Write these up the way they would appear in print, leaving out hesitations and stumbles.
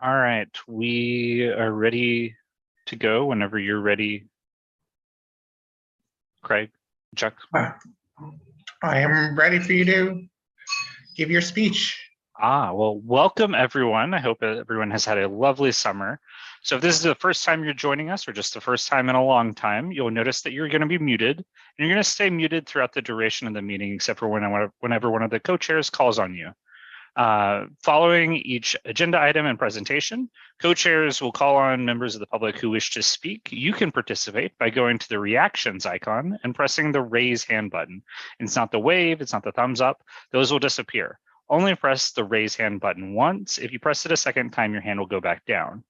All right, we are ready to go whenever you're ready. Craig, Chuck. I am ready for you to give your speech. Well, welcome everyone. I hope everyone has had a lovely summer. So if this is the first time you're joining us or just the first time in a long time, you'll notice that you're going to be muted and you're going to stay muted throughout the duration of the meeting, except for whenever one of the co-chairs calls on you. Following each agenda item and presentation, co-chairs will call on members of the public who wish to speak. You can participate by going to the reactions icon and pressing the raise hand button. It's not the wave, it's not the thumbs up, those will disappear. Only press the raise hand button once. If you press it a second time, your hand will go back down.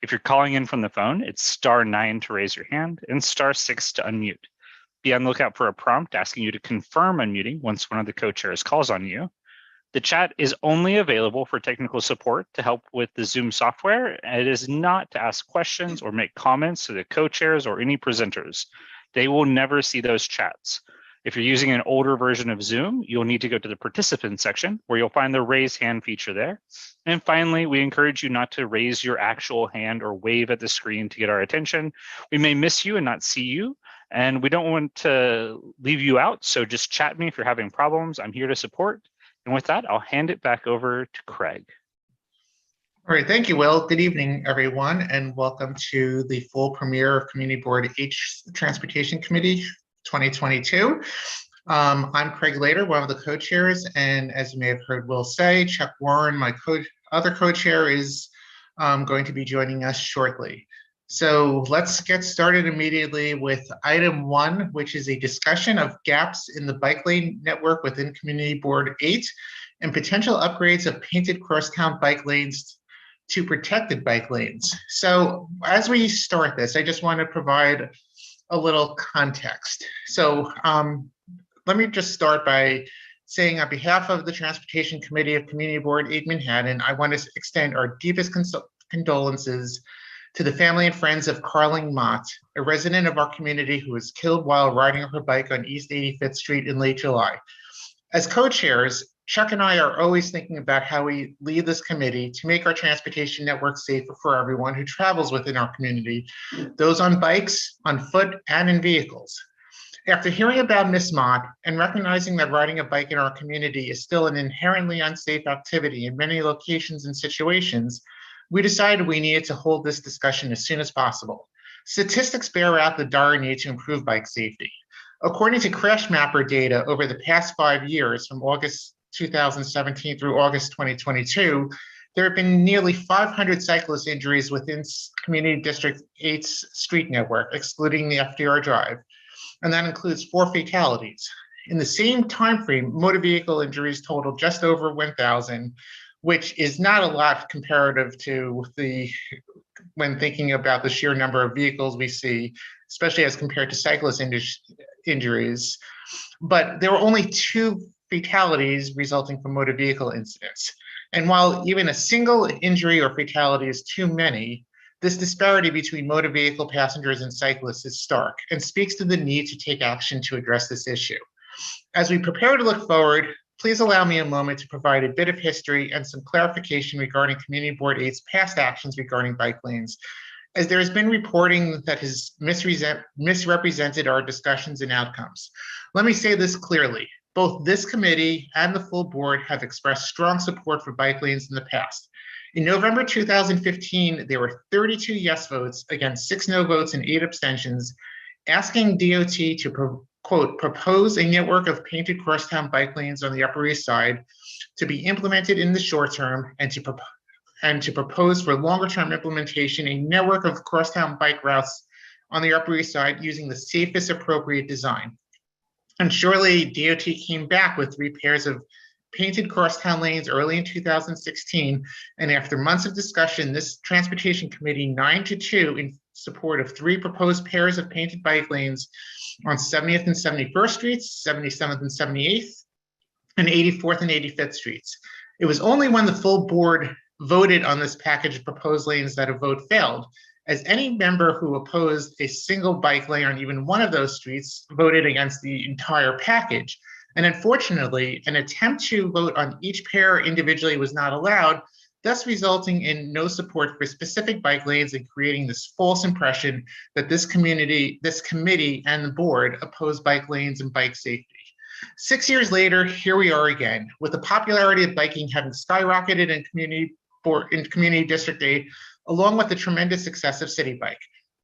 If you're calling in from the phone, it's *9 to raise your hand and *6 to unmute. Be on the lookout for a prompt asking you to confirm unmuting once one of the co-chairs calls on you. The chat is only available for technical support to help with the Zoom software. It is not to ask questions or make comments to the co-chairs or any presenters. They will never see those chats. If you're using an older version of Zoom, you'll need to go to the participants section where you'll find the raise hand feature there. And finally, we encourage you not to raise your actual hand or wave at the screen to get our attention. We may miss you and not see you, and we don't want to leave you out. So just chat me if you're having problems. I'm here to support. And with that, I'll hand it back over to Craig. All right, thank you, Will. Good evening, everyone, and welcome to the full premiere of Community Board H Transportation Committee 2022. I'm Craig Lader, one of the co-chairs, and as you may have heard Will say, Chuck Warren, my other co-chair, is going to be joining us shortly. So let's get started immediately with item 1, which is a discussion of gaps in the bike lane network within Community Board 8 and potential upgrades of painted crosstown bike lanes to protected bike lanes. So as we start this, I just want to provide a little context. So let me just start by saying on behalf of the Transportation Committee of Community Board 8 Manhattan, I want to extend our deepest condolences to the family and friends of Carling Mott, a resident of our community who was killed while riding her bike on East 85th Street in late July. As co-chairs, Chuck and I are always thinking about how we lead this committee to make our transportation network safer for everyone who travels within our community, those on bikes, on foot, and in vehicles. After hearing about Ms. Mott and recognizing that riding a bike in our community is still an inherently unsafe activity in many locations and situations, we decided we needed to hold this discussion as soon as possible. Statistics bear out the dire need to improve bike safety. According to Crash Mapper data over the past 5 years, from August 2017 through August 2022, there have been nearly 500 cyclist injuries within Community District 8's street network, excluding the FDR Drive, and that includes 4 fatalities. In the same time frame, motor vehicle injuries totaled just over 1,000, which is not a lot comparative to when thinking about the sheer number of vehicles we see, especially as compared to cyclist injuries. But there were only 2 fatalities resulting from motor vehicle incidents. And while even a single injury or fatality is too many, this disparity between motor vehicle passengers and cyclists is stark and speaks to the need to take action to address this issue. As we prepare to look forward, please allow me a moment to provide a bit of history and some clarification regarding Community Board 8's past actions regarding bike lanes, as there has been reporting that has misrepresented our discussions and outcomes. Let me say this clearly. Both this committee and the full board have expressed strong support for bike lanes in the past. In November 2015, there were 32 yes votes against 6 no votes and 8 abstentions, asking DOT to quote, propose a network of painted crosstown bike lanes on the Upper East Side to be implemented in the short term and to propose for longer term implementation a network of crosstown bike routes on the Upper East Side using the safest appropriate design. And surely DOT came back with 3 pairs of painted crosstown lanes early in 2016. And after months of discussion, this Transportation Committee 9-2 in support of 3 proposed pairs of painted bike lanes on 70th and 71st Streets, 77th and 78th, and 84th and 85th Streets. It was only when the full board voted on this package of proposed lanes that a vote failed, as any member who opposed a single bike lane on even one of those streets voted against the entire package. And unfortunately, an attempt to vote on each pair individually was not allowed thus resulting in no support for specific bike lanes and creating this false impression that this committee and the board oppose bike lanes and bike safety. 6 years later, here we are again, with the popularity of biking having skyrocketed in community district 8, along with the tremendous success of City Bike.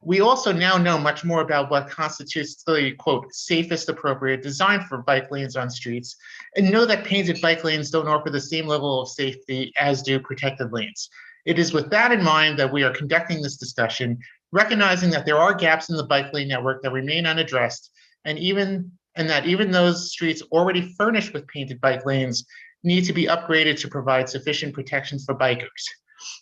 We also now know much more about what constitutes the, quote, safest appropriate design for bike lanes on streets, and know that painted bike lanes don't offer the same level of safety as do protected lanes. It is with that in mind that we are conducting this discussion, recognizing that there are gaps in the bike lane network that remain unaddressed, and that even those streets already furnished with painted bike lanes need to be upgraded to provide sufficient protections for bikers.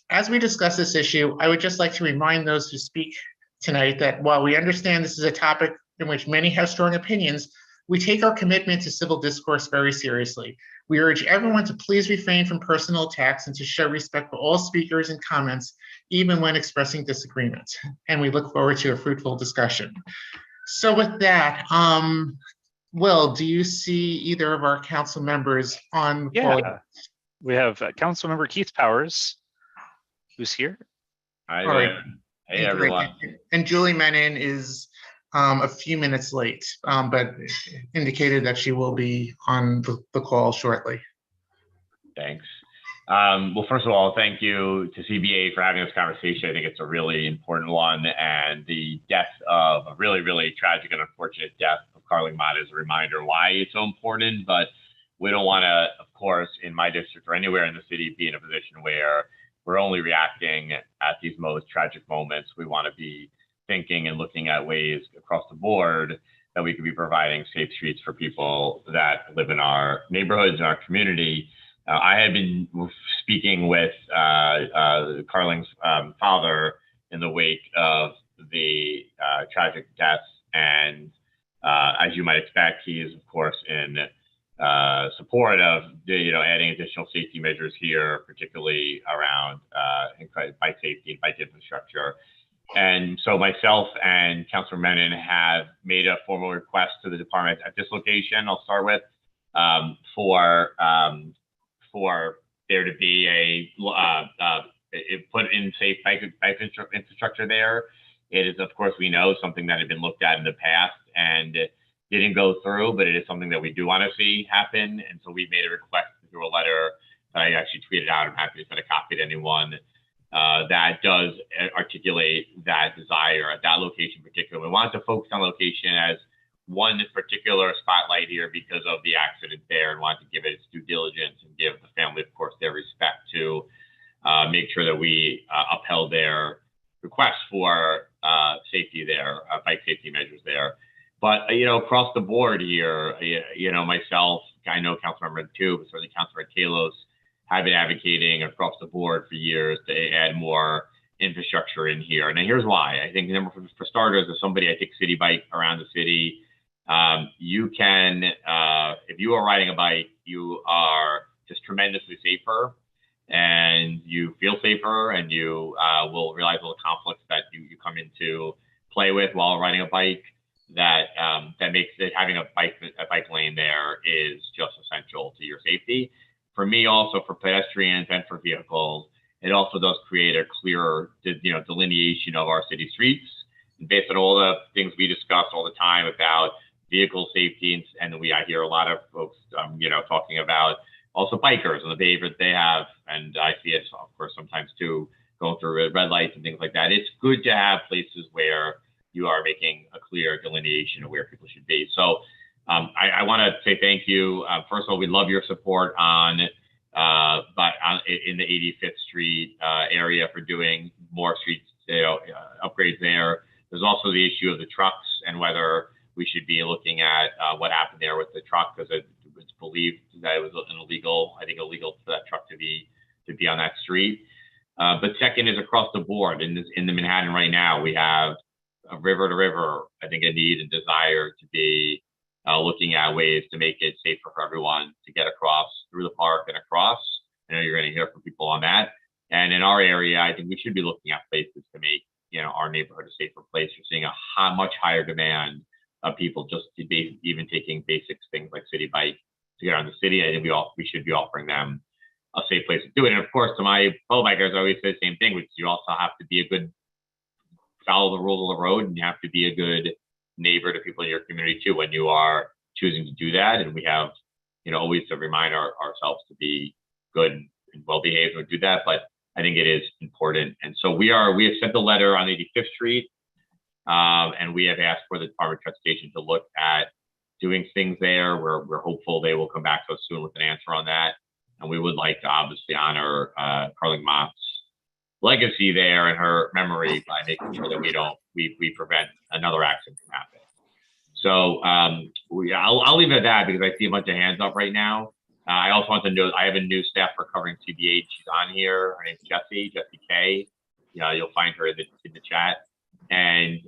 As we discuss this issue, I would just like to remind those who speak tonight that while we understand this is a topic in which many have strong opinions, we take our commitment to civil discourse very seriously. We urge everyone to please refrain from personal attacks and to show respect for all speakers and comments, even when expressing disagreements. And we look forward to a fruitful discussion. So with that, Will, do you see either of our council members on the call? Yeah, we have Council Member Keith Powers, who's here. Hi All right. there. Hey, everyone. And Julie Menon is a few minutes late, but indicated that she will be on the call shortly. Thanks. Well, first of all, thank you to CB8 for having this conversation. I think it's a really important one, and the death of a really, really tragic and unfortunate death of Carling Mott is a reminder why it's so important. But we don't want to, of course, in my district or anywhere in the city, be in a position where we're only reacting at these most tragic moments. We want to be thinking and looking at ways across the board that we could be providing safe streets for people that live in our neighborhoods and our community. I had been speaking with Carling's father in the wake of the tragic deaths, and as you might expect, he is, of course, in support of adding additional safety measures here, particularly around bike safety and bike infrastructure. And so myself and Councilor Menon have made a formal request to the department at this location. I'll start with for there to be put in safe bike infrastructure there. It is, of course, we know something that had been looked at in the past and didn't go through, but it is something that we do want to see happen. And so we made a request through a letter that I actually tweeted out. I'm happy to send a copy to anyone that does articulate that desire at that location in particular. We wanted to focus on location as one particular spotlight here because of the accident there, and wanted to give it its due diligence and give the family, of course, their respect to make sure that we upheld their request for safety there, bike safety measures there. But, across the board here, myself, I know Councilmember too, but certainly Councilmember Kalos have been advocating across the board for years to add more infrastructure in here. And here's why. I think, for starters, as somebody, I think City Bike around the city, you can, if you are riding a bike, you are just tremendously safer, and you feel safer, and you will realize all the conflicts that you come into play with while riding a bike. That makes it, having a bike lane there is just essential to your safety. For me, also for pedestrians and for vehicles, it also does create a clearer, delineation of our city streets. And based on all the things we discuss all the time about vehicle safety, and I hear a lot of folks, talking about also bikers and the behavior that they have, and I see it, of course, sometimes too, going through red lights and things like that. It's good to have places where you are making a clear delineation of where people should be. So I want to say thank you. First of all, we love your support in the 85th Street area for doing more streets, upgrades there. There's also the issue of the trucks and whether we should be looking at what happened there with the truck, because it's believed that it was illegal for that truck to be on that street. But second is across the board in the Manhattan right now, we have river to river, I think, a need and desire to be looking at ways to make it safer for everyone to get across through the park and across. I know you're going to hear from people on that. And in our area, I think we should be looking at places to make our neighborhood a safer place. You're seeing a much higher demand of people just to be even taking basic things like City Bike to get around the city. I think we should be offering them a safe place to do it. And of course, to my fellow bikers, I always say the same thing, which is you also have to be a good, follow the rules of the road, and you have to be a good neighbor to people in your community too when you are choosing to do that. And we have, always to remind ourselves to be good and well behaved when we do that. But I think it is important. And so we have sent a letter on 85th Street, and we have asked for the Department of Transportation to look at doing things there. We're hopeful they will come back to us soon with an answer on that. And we would like to obviously honor Carling Mott's legacy there and her memory by making sure that we prevent another accident from happening. So I'll leave it at that because I see a bunch of hands up right now. I also want to note I have a new staffer covering CB8. She's on here. Her name's Jessie K. You'll find her in the chat. And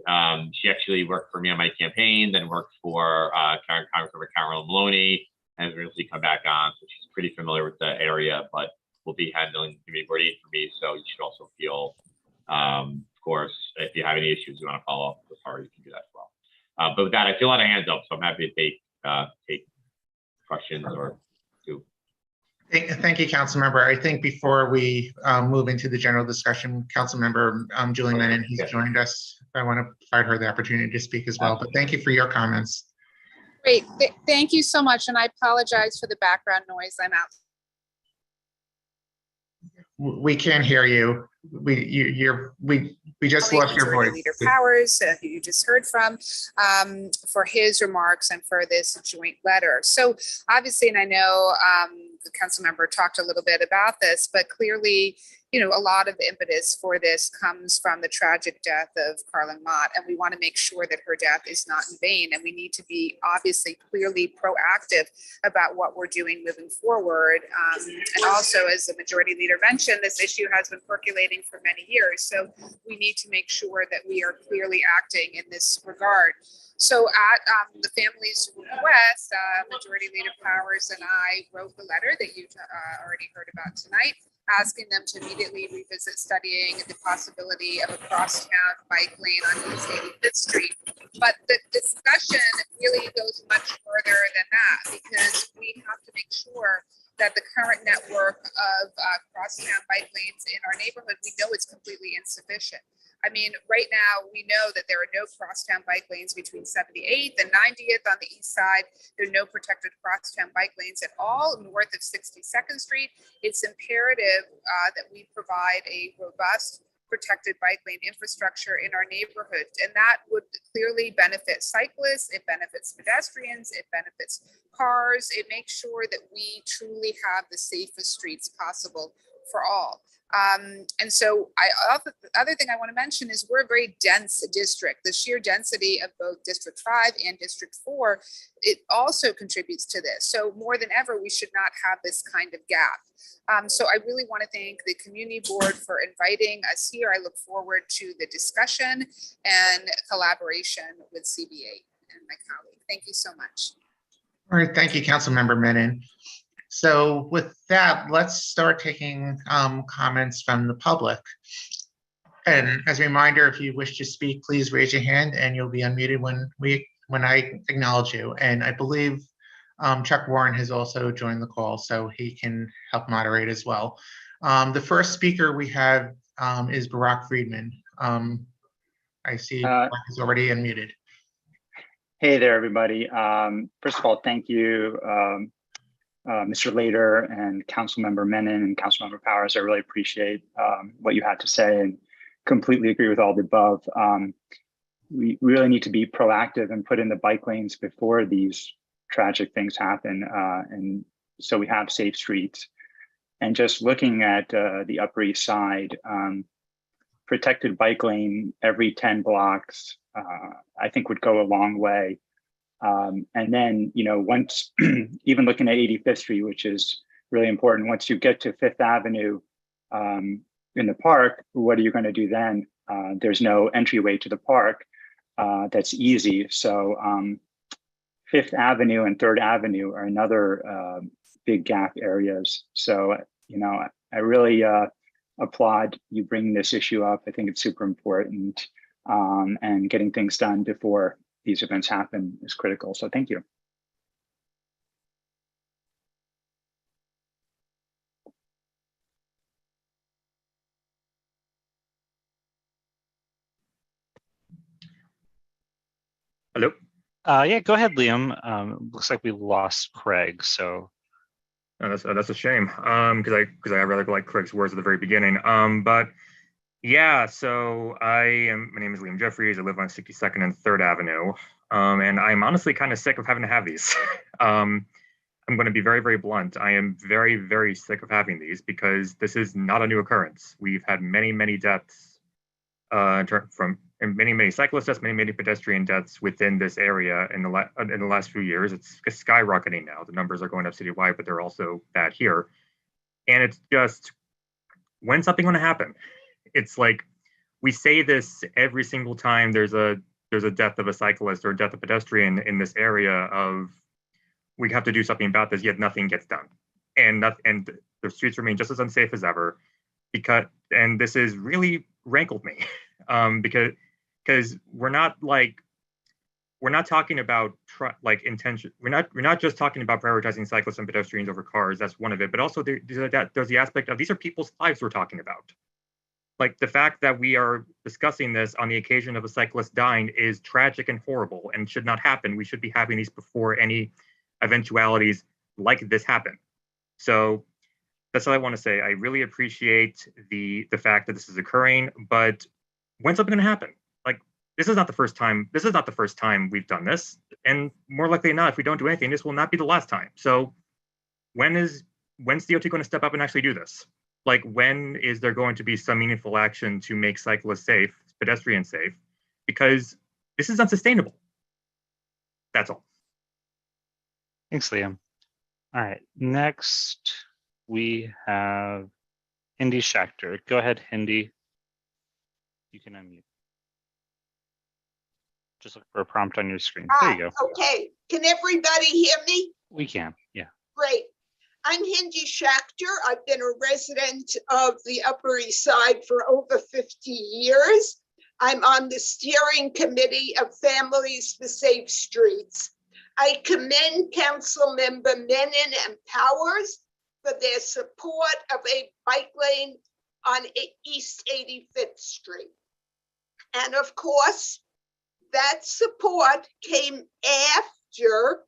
she actually worked for me on my campaign, then worked for Congressmember Carolyn Maloney, and has recently come back on. So she's pretty familiar with the area, but will be handling Community Board 8 for me. So you should also feel, of course, if you have any issues you want to follow up with her, you can do that as well. But with that, I see a lot of hands up, so I'm happy to take questions or do. Thank you, Councilmember. I think before we move into the general discussion, Councilmember Julie Menon, he's joined us. I want to provide her the opportunity to speak as well, but thank you for your comments. Great, thank you so much. And I apologize for the background noise. I'm out. We can't hear you. We just lost your voice. Leader Powers, who you just heard from, for his remarks and for this joint letter. So obviously, and I know the council member talked a little bit about this, but clearly, a lot of the impetus for this comes from the tragic death of Carling Mott, and we want to make sure that her death is not in vain. And we need to be obviously clearly proactive about what we're doing moving forward. And also, as the majority leader mentioned, this issue has been percolating for many years. So we need to make sure that we are clearly acting in this regard. So at the family's request, Majority Leader Powers and I wrote the letter that you've already heard about tonight, asking them to immediately revisit studying the possibility of a crosstown bike lane on East 85th Street. But the discussion really goes much further than that, because we have to make sure that the current network of crosstown bike lanes in our neighborhood, we know it's completely insufficient. I mean, right now, we know that there are no crosstown bike lanes between 78th and 90th on the east side. There are no protected crosstown bike lanes at all north of 62nd Street. It's imperative that we provide a robust protected bike lane infrastructure in our neighborhood. And that would clearly benefit cyclists, it benefits pedestrians, it benefits cars. It makes sure that we truly have the safest streets possible for all. And so the other thing I want to mention is we're a very dense district. The sheer density of both District 5 and District 4, it also contributes to this. So more than ever, we should not have this kind of gap. So I really want to thank the Community Board for inviting us here. I look forward to the discussion and collaboration with CB8 and my colleague. Thank you so much. All right, thank you, Councilmember Menon. So with that, let's start taking comments from the public. And as a reminder, if you wish to speak, please raise your hand and you'll be unmuted when I acknowledge you. And I believe Chuck Warren has also joined the call, so he can help moderate as well. The first speaker we have is Barack Friedman. I see Barack is already unmuted. Hey there, everybody. First of all, thank you, Mr. Lader and Councilmember Menon and Councilmember Powers. I really appreciate what you had to say and completely agree with all the above. We really need to be proactive and put in the bike lanes before these tragic things happen, and so we have safe streets. And just looking at the Upper East Side, protected bike lane every 10 blocks, I think would go a long way. And then, once, even looking at 85th Street, which is really important, once you get to 5th Avenue in the park, what are you going to do then? There's no entryway to the park that's easy. So 5th Avenue and 3rd Avenue are another big gap areas. So, I really applaud you bringing this issue up. I think it's super important, and getting things done before these events happen is critical. So thank you. Yeah, go ahead, Liam. Looks like we lost Craig, so. Oh, that's a shame. Because I rather like Craig's words at the very beginning. But yeah, so my name is Liam Jeffries. I live on 62nd and 3rd Avenue. And I'm honestly kind of sick of having to have these. I'm going to be very, very blunt. I am very, very sick of having these because this is not a new occurrence. We've had many, many deaths from many, many cyclist deaths, many, many pedestrian deaths within this area in the last few years. It's skyrocketing now. The numbers are going up citywide, but they're also bad here. And it's just, when's something going to happen? It's like we say this every single time there's a death of a cyclist or a death of a pedestrian in this area of we have to do something about this, yet nothing gets done. And the streets remain just as unsafe as ever and this has really rankled me because we're not talking about intention. We're not just talking about prioritizing cyclists and pedestrians over cars. That's one of it, but also there's the aspect of these are people's lives we're talking about. Like the fact that we are discussing this on the occasion of a cyclist dying is tragic and horrible and should not happen. We should be having these before any eventualities like this happen. So that's all I want to say. I really appreciate the fact that this is occurring, but when's something going to happen? Like this is not the first time. This is not the first time we've done this, and more likely than not, if we don't do anything, this will not be the last time. So when's DOT going to step up and actually do this? Like when is there going to be some meaningful action to make cyclists safe, pedestrians safe? Because this is unsustainable. That's all. Thanks, Liam. All right, next we have Hindi Schachter. Go ahead, Hindi. You can unmute. Just look for a prompt on your screen. There you go. Okay, can everybody hear me? We can, yeah. Great. I'm Hindi Schachter. I've been a resident of the Upper East Side for over 50 years. I'm on the steering committee of Families for Safe Streets. I commend Council Member Menon and Powers for their support of a bike lane on East 85th Street. And of course, that support came after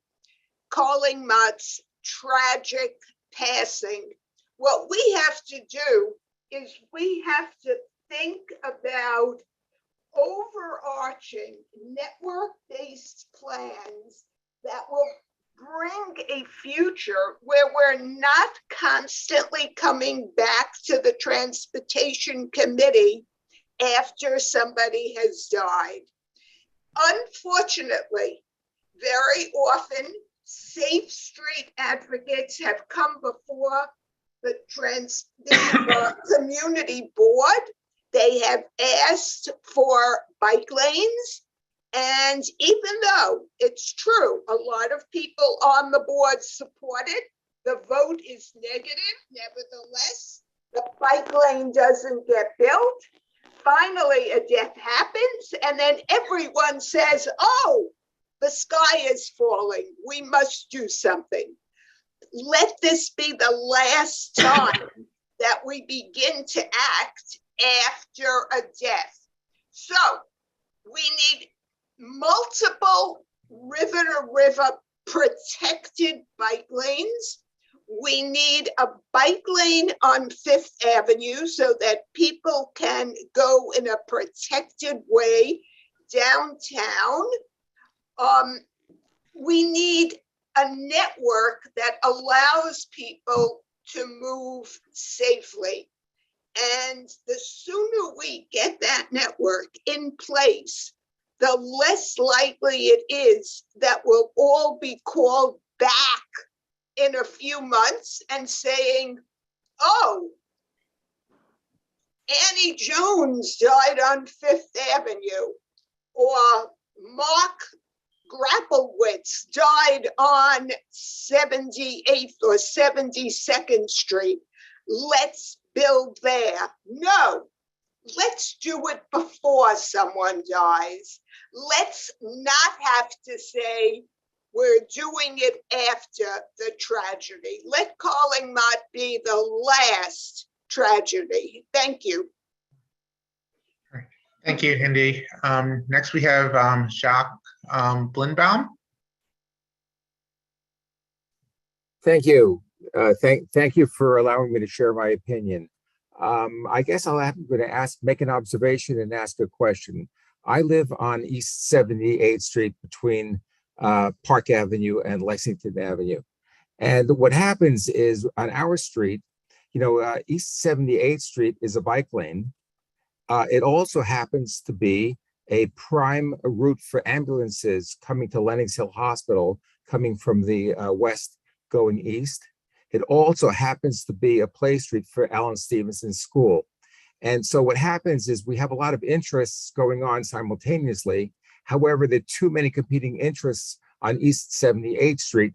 Collingmott's tragic passing. What we have to do is we have to think about overarching network-based plans that will bring a future where we're not constantly coming back to the Transportation Committee after somebody has died. Unfortunately, very often, safe street advocates have come before the community board. They have asked for bike lanes. And even though it's true, a lot of people on the board support it, the vote is negative. Nevertheless, the bike lane doesn't get built. Finally, a death happens, and then everyone says, oh, the sky is falling. We must do something. Let this be the last time that we begin to act after a death. So we need multiple river-to-river protected bike lanes. We need a bike lane on 5th Avenue so that people can go in a protected way downtown. We need a network that allows people to move safely. And the sooner we get that network in place, the less likely it is that we'll all be called back in a few months and saying, oh, Annie Jones died on 5th Avenue, or Mark Grapplewitz died on 78th or 72nd Street. Let's build there. No, let's do it before someone dies. Let's not have to say we're doing it after the tragedy. Let Collingmott be the last tragedy. Thank you. Thank you, Hindi. Next we have Jacques Blinbaum. Thank you. Thank you for allowing me to share my opinion. I guess I'm going to make an observation and ask a question. I live on East 78th Street between Park Avenue and Lexington Avenue. And what happens is on our street, East 78th Street is a bike lane. It also happens to be a prime route for ambulances coming to Lenox Hill Hospital, coming from the west going east. It also happens to be a play street for Allen Stevenson School. And so what happens is we have a lot of interests going on simultaneously. However, there are too many competing interests on East 78th Street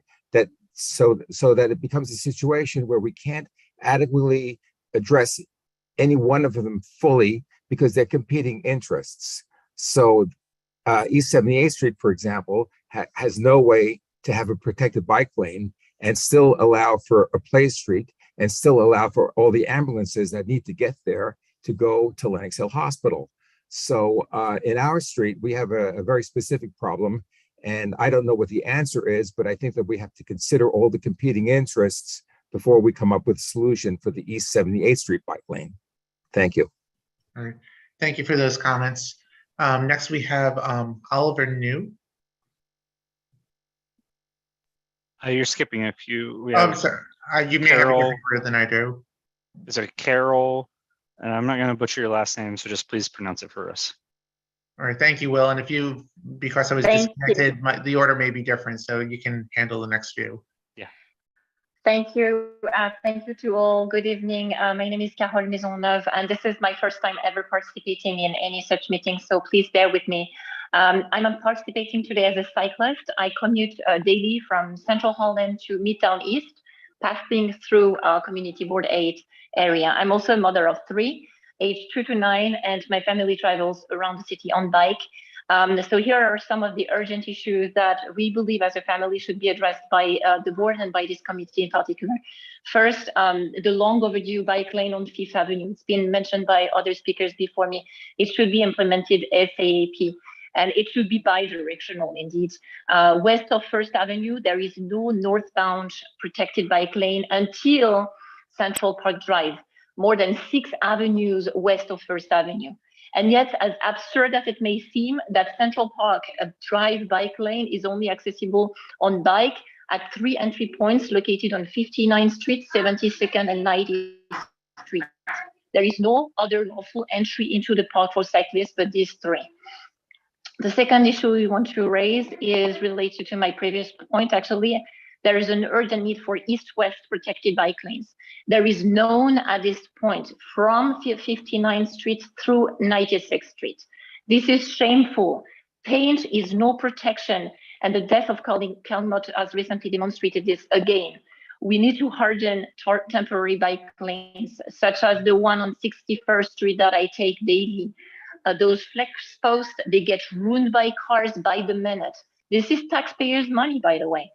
so that it becomes a situation where we can't adequately address any one of them fully because they're competing interests. So East 78th Street, for example, has no way to have a protected bike lane and still allow for a play street and still allow for all the ambulances that need to get there to go to Lenox Hill Hospital. So in our street, we have a very specific problem. And I don't know what the answer is, but I think that we have to consider all the competing interests before we come up with a solution for the East 78th Street bike lane. Thank you. All right. Thank you for those comments. Next, we have Oliver New. You're skipping a few. I'm sorry. You may have a different word than I do. Is it Carol? And I'm not going to butcher your last name, so just please pronounce it for us. All right, thank you, Will. And because I was disconnected, the order may be different, so you can handle the next few. Yeah. Thank you. Thank you to all. Good evening. My name is Carole Maisonneuve, and this is my first time ever participating in any such meeting, so please bear with me. I'm participating today as a cyclist. I commute daily from Central Holland to Midtown East, passing through Community Board 8 area. I'm also a mother of 3, aged 2 to 9, and my family travels around the city on bike. So here are some of the urgent issues that we believe as a family should be addressed by the board and by this committee in particular. First, the long overdue bike lane on Fifth Avenue. It's been mentioned by other speakers before me. It should be implemented ASAP. And it should be bi-directional indeed. West of First Avenue, there is no northbound protected bike lane until Central Park Drive, more than 6 avenues west of First Avenue. And yet, as absurd as it may seem, that Central Park Drive bike lane is only accessible on bike at 3 entry points located on 59th Street, 72nd, and 90th Street. There is no other lawful entry into the park for cyclists but these 3. The second issue we want to raise is related to my previous point. Actually, there is an urgent need for east-west protected bike lanes. There is none at this point from 59th Street through 96th Street. This is shameful. Paint is no protection, and the death of Colin Calmot has recently demonstrated this again. We need to harden temporary bike lanes, such as the one on 61st Street that I take daily. Those flex posts, they get ruined by cars by the minute. This is taxpayers' money, by the way.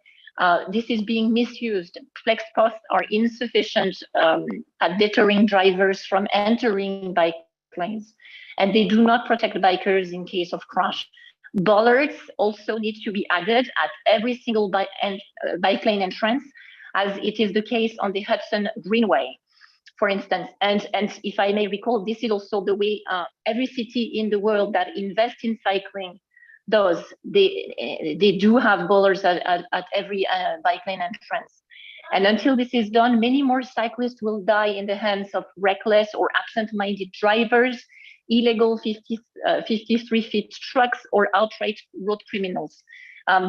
This is being misused. Flex posts are insufficient at deterring drivers from entering bike lanes, and they do not protect bikers in case of crash. Bollards also need to be added at every single bike lane entrance, as it is the case on the Hudson Greenway, for instance. And if I may recall, this is also the way every city in the world that invests in cycling does. They do have bollards at every bike lane entrance. And until this is done, many more cyclists will die in the hands of reckless or absent-minded drivers, illegal 53-feet trucks, or outright road criminals.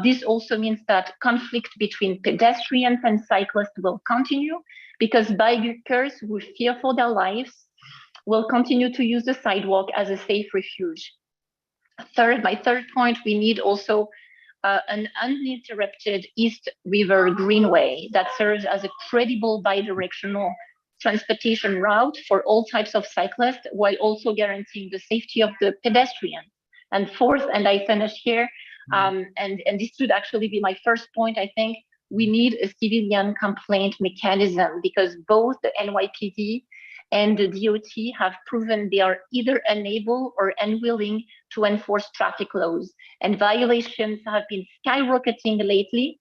This also means that conflict between pedestrians and cyclists will continue, because bikers who fear for their lives will continue to use the sidewalk as a safe refuge. My third point, we need also an uninterrupted East River Greenway that serves as a credible bidirectional transportation route for all types of cyclists, while also guaranteeing the safety of the pedestrian. And fourth, and I finish here, and this should actually be my first point, I think, we need a civilian complaint mechanism, because both the NYPD and the DOT have proven they are either unable or unwilling to enforce traffic laws. And violations have been skyrocketing lately,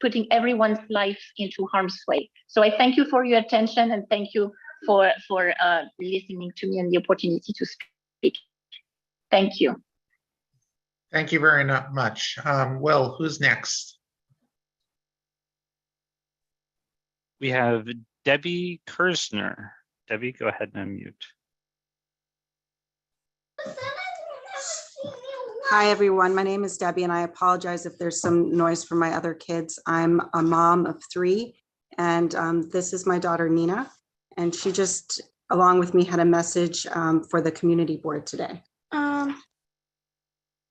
putting everyone's life into harm's way. So I thank you for your attention, and thank you for listening to me and the opportunity to speak. Thank you. Thank you very much. Will, who's next? We have Debbie Kersner. Debbie, go ahead and unmute. Hi, everyone. My name is Debbie, and I apologize if there's some noise from my other kids. I'm a mom of 3, and this is my daughter, Nina, and she just, along with me, had a message for the community board today.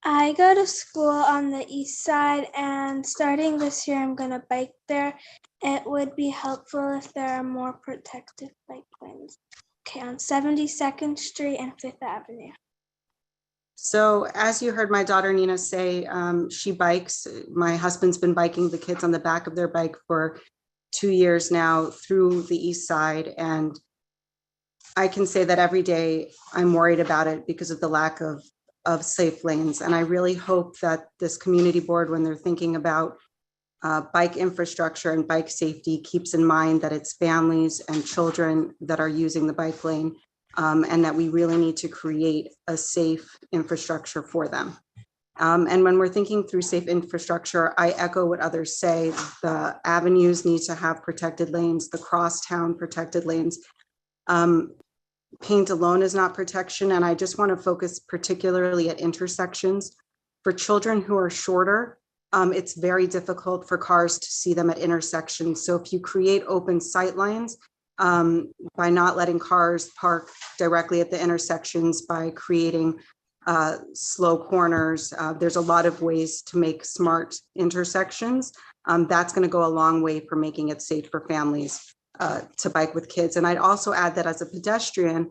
I go to school on the east side, and starting this year, I'm going to bike there. It would be helpful if there are more protected bike lanes. Okay, on 72nd Street and 5th Avenue. So as you heard my daughter Nina say, she bikes. My husband's been biking the kids on the back of their bike for 2 years now through the east side. And I can say that every day I'm worried about it because of the lack of safe lanes. And I really hope that this community board, when they're thinking about bike infrastructure and bike safety, keeps in mind that it's families and children that are using the bike lane, and that we really need to create a safe infrastructure for them. And when we're thinking through safe infrastructure, I echo what others say. The avenues need to have protected lanes, the crosstown protected lanes. Paint alone is not protection, and I just want to focus particularly at intersections. For children who are shorter, it's very difficult for cars to see them at intersections. So if you create open sight lines, by not letting cars park directly at the intersections, by creating slow corners, there's a lot of ways to make smart intersections. That's going to go a long way for making it safe for families to bike with kids. And I'd also add that as a pedestrian,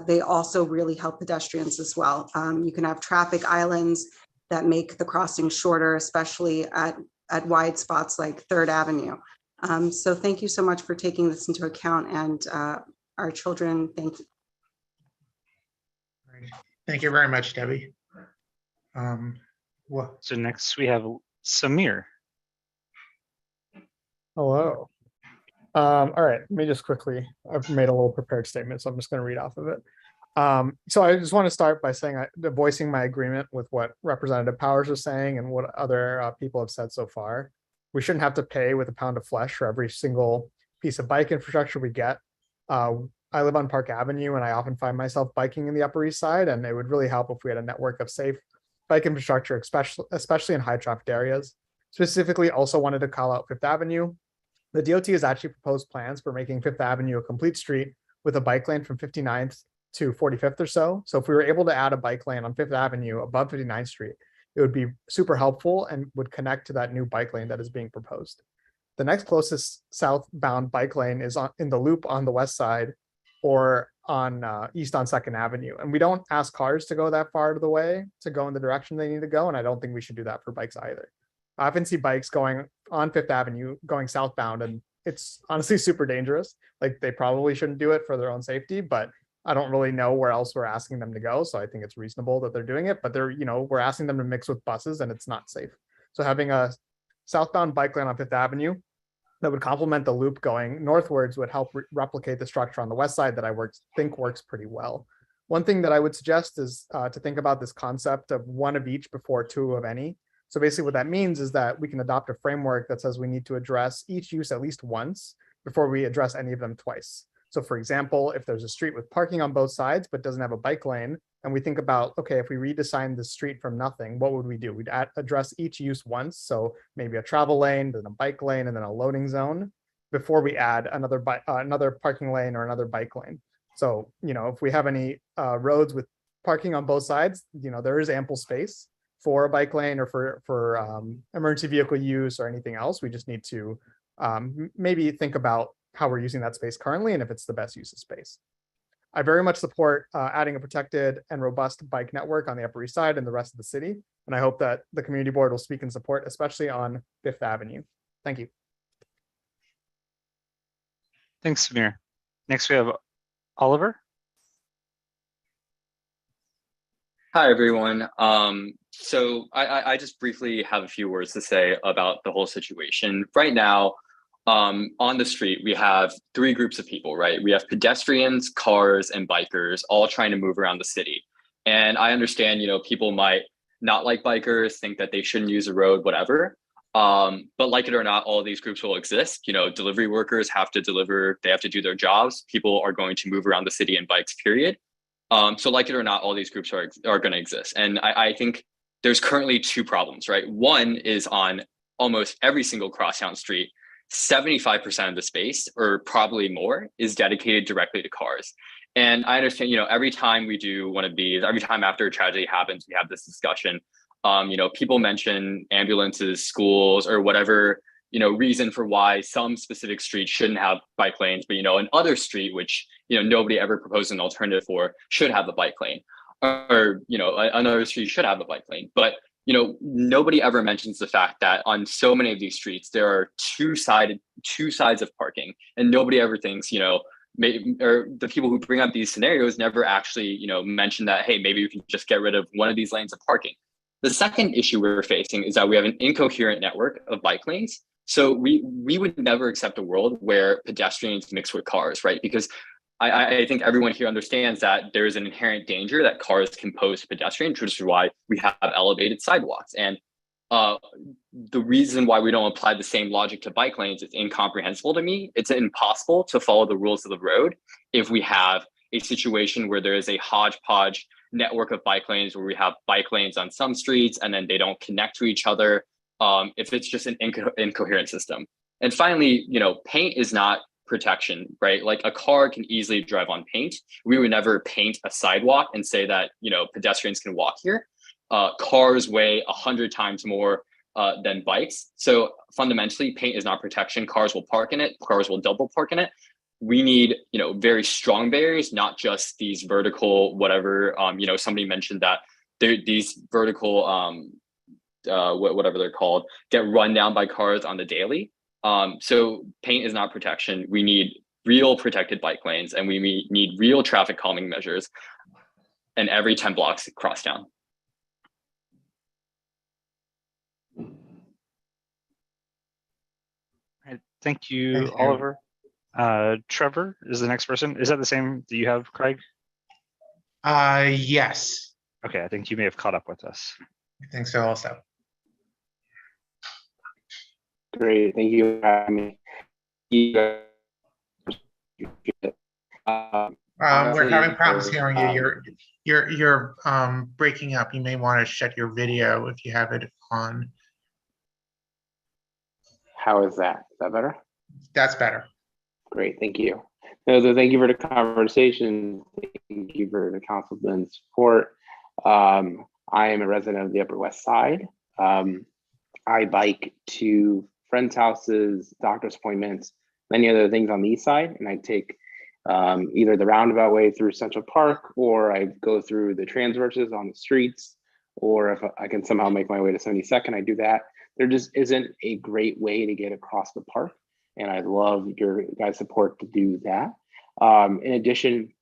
they also really help pedestrians as well. You can have traffic islands that make the crossing shorter, especially at wide spots like 3rd Avenue. So thank you so much for taking this into account, and our children, thank you. Great. Thank you very much, Debbie. So next we have Samir. Hello. All right, let me just quickly, I've made a little prepared statement, so I'm just going to read off of it. So I just want to start by saying, voicing my agreement with what Representative Powers was saying and what other people have said so far. We shouldn't have to pay with a pound of flesh for every single piece of bike infrastructure we get. I live on Park Avenue, and I often find myself biking in the Upper East Side, and it would really help if we had a network of safe bike infrastructure, especially in high traffic areas. Specifically, also wanted to call out 5th Avenue. The DOT has actually proposed plans for making 5th Avenue a complete street with a bike lane from 59th to 45th or so. So if we were able to add a bike lane on 5th Avenue above 59th Street, it would be super helpful and would connect to that new bike lane that is being proposed. The next closest southbound bike lane is in the loop on the west side or on east on 2nd Avenue. And we don't ask cars to go that far to the way to go in the direction they need to go. And I don't think we should do that for bikes either. I often see bikes going on 5th Avenue going southbound, and it's honestly super dangerous. Like, they probably shouldn't do it for their own safety, but I don't really know where else we're asking them to go. So I think it's reasonable that they're doing it, but we're asking them to mix with buses, and it's not safe. So having a southbound bike lane on 5th Avenue that would complement the loop going northwards would help replicate the structure on the west side that I think works pretty well. One thing that I would suggest is to think about this concept of one of each before two of any. So basically what that means is that we can adopt a framework that says we need to address each use at least once before we address any of them twice. So for example, if there's a street with parking on both sides, but doesn't have a bike lane, and we think about, okay, if we redesign the street from nothing, what would we do? We'd address each use once. So maybe a travel lane, then a bike lane, and then a loading zone before we add another parking lane or another bike lane. So, if we have any roads with parking on both sides, there is ample space for a bike lane or for emergency vehicle use or anything else. We just need to maybe think about how we're using that space currently and if it's the best use of space. I very much support adding a protected and robust bike network on the Upper East Side and the rest of the city. And I hope that the community board will speak in support, especially on 5th Avenue. Thank you. Thanks, Samir. Next, we have Oliver? Hi, everyone. So I just briefly have a few words to say about the whole situation. Right now, on the street, we have three groups of people, right? We have pedestrians, cars, and bikers all trying to move around the city. And I understand, people might not like bikers, think that they shouldn't use the road, whatever. But like it or not, all of these groups will exist. Delivery workers have to deliver, they have to do their jobs. People are going to move around the city in bikes, period. So like it or not, all these groups are going to exist. And I think there's currently two problems, right? One is on almost every single crosstown street, 75% of the space, or probably more, is dedicated directly to cars. And I understand, every time we do one of these, every time after a tragedy happens, we have this discussion. People mention ambulances, schools, or whatever, reason for why some specific streets shouldn't have bike lanes, but, another street, which, nobody ever proposed an alternative for, should have a bike lane, or, another street should have a bike lane. But, nobody ever mentions the fact that on so many of these streets, there are two sides of parking, and nobody ever thinks, or the people who bring up these scenarios never actually, mention that, hey, maybe we can just get rid of one of these lanes of parking. The second issue we're facing is that we have an incoherent network of bike lanes. So we would never accept a world where pedestrians mix with cars, right? Because I think everyone here understands that there is an inherent danger that cars can pose to pedestrians, which is why we have elevated sidewalks. And the reason why we don't apply the same logic to bike lanes is incomprehensible to me. It's impossible to follow the rules of the road if we have a situation where there is a hodgepodge network of bike lanes, where we have bike lanes on some streets and then they don't connect to each other. If it's just an incoherent system. And finally, paint is not protection, right? Like a car can easily drive on paint. We would never paint a sidewalk and say that, pedestrians can walk here. Cars weigh 100 times more than bikes. So fundamentally, paint is not protection. Cars will park in it. Cars will double park in it. We need, very strong barriers, not just these vertical, whatever, somebody mentioned that these vertical, whatever they're called, get run down by cars on the daily. So paint is not protection. We need real protected bike lanes, and we need real traffic calming measures, and every 10 blocks cross down. All right, thank you, Oliver. Trevor is the next person. Is that the same that you have, Craig? Yes. Okay, I think you may have caught up with us. I think so also. Great, thank you for having me. We're having problems hearing you. You're breaking up. You may want to shut your video if you have it on. How is that? Is that better? That's better. Great, thank you. No, so thank you for the conversation. Thank you for the councilman's support. I am a resident of the Upper West Side. I bike to friends' houses, doctor's appointments, many other things on the east side, and I take either the roundabout way through Central Park, or I go through the transverses on the streets, or if I can somehow make my way to 72nd, I do that. There just isn't a great way to get across the park, and I'd love your guys' support to do that. In addition,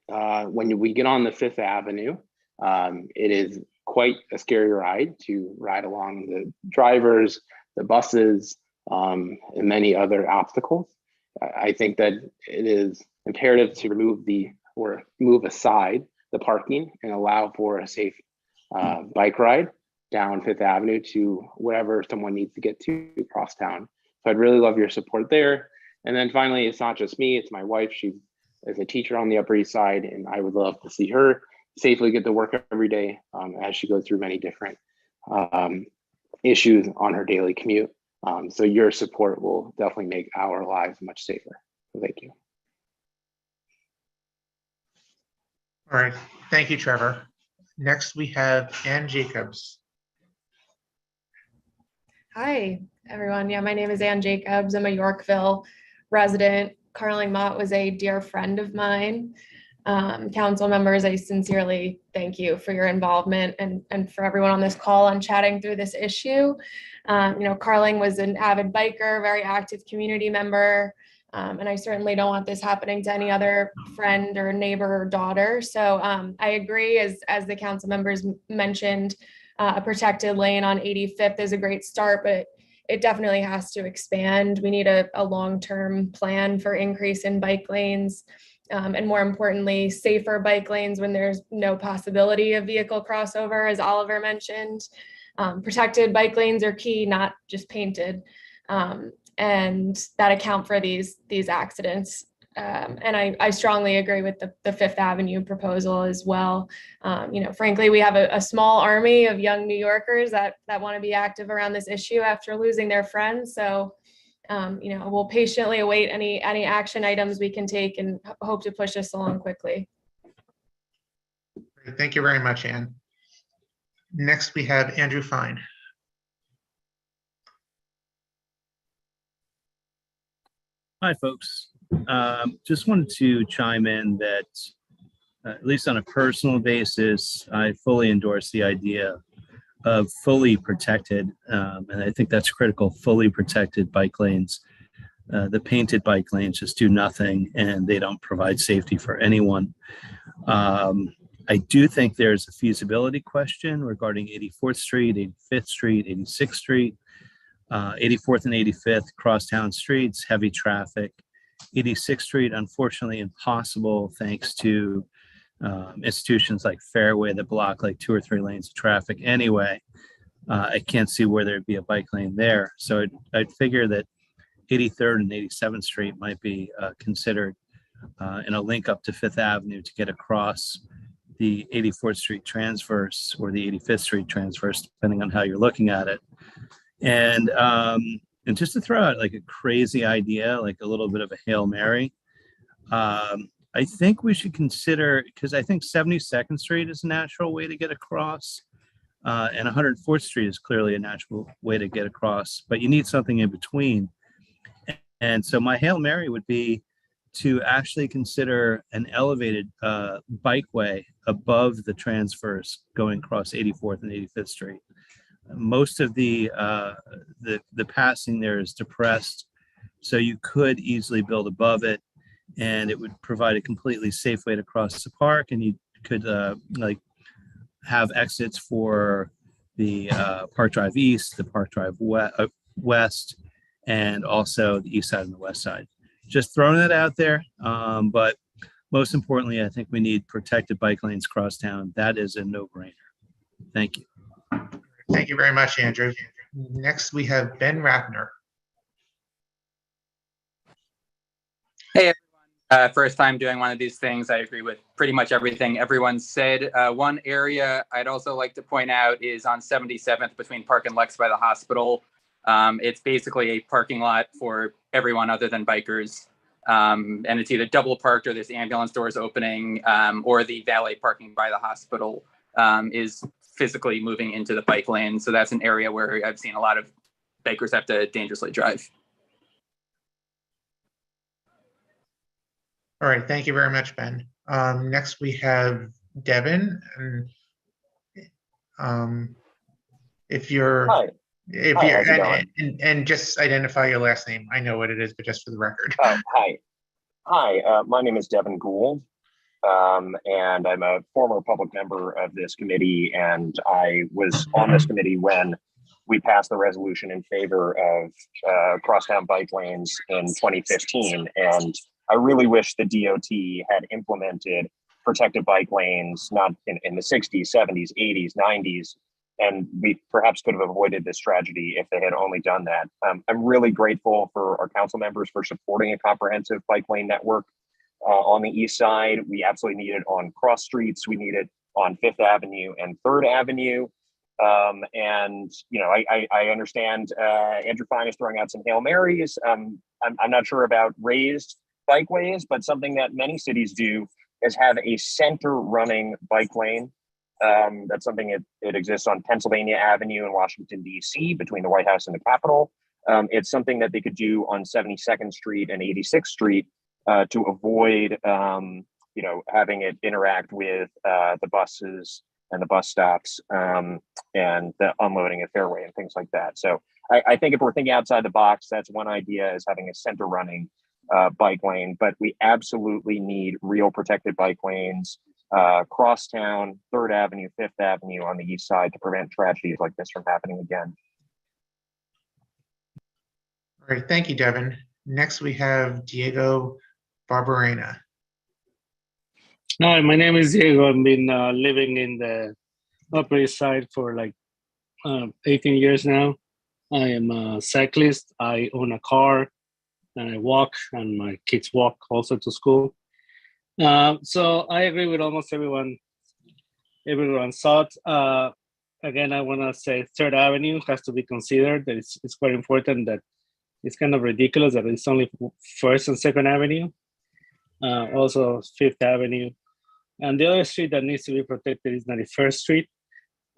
when we get on the 5th Avenue, it is quite a scary ride to ride along the drivers, the buses, and many other obstacles. I think that it is imperative to move aside the parking and allow for a safe bike ride down 5th Avenue to wherever someone needs to get to across town. So I'd really love your support there. And then finally, it's not just me, it's my wife. She is a teacher on the Upper East Side, and I would love to see her safely get to work every day as she goes through many different issues on her daily commute. So your support will definitely make our lives much safer. So thank you. All right, thank you, Trevor. Next, we have Ann Jacobs. Hi, everyone. Yeah, my name is Ann Jacobs. I'm a Yorkville resident. Carling Mott was a dear friend of mine. Council members, I sincerely thank you for your involvement and for everyone on this call on chatting through this issue. Carling was an avid biker, very active community member. And I certainly don't want this happening to any other friend or neighbor or daughter. So I agree, as the council members mentioned, a protected lane on 85th is a great start, but it definitely has to expand. We need a long-term plan for increase in bike lanes. And more importantly, safer bike lanes when there's no possibility of vehicle crossover, as Oliver mentioned. Protected bike lanes are key, not just painted. And that account for these accidents. And I strongly agree with the Fifth Avenue proposal as well. Frankly, we have a small army of young New Yorkers that want to be active around this issue after losing their friends. So, we'll patiently await any action items we can take and hope to push this along quickly. Thank you very much, Anne. Next, we have Andrew Fine. Hi, folks. Just wanted to chime in that, at least on a personal basis, I fully endorse the idea of fully protected, and I think that's critical, fully protected bike lanes. The painted bike lanes just do nothing, and they don't provide safety for anyone. I do think there's a feasibility question regarding 84th Street, 85th Street, 86th Street. 84th and 85th crosstown streets, heavy traffic. 86th Street, unfortunately impossible thanks to institutions like Fairway that block like 2 or 3 lanes of traffic anyway. I can't see where there'd be a bike lane there. So I'd figure that 83rd and 87th Street might be considered in a link up to 5th Avenue to get across the 84th Street transverse or the 85th Street transverse, depending on how you're looking at it. And just to throw out like a crazy idea, like a little bit of a Hail Mary, I think we should consider, because I think 72nd Street is a natural way to get across, and 104th Street is clearly a natural way to get across, but you need something in between. And so my Hail Mary would be to actually consider an elevated bikeway above the transverse going across 84th and 85th Street. Most of the passing there is depressed, so you could easily build above it, and it would provide a completely safe way to cross the park. And you could have exits for the Park Drive East, the Park Drive West, and also the East Side and the West Side. Just throwing that out there, but most importantly, I think we need protected bike lanes across town. That is a no-brainer. Thank you. Thank you very much, Andrew. Next, we have Ben Rathner. Hey, everyone. First time doing one of these things. I agree with pretty much everything everyone said. One area I'd also like to point out is on 77th between Park and Lex by the hospital. It's basically a parking lot for everyone other than bikers. And it's either double parked or there's ambulance doors opening, or the valet parking by the hospital is physically moving into the bike lane. So that's an area where I've seen a lot of bikers have to dangerously drive. All right, thank you very much, Ben. Next, we have Devin. And if you're, Hi. And just identify your last name. I know what it is, but just for the record. Hi, my name is Devin Gould. And I'm a former public member of this committee, and I was on this committee when we passed the resolution in favor of crosstown bike lanes in 2015. And I really wish the DOT had implemented protected bike lanes, not in the 60s, 70s, 80s, 90s, and we perhaps could have avoided this tragedy if they had only done that. I'm really grateful for our council members for supporting a comprehensive bike lane network. On the east side, we absolutely need it on cross streets. We need it on 5th Avenue and 3rd Avenue. And, I understand Andrew Fine is throwing out some Hail Marys. I'm not sure about raised bikeways, but something that many cities do is have a center running bike lane. That's something it exists on Pennsylvania Avenue in Washington, D.C., between the White House and the Capitol. It's something that they could do on 72nd Street and 86th Street. To avoid, having it interact with the buses and the bus stops and the unloading at Fairway and things like that. So I think if we're thinking outside the box, that's one idea, is having a center running bike lane, but we absolutely need real protected bike lanes, crosstown, 3rd Avenue, 5th Avenue on the east side to prevent tragedies like this from happening again. All right, thank you, Devin. Next, we have Diego Barberena. Hi, my name is Diego. I've been living in the Upper East Side for like 18 years now. I am a cyclist. I own a car and I walk, and my kids walk also to school. So I agree with almost everyone's thought. Again, I want to say 3rd Avenue has to be considered. That it's quite important. That it's kind of ridiculous that it's only 1st and 2nd Avenue. Also 5th Avenue. And the other street that needs to be protected is 91st Street.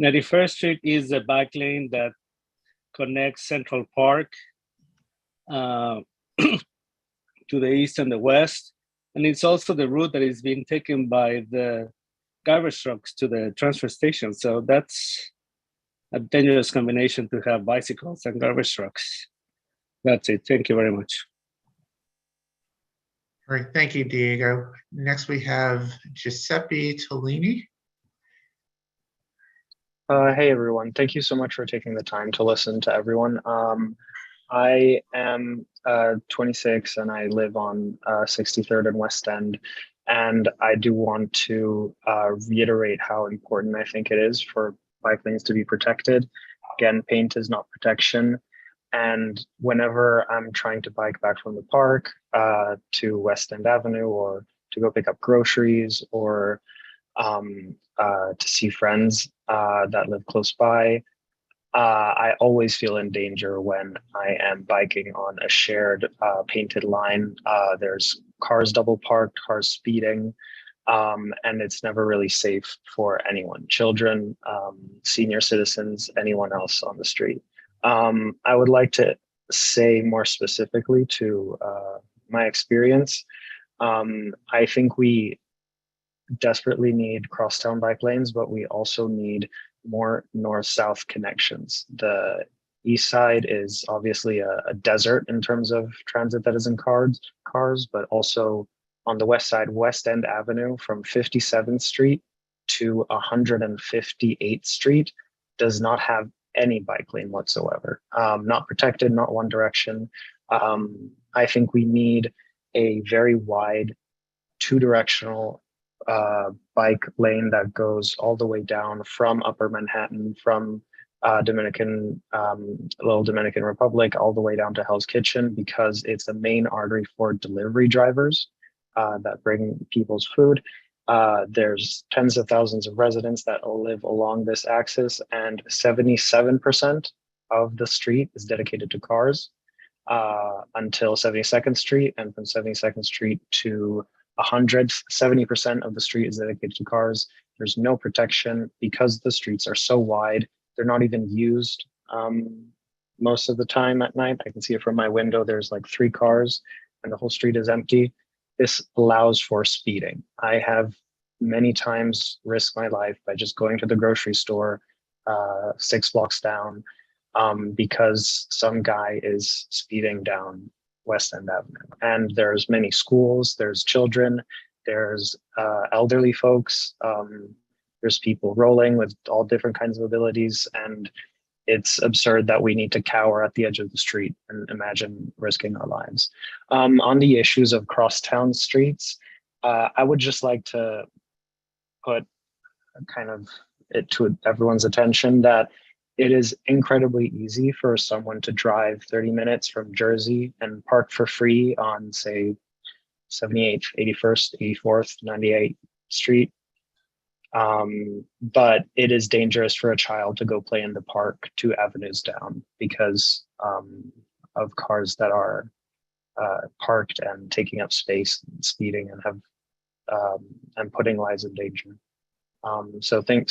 91st Street is a bike lane that connects Central Park to the east and the west. And it's also the route that is being taken by the garbage trucks to the transfer station. So that's a dangerous combination to have bicycles and garbage trucks. That's it. Thank you very much. All right, thank you, Diego. Next, we have Giuseppe Tolini. Hey everyone, thank you so much for taking the time to listen to everyone. I am 26 and I live on 63rd and West End, and I do want to reiterate how important I think it is for bike lanes to be protected. Again, paint is not protection. And whenever I'm trying to bike back from the park to West End Avenue, or to go pick up groceries, or to see friends that live close by, I always feel in danger when I am biking on a shared painted line. There's cars double parked, cars speeding, and it's never really safe for anyone, children, senior citizens, anyone else on the street. I would like to say more specifically to my experience. I think we desperately need crosstown bike lanes, but we also need more north-south connections. The east side is obviously a desert in terms of transit that is in cars, but also on the west side, West End Avenue from 57th Street to 158th Street does not have any bike lane whatsoever. Not protected, not one direction. I think we need a very wide two-directional bike lane that goes all the way down from Upper Manhattan, from Little Dominican Republic, all the way down to Hell's Kitchen, because it's the main artery for delivery drivers that bring people's food. There's tens of thousands of residents that live along this axis, and 77% of the street is dedicated to cars until 72nd Street, and from 72nd Street to 70% of the street is dedicated to cars. There's no protection because the streets are so wide. They're not even used most of the time at night. I can see it from my window. There's like 3 cars and the whole street is empty. This allows for speeding. I have many times risked my life by just going to the grocery store 6 blocks down because some guy is speeding down West End Avenue. And there's many schools, there's children, there's elderly folks, there's people rolling with all different kinds of abilities. And it's absurd that we need to cower at the edge of the street and imagine risking our lives. On the issues of crosstown streets, I would just like to put kind of it to everyone's attention that it is incredibly easy for someone to drive 30 minutes from Jersey and park for free on, say, 78th, 81st, 84th, 98th Street. But it is dangerous for a child to go play in the park 2 avenues down because of cars that are parked and taking up space, and speeding, and have and putting lives in danger. So thank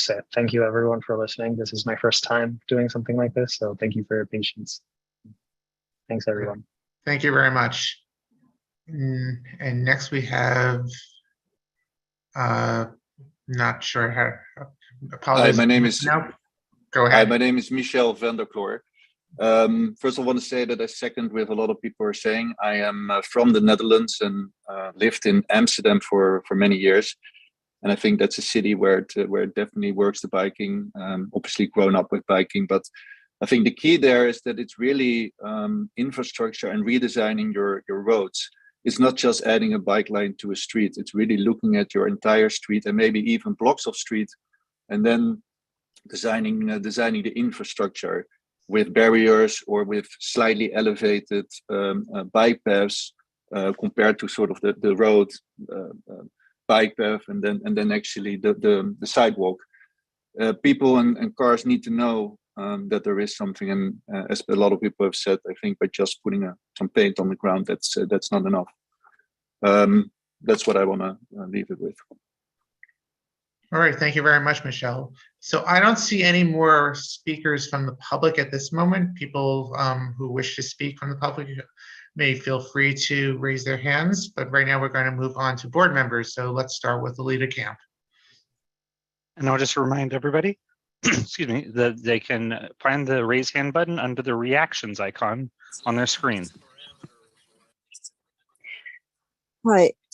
you everyone for listening. This is my first time doing something like this, so thank you for your patience. Thanks everyone. Thank you very much. And next we have, not sure how, apologies. Hi, my name is No, go ahead. Hi, my name is Michel van der Kloor. First, I want to say that I second with a lot of people are saying. I am from the Netherlands and lived in Amsterdam for many years. And I think that's a city where it definitely works the biking. Obviously grown up with biking, but I think the key there is that it's really infrastructure and redesigning your roads. It's not just adding a bike lane to a street. It's really looking at your entire street and maybe even blocks of street, and then designing the infrastructure with barriers or with slightly elevated bike paths compared to sort of the road bike path, and then actually the sidewalk. People and cars need to know that there is something, and as a lot of people have said, I think by just putting some paint on the ground, that's not enough. That's what I want to leave it with. All right, thank you very much, Michelle. So I don't see any more speakers from the public at this moment. People who wish to speak from the public may feel free to raise their hands, but right now we're going to move on to board members. So let's start with Alita Camp. And I'll just remind everybody, excuse me, that they can find the raise hand button under the reactions icon on their screen.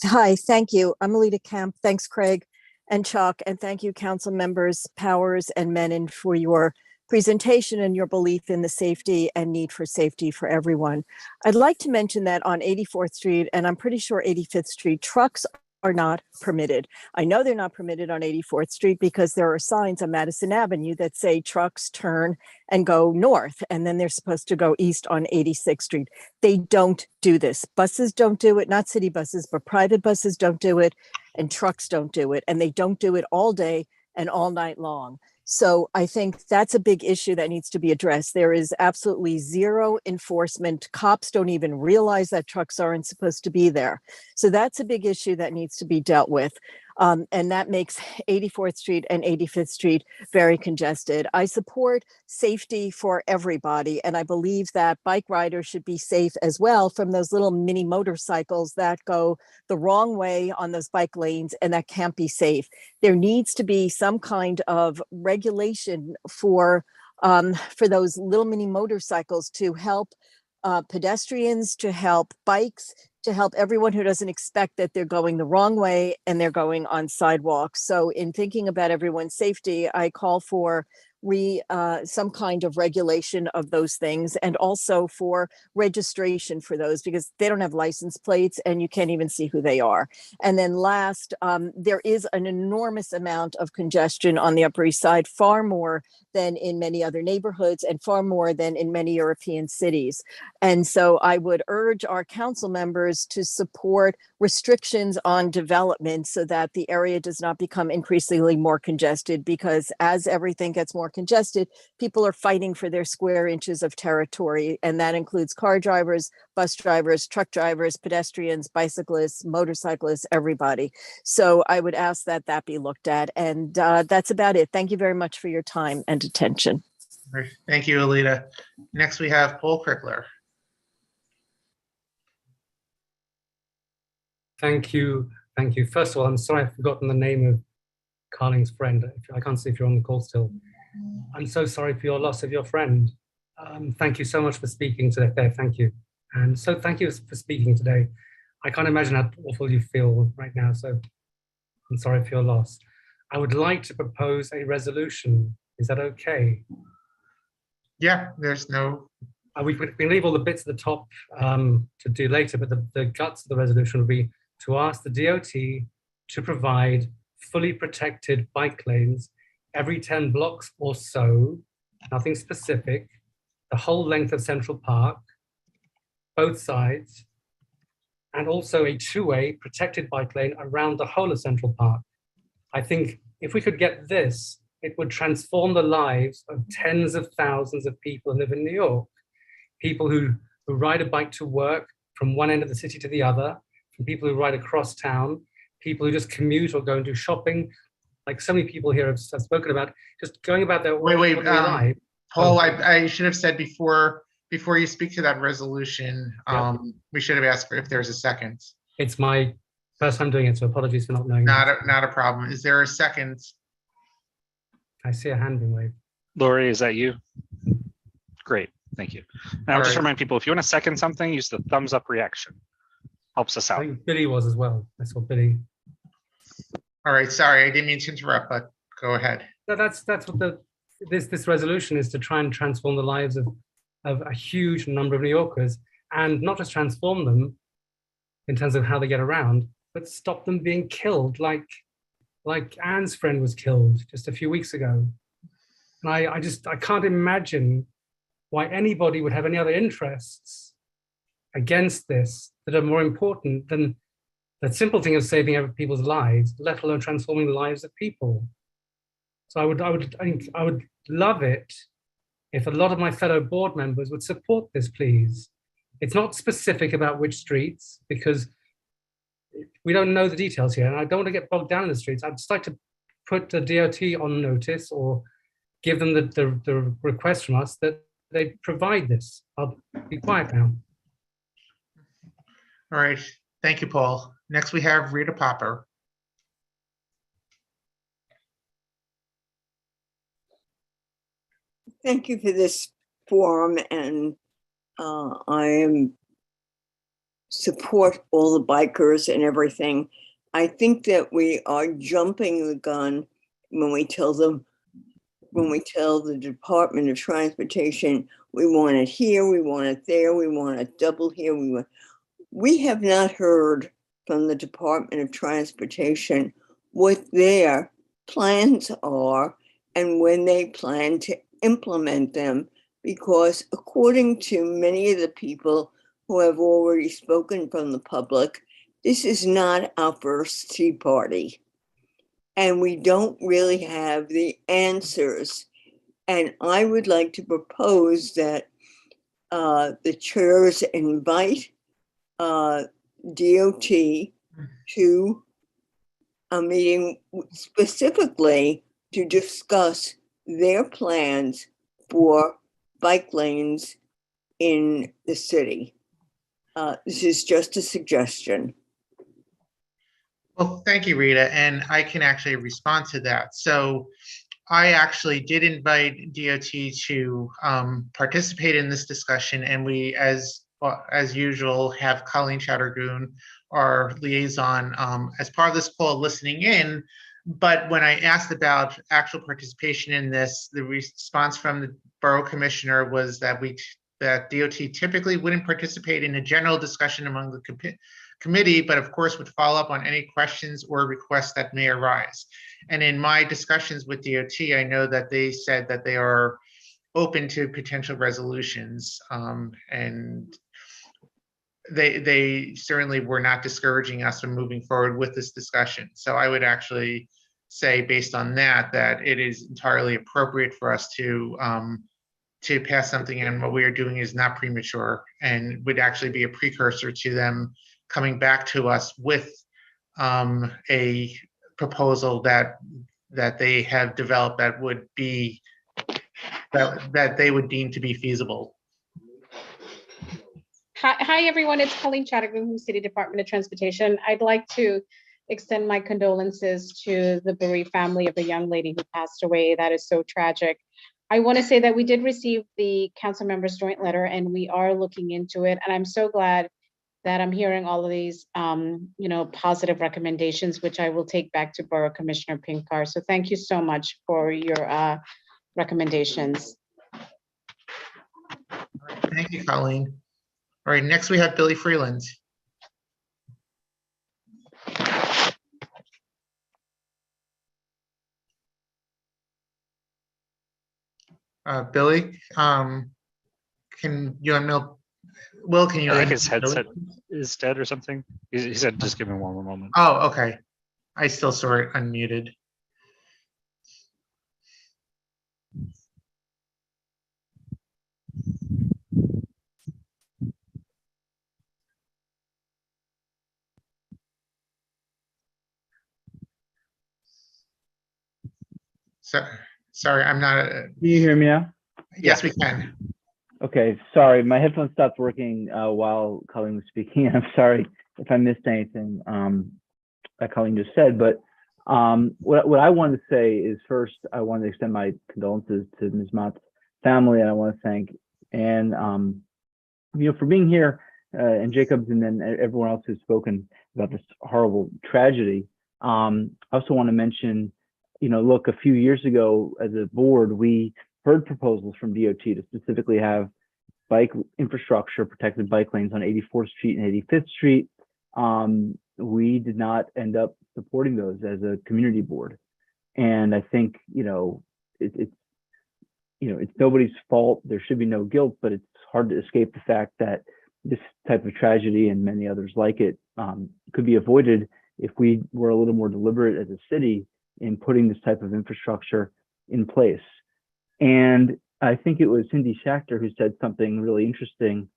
Hi, thank you. I'm Alita Camp. Thanks, Craig and Chuck, and thank you, council members Powers and Menon, for your presentation and your belief in the safety and need for safety for everyone. I'd like to mention that on 84th Street, and I'm pretty sure 85th Street, trucks are not permitted. I know they're not permitted on 84th Street because there are signs on Madison Avenue that say trucks turn and go north, and then they're supposed to go east on 86th Street. They don't do this. Buses don't do it, not city buses, but private buses don't do it, and trucks don't do it, and they don't do it all day and all night long. So I think that's a big issue that needs to be addressed. There is absolutely zero enforcement. Cops don't even realize that trucks aren't supposed to be there. So that's a big issue that needs to be dealt with. And that makes 84th Street and 85th Street very congested. I support safety for everybody, and I believe that bike riders should be safe as well from those little mini motorcycles that go the wrong way on those bike lanes and that can't be safe. There needs to be some kind of regulation for those little mini motorcycles to help pedestrians, to help bikes, to help everyone who doesn't expect that they're going the wrong way and they're going on sidewalks. So in thinking about everyone's safety, I call for some kind of regulation of those things, and also for registration for those, because they don't have license plates and you can't even see who they are. And then last, there is an enormous amount of congestion on the Upper East Side, far more than in many other neighborhoods and far more than in many European cities. And so I would urge our council members to support restrictions on development so that the area does not become increasingly more congested, because as everything gets more congested, people are fighting for their square inches of territory. And that includes car drivers, bus drivers, truck drivers, pedestrians, bicyclists, motorcyclists, everybody. So I would ask that that be looked at. And that's about it. Thank you very much for your time and attention. Thank you, Alita. Next, we have Paul Crickler. Thank you. Thank you. First of all, I'm sorry I've forgotten the name of Carling's friend. I can't see if you're on the call still. I'm so sorry for your loss of your friend. Thank you so much for speaking today. Thank you. And so thank you for speaking today. I can't imagine how awful you feel right now, so I'm sorry for your loss. I would like to propose a resolution. Is that okay? Yeah, there's no... We can leave all the bits at the top to do later, but the guts of the resolution would be to ask the DOT to provide fully protected bike lanes every 10 blocks or so, nothing specific, the whole length of Central Park, both sides, and also a two-way protected bike lane around the whole of Central Park. I think if we could get this, it would transform the lives of tens of thousands of people who live in New York. People who ride a bike to work from one end of the city to the other, from people who ride across town, people who just commute or go and do shopping, like so many people here have spoken about, just going about their life. Paul, I should have said before you speak to that resolution, we should have asked if there's a second. It's my first time doing it, so apologies for not knowing. Not a problem. Is there a second? I see a hand being waved. Lori, is that you? Great. Thank you. Now, All just right. remind people, if you want to second something, use the thumbs up reaction. Helps us I out. think Billy was as well. I saw Billy. All right, sorry, I didn't mean to interrupt, but go ahead. That's what this resolution is, to try and transform the lives of a huge number of New Yorkers, and not just transform them in terms of how they get around, but stop them being killed like Anne's friend was killed just a few weeks ago. And I can't imagine why anybody would have any other interests against this that are more important than the simple thing of saving other people's lives, let alone transforming the lives of people. So I would love it if a lot of my fellow board members would support this, please. It's not specific about which streets, because we don't know the details here, and I don't want to get bogged down in the streets. I'd just like to put the DOT on notice, or give them the request from us that they provide this. I'll be quiet now. All right, thank you, Paul. Next, we have Rita Popper. Thank you for this forum, and I support all the bikers and everything. I think that we are jumping the gun when we tell the Department of Transportation, we want it here, we want it there, we want it double here. We have not heard from the Department of Transportation what their plans are and when they plan to implement them, because according to many of the people who have already spoken from the public, this is not our first Tea Party. And we don't really have the answers. And I would like to propose that the chairs invite DOT to a meeting specifically to discuss their plans for bike lanes in the city. This is just a suggestion. Well, thank you, Rita, and I can actually respond to that. So I actually did invite DOT to participate in this discussion, and we, as usual, have Colleen Chattergoon, our liaison, as part of this call, listening in. But when I asked about actual participation in this, the response from the borough commissioner was that DOT typically wouldn't participate in a general discussion among the committee, but of course would follow up on any questions or requests that may arise. And in my discussions with DOT, I know that they said that they are open to potential resolutions, and they certainly were not discouraging us from moving forward with this discussion. So I would actually say, based on that it is entirely appropriate for us to pass something, and what we are doing is not premature and would actually be a precursor to them coming back to us with a proposal that they have developed that would be that they would deem to be feasible. Hi everyone, it's Colleen Chattergoon from City Department of Transportation. I'd like to extend my condolences to the bereaved family of the young lady who passed away. That is so tragic. I want to say that we did receive the council members' joint letter, and we are looking into it. And I'm so glad that I'm hearing all of these, positive recommendations, which I will take back to Borough Commissioner Pinkar. So thank you so much for your recommendations. Thank you, Colleen. All right, next we have Billy Freeland. Billy, can you unmute? Will, can you? I think his headset is dead or something. He said, just give me one more moment. Oh, okay. I still saw it unmuted. Sorry, I'm not. Can you hear me now? Yes, we can. Okay, sorry, my headphones stopped working while Colleen was speaking. I'm sorry if I missed anything that Colleen just said, but what I wanted to say is, first, I wanted to extend my condolences to Ms. Mott's family, and I want to thank And for being here, and Jacobs and then everyone else who's spoken about this horrible tragedy, I also want to mention, look, a few years ago as a board, we heard proposals from DOT to specifically have bike infrastructure, protected bike lanes on 84th Street and 85th Street. We did not end up supporting those as a community board. And I think, it's nobody's fault. There should be no guilt, but it's hard to escape the fact that this type of tragedy and many others like it could be avoided if we were a little more deliberate as a city in putting this type of infrastructure in place. And I think it was Cindy Schachter who said something really interesting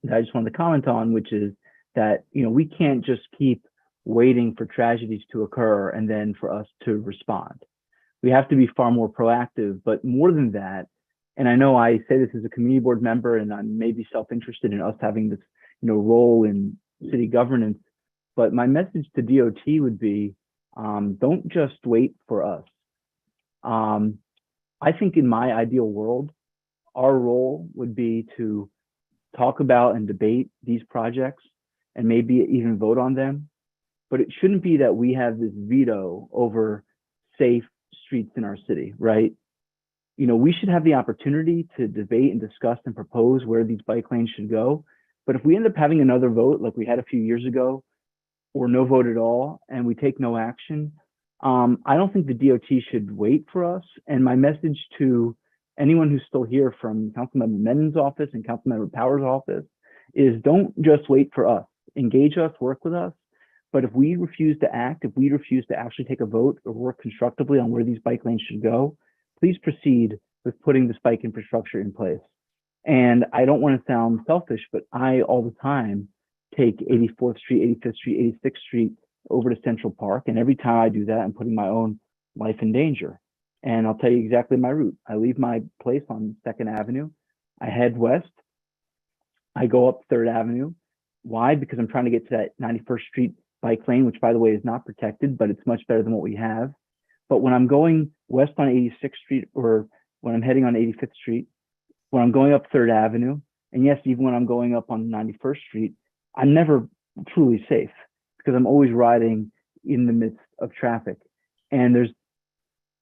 that I just wanted to comment on, which is that, we can't just keep waiting for tragedies to occur and then for us to respond. We have to be far more proactive, but more than that, and I know I say this as a community board member and I'm maybe self-interested in us having this, role in city governance, but my message to DOT would be, don't just wait for us. I think in my ideal world, our role would be to talk about and debate these projects and maybe even vote on them. But it shouldn't be that we have this veto over safe streets in our city, right? We should have the opportunity to debate and discuss and propose where these bike lanes should go. But if we end up having another vote like we had a few years ago, or no vote at all, and we take no action, I don't think the DOT should wait for us. And my message to anyone who's still here from Councilmember Menon's office and Councilmember Powers' office is don't just wait for us. Engage us, work with us. But if we refuse to act, if we refuse to actually take a vote or work constructively on where these bike lanes should go, please proceed with putting this bike infrastructure in place. And I don't want to sound selfish, but I all the time take 84th Street, 85th Street, 86th Street over to Central Park. And every time I do that, I'm putting my own life in danger. And I'll tell you exactly my route. I leave my place on 2nd Avenue. I head west. I go up 3rd Avenue. Why? Because I'm trying to get to that 91st Street bike lane, which by the way is not protected, but it's much better than what we have. But when I'm going west on 86th Street, or when I'm heading on 85th Street, when I'm going up 3rd Avenue, and yes, even when I'm going up on 91st Street, I'm never truly safe because I'm always riding in the midst of traffic. And there's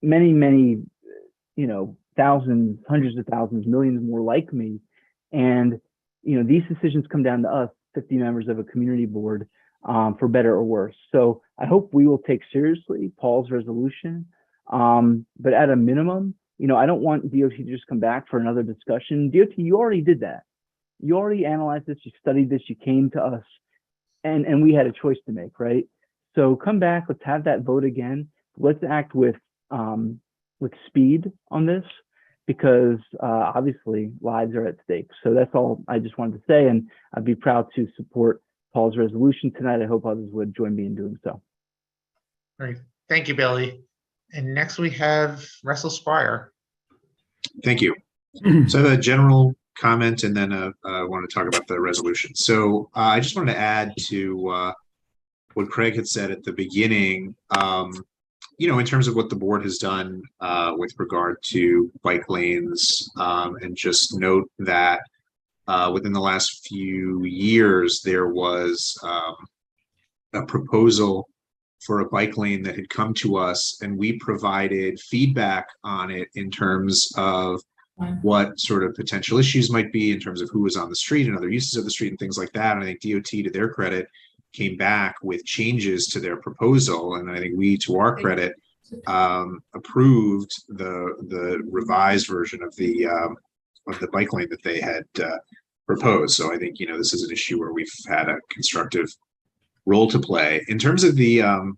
many, many, thousands, hundreds of thousands, millions more like me. And, these decisions come down to us, 50 members of a community board, for better or worse. So I hope we will take seriously Paul's resolution. But at a minimum, I don't want DOT to just come back for another discussion. DOT, you already did that. You already analyzed this, you studied this, you came to us, and we had a choice to make, right? So come back, let's have that vote again. Let's act with speed on this, because obviously lives are at stake. So that's all I just wanted to say, and I'd be proud to support Paul's resolution tonight. I hope others would join me in doing so. All right, thank you, Billy. And next we have Russell Squire. Thank you. So I have a general comment, and then I want to talk about the resolution. So I just wanted to add to what Craig had said at the beginning, in terms of what the board has done with regard to bike lanes, and just note that within the last few years, there was a proposal for a bike lane that had come to us, and we provided feedback on it in terms of what sort of potential issues might be in terms of who was on the street and other uses of the street and things like that. And I think DOT, to their credit, came back with changes to their proposal. And I think we, to our credit, approved the revised version of the bike lane that they had proposed. So I think, this is an issue where we've had a constructive role to play. In terms of the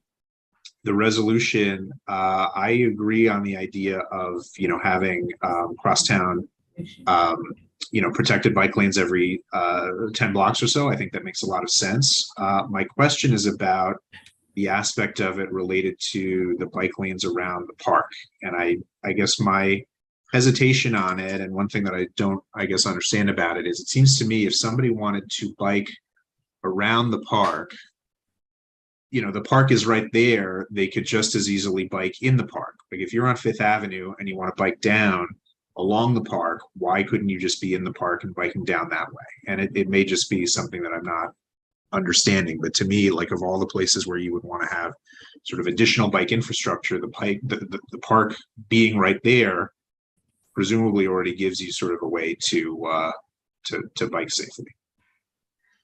resolution, I agree on the idea of having crosstown protected bike lanes every 10 blocks or so. I think that makes a lot of sense. My question is about the aspect of it related to the bike lanes around the park, and I guess my hesitation on it, and one thing that I don't understand about it, is it seems to me if somebody wanted to bike around the park, the park is right there, they could just as easily bike in the park. Like if you're on 5th Avenue and you want to bike down, along the park, why couldn't you just be in the park and biking down that way? And it may just be something that I'm not understanding, but to me, like, of all the places where you would want to have sort of additional bike infrastructure, the park being right there presumably already gives you sort of a way to bike safely.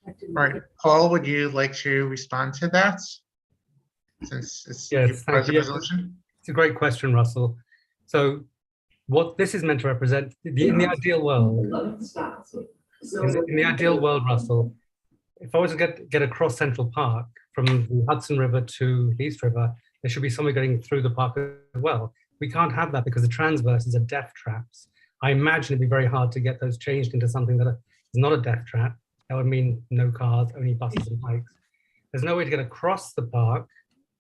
All right, Paul, would you like to respond to that? Since it's Yes, thank you. resolution? It's a great question, Russell. So what this is meant to represent, in the ideal world, in the ideal world, Russell, if I was to get across Central Park from the Hudson River to the East River, there should be somebody going through the park as well. We can't have that because the transverses are death traps. I imagine it'd be very hard to get those changed into something that is not a death trap. That would mean no cars, only buses and bikes. There's no way to get across the park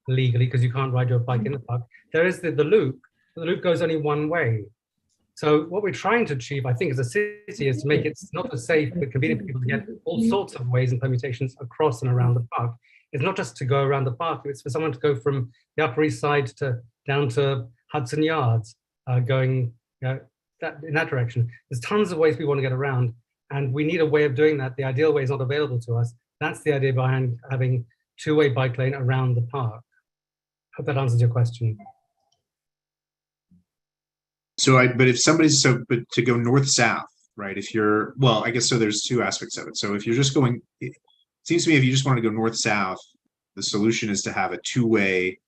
legally because you can't ride your bike in the park. There is the loop, but the loop goes only one way. So what we're trying to achieve, I think, as a city is to make it not just safe, but convenient for people to get all sorts of ways and permutations across and around the park. It's not just to go around the park, it's for someone to go from the Upper East Side down to Hudson Yards, going in that direction. There's tons of ways we want to get around, and we need a way of doing that. The ideal way is not available to us. That's the idea behind having two-way bike lane around the park. Hope that answers your question. But if somebody's but to go north-south, right? If you're, well, I guess so there's two aspects of it. So if you're just going, it seems to me if you just want to go north-south, the solution is to have a two-way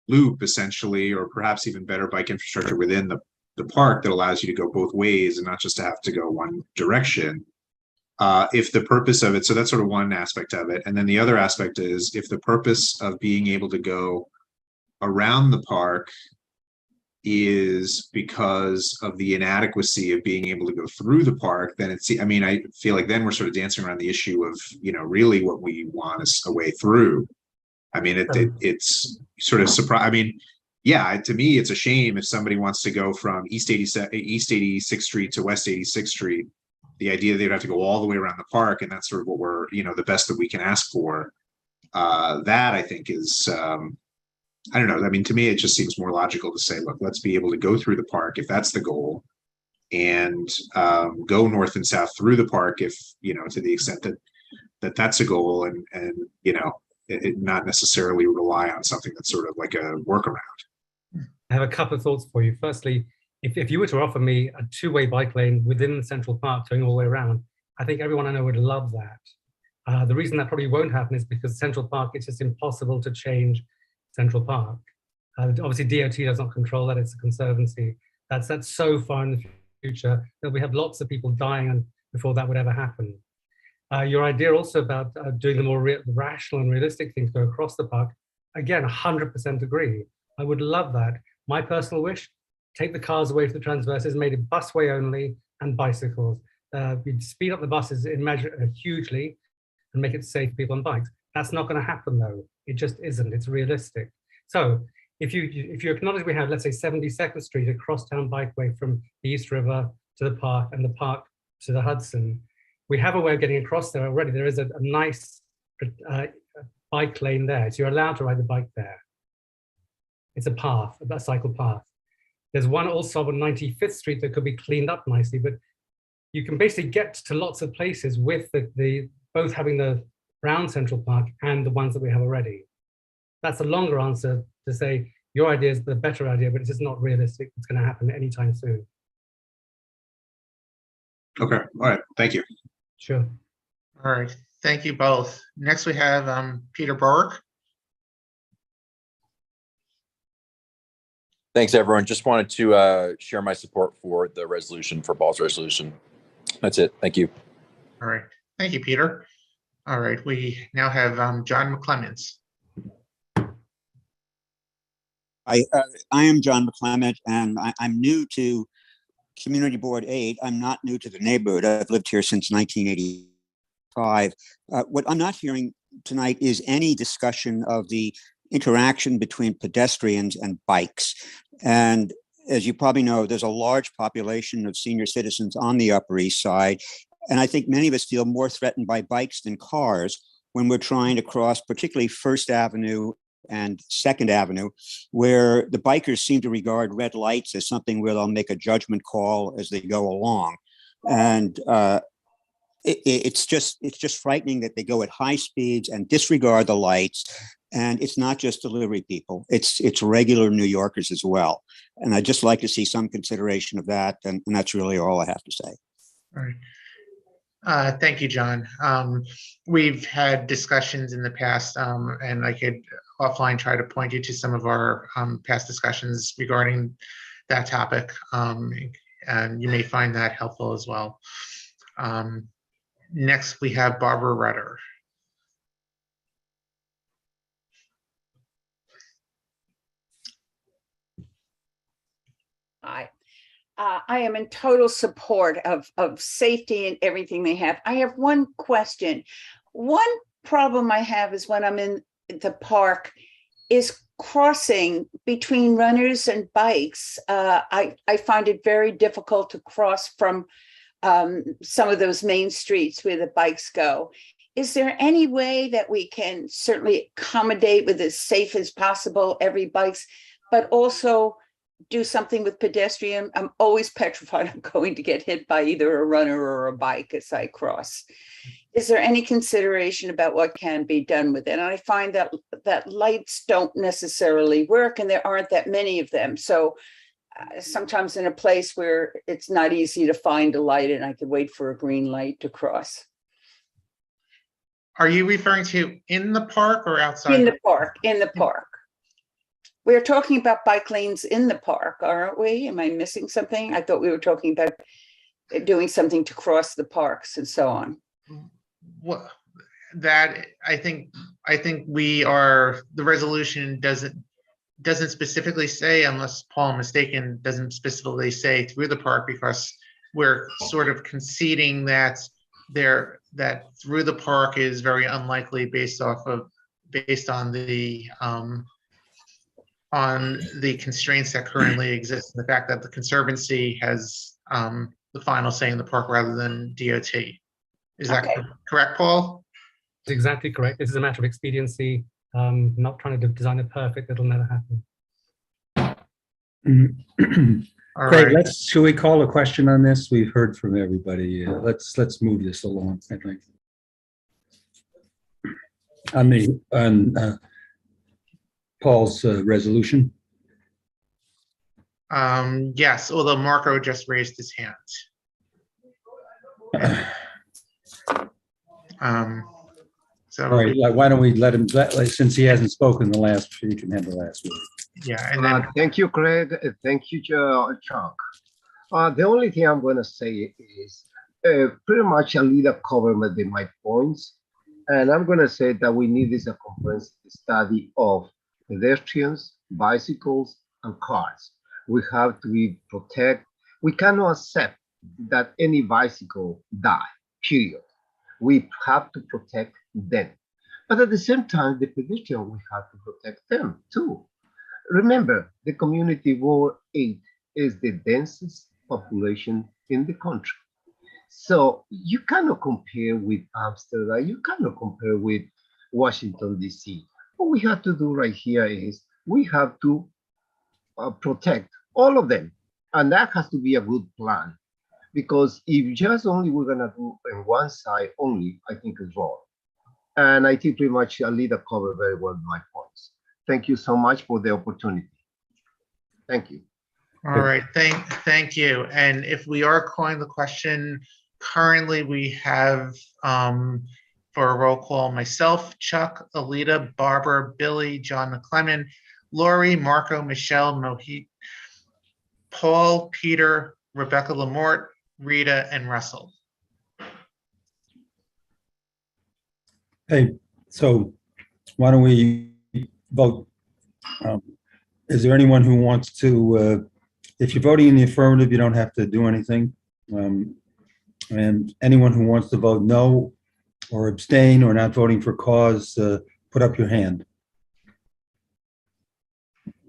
loop essentially, or perhaps even better bike infrastructure within the park that allows you to go both ways and not just to have to go one direction. If the purpose of it, so that's sort of one aspect of it. And then the other aspect is if the purpose of being able to go around the park is because of the inadequacy of being able to go through the park, then it's, I mean, I feel like then we're sort of dancing around the issue of, really what we want is a way through. I mean, it's sort of surprise. I mean, yeah, to me, it's a shame if somebody wants to go from East 86th Street to West 86th Street, the idea they'd have to go all the way around the park. And that's sort of what we're, the best that we can ask for. That I think is, I don't know. I mean, to me, it just seems more logical to say, look, let's be able to go through the park if that's the goal, and go north and south through the park if, to the extent that that's a goal, and it not necessarily rely on something that's sort of like a workaround. I have a couple of thoughts for you. Firstly, if you were to offer me a two-way bike lane within the Central Park going all the way around, I think everyone I know would love that. The reason that probably won't happen is because Central Park, it's just impossible to change Central Park. Obviously, DOT does not control that. It's a conservancy. That's so far in the future that we have lots of people dying before that would ever happen. Your idea also about doing the more rational and realistic thing to go across the park, again, 100% agree. I would love that. My personal wish, take the cars away from the transverses, made it busway only and bicycles. We'd speed up the buses hugely and make it safe for people on bikes. That's not going to happen though. It just isn't. It's realistic. So if you acknowledge we have, let's say, 72nd Street, a crosstown bikeway from the East River to the park and the park to the Hudson, we have a way of getting across there already. There is a nice bike lane there. So you're allowed to ride the bike there. It's a path, a cycle path. There's one also on 95th Street that could be cleaned up nicely, but you can basically get to lots of places with both having the round Central Park and the ones that we have already. That's a longer answer to say your idea is the better idea, but it's just not realistic. It's going to happen anytime soon. Okay. All right. Thank you. Sure. All right. Thank you both. Next, we have Peter Bork. Thanks, everyone. Just wanted to share my support for the resolution, for Paul's resolution. That's it. Thank you. All right. Thank you, Peter. All right. We now have John McClements. I am John McClement, and I'm new to Community Board 8. I'm not new to the neighborhood. I've lived here since 1985. What I'm not hearing tonight is any discussion of the interaction between pedestrians and bikes. And as you probably know, there's a large population of senior citizens on the Upper East Side. And I think many of us feel more threatened by bikes than cars when we're trying to cross particularly First Avenue and 2nd Avenue, where the bikers seem to regard red lights as something where they'll make a judgment call as they go along. And it's just frightening that they go at high speeds and disregard the lights. And it's not just delivery people, it's regular New Yorkers as well. And I'd just like to see some consideration of that. And that's really all I have to say. All right. Thank you, John. We've had discussions in the past, and I could offline try to point you to some of our past discussions regarding that topic, and you may find that helpful as well. Next, we have Barbara Rutter. Hi. I am in total support of safety and everything they have. I have one question. One problem I have is when I'm in the park is crossing between runners and bikes. I find it very difficult to cross from some of those main streets where the bikes go. Is there any way that we can certainly accommodate with as safe as possible every bikes, but also do something with pedestrian? I'm always petrified I'm going to get hit by either a runner or a bike as I cross. Is there any consideration about what can be done with it? And I find that lights don't necessarily work, and there aren't that many of them. So sometimes in a place where it's not easy to find a light and I could wait for a green light to cross. Are you referring to in the park or outside? In the park, in the park. We're talking about bike lanes in the park, aren't we? Am I missing something? I thought we were talking about doing something to cross the parks and so on. Well, that I think we are, the resolution doesn't specifically say, unless Paul I'm mistaken, doesn't specifically say through the park, because we're sort of conceding that that through the park is very unlikely based on the constraints that currently exist, and the fact that the Conservancy has the final say in the park rather than DOT. Is that correct, Paul? That's exactly correct. This is a matter of expediency. Not trying to design it perfect. It'll never happen. Craig, should we call a question on this? We've heard from everybody. Let's move this along, I think. On Paul's resolution. Yes, although Marco just raised his hand. So all right, why don't we let him, since he hasn't spoken the last, he can have the last word. Yeah, and then thank you, Craig. Thank you, Chuck. The only thing I'm going to say is pretty much Alida covered my points, and I'm going to say that we need a comprehensive study of pedestrians, bicycles, and cars. We have to protect. We cannot accept that any bicycle die, period. We have to protect them. But at the same time, the pedestrian, we have to protect them too. Remember, the community Ward 8 is the densest population in the country. So you cannot compare with Amsterdam, you cannot compare with Washington, D.C. What we have to do right here is we have to protect all of them. And that has to be a good plan. Because if just only we're going to do on one side only, I think it's wrong. And I think pretty much Alida covered very well my points. Thank you so much for the opportunity. Thank you. All right, thank you. And if we are calling the question, currently we have for a roll call, myself, Chuck, Alida, Barbara, Billy, John McClellan, Lori, Marco, Michelle, Mohit, Paul, Peter, Rebecca Lamort, Rita, and Russell. Hey, so why don't we vote? Is there anyone who wants to, if you're voting in the affirmative, you don't have to do anything. And anyone who wants to vote no or abstain or not voting for cause, put up your hand.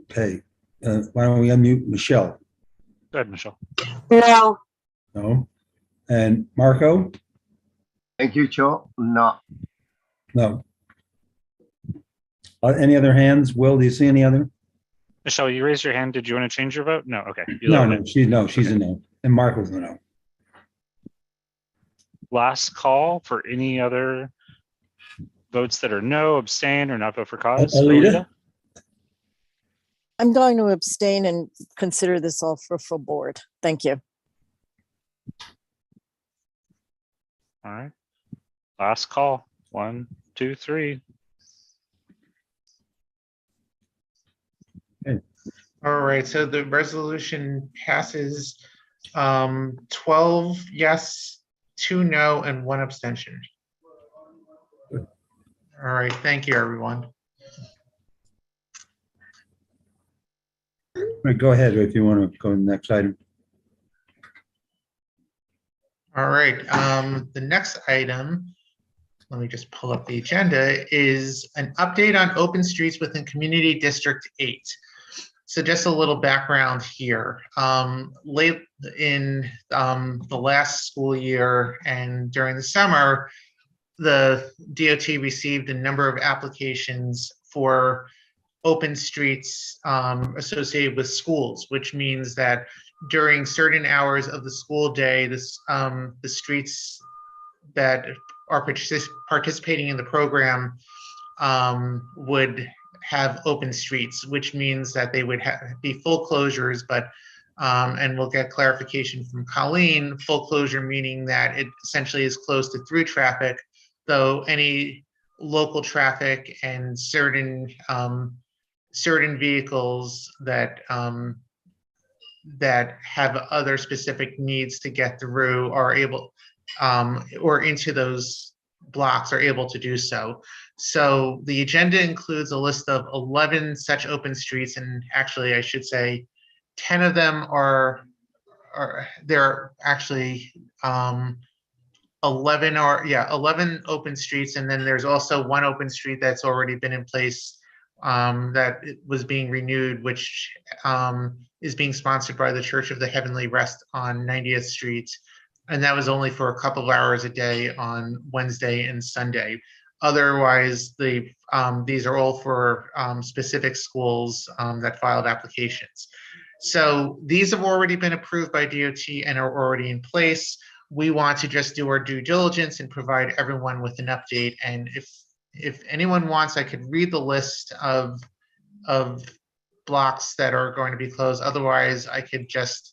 Okay, why don't we unmute Michelle? Go ahead, Michelle. No. No. And Marco? Thank you, Joe. No. No. Any other hands? Will, do you see any other? Michelle, you raised your hand. Did you want to change your vote? No. Okay. No, she's a no. And Mark was a no. Last call for any other votes that are no, abstain, or not vote for cause. Alita? I'm going to abstain and consider this all for full board. Thank you. All right. Last call. 1, 2, 3. All right, so the resolution passes 12 yes, 2 no, and 1 abstention. All right, thank you, everyone. All right, go ahead if you want to go to the next item. All right, the next item, let me just pull up the agenda, is an update on open streets within Community District 8. So just a little background here. Late in the last school year and during the summer, the DOT received a number of applications for open streets associated with schools, which means that during certain hours of the school day, the streets that are participating in the program would have open streets, which means that they would be full closures, but and we'll get clarification from Colleen, full closure meaning that it essentially is closed to through traffic, though any local traffic and certain vehicles that that have other specific needs to get through are able or into those blocks are able to do so. So the agenda includes a list of 11 such open streets, and actually I should say 10 of them are they're actually 11 open streets, and then there's also one open street that's already been in place that was being renewed, which is being sponsored by the Church of the Heavenly Rest on 90th Street. And that was only for a couple of hours a day on Wednesday and Sunday. Otherwise, these are all for specific schools that filed applications. So these have already been approved by DOT and are already in place. We want to just do our due diligence and provide everyone with an update. And if anyone wants, I could read the list of blocks that are going to be closed. Otherwise, I could just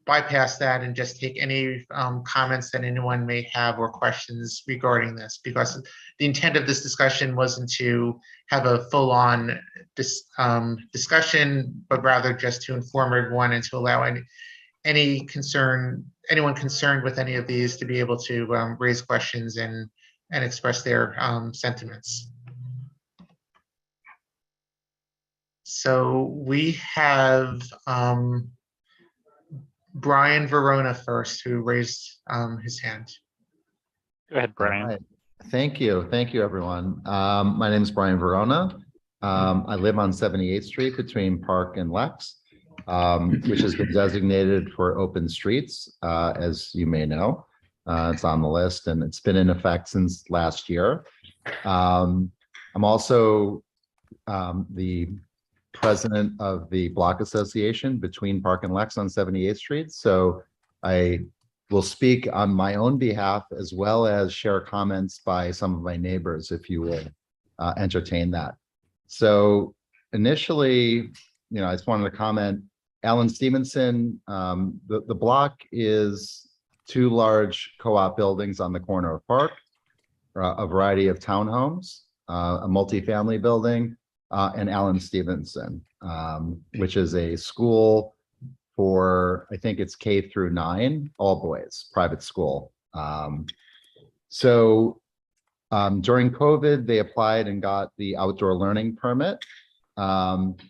bypass that and just take any comments that anyone may have or questions regarding this, because the intent of this discussion wasn't to have a full-on discussion, but rather just to inform everyone and to allow anyone concerned with any of these to be able to raise questions and express their sentiments. So we have Brian Verona first, who raised his hand. Go ahead, Brian. Right. Thank you, everyone. My name is Brian Verona. I live on 78th Street between Park and Lex, which has been designated for open streets, as you may know. It's on the list, and it's been in effect since last year. I'm also the president of the block association between Park and Lex on 78th Street. So I will speak on my own behalf as well as share comments by some of my neighbors, if you will entertain that. So initially, I just wanted to comment, Alan Stevenson, the block is 2 large co-op buildings on the corner of Park, a variety of townhomes, a multifamily building, and Alan Stevenson, which is a school for, I think it's K through 9, all boys, private school. So during COVID, they applied and got the outdoor learning permit. And,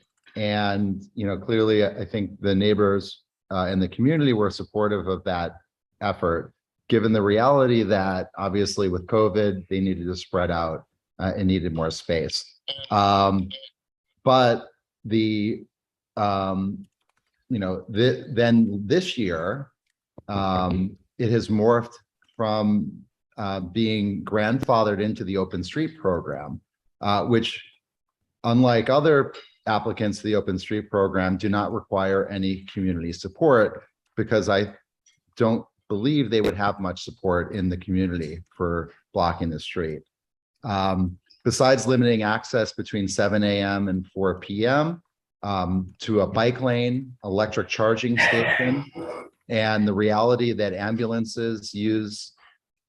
clearly, I think the neighbors and the community were supportive of that effort, given the reality that obviously with COVID, they needed to spread out and needed more space. But then this year, it has morphed from being grandfathered into the open street program, which unlike other applicants to the Open Street program, do not require any community support, because I don't believe they would have much support in the community for blocking the street. Besides limiting access between 7 a.m. and 4 p.m. To a bike lane, electric charging station, and the reality that ambulances use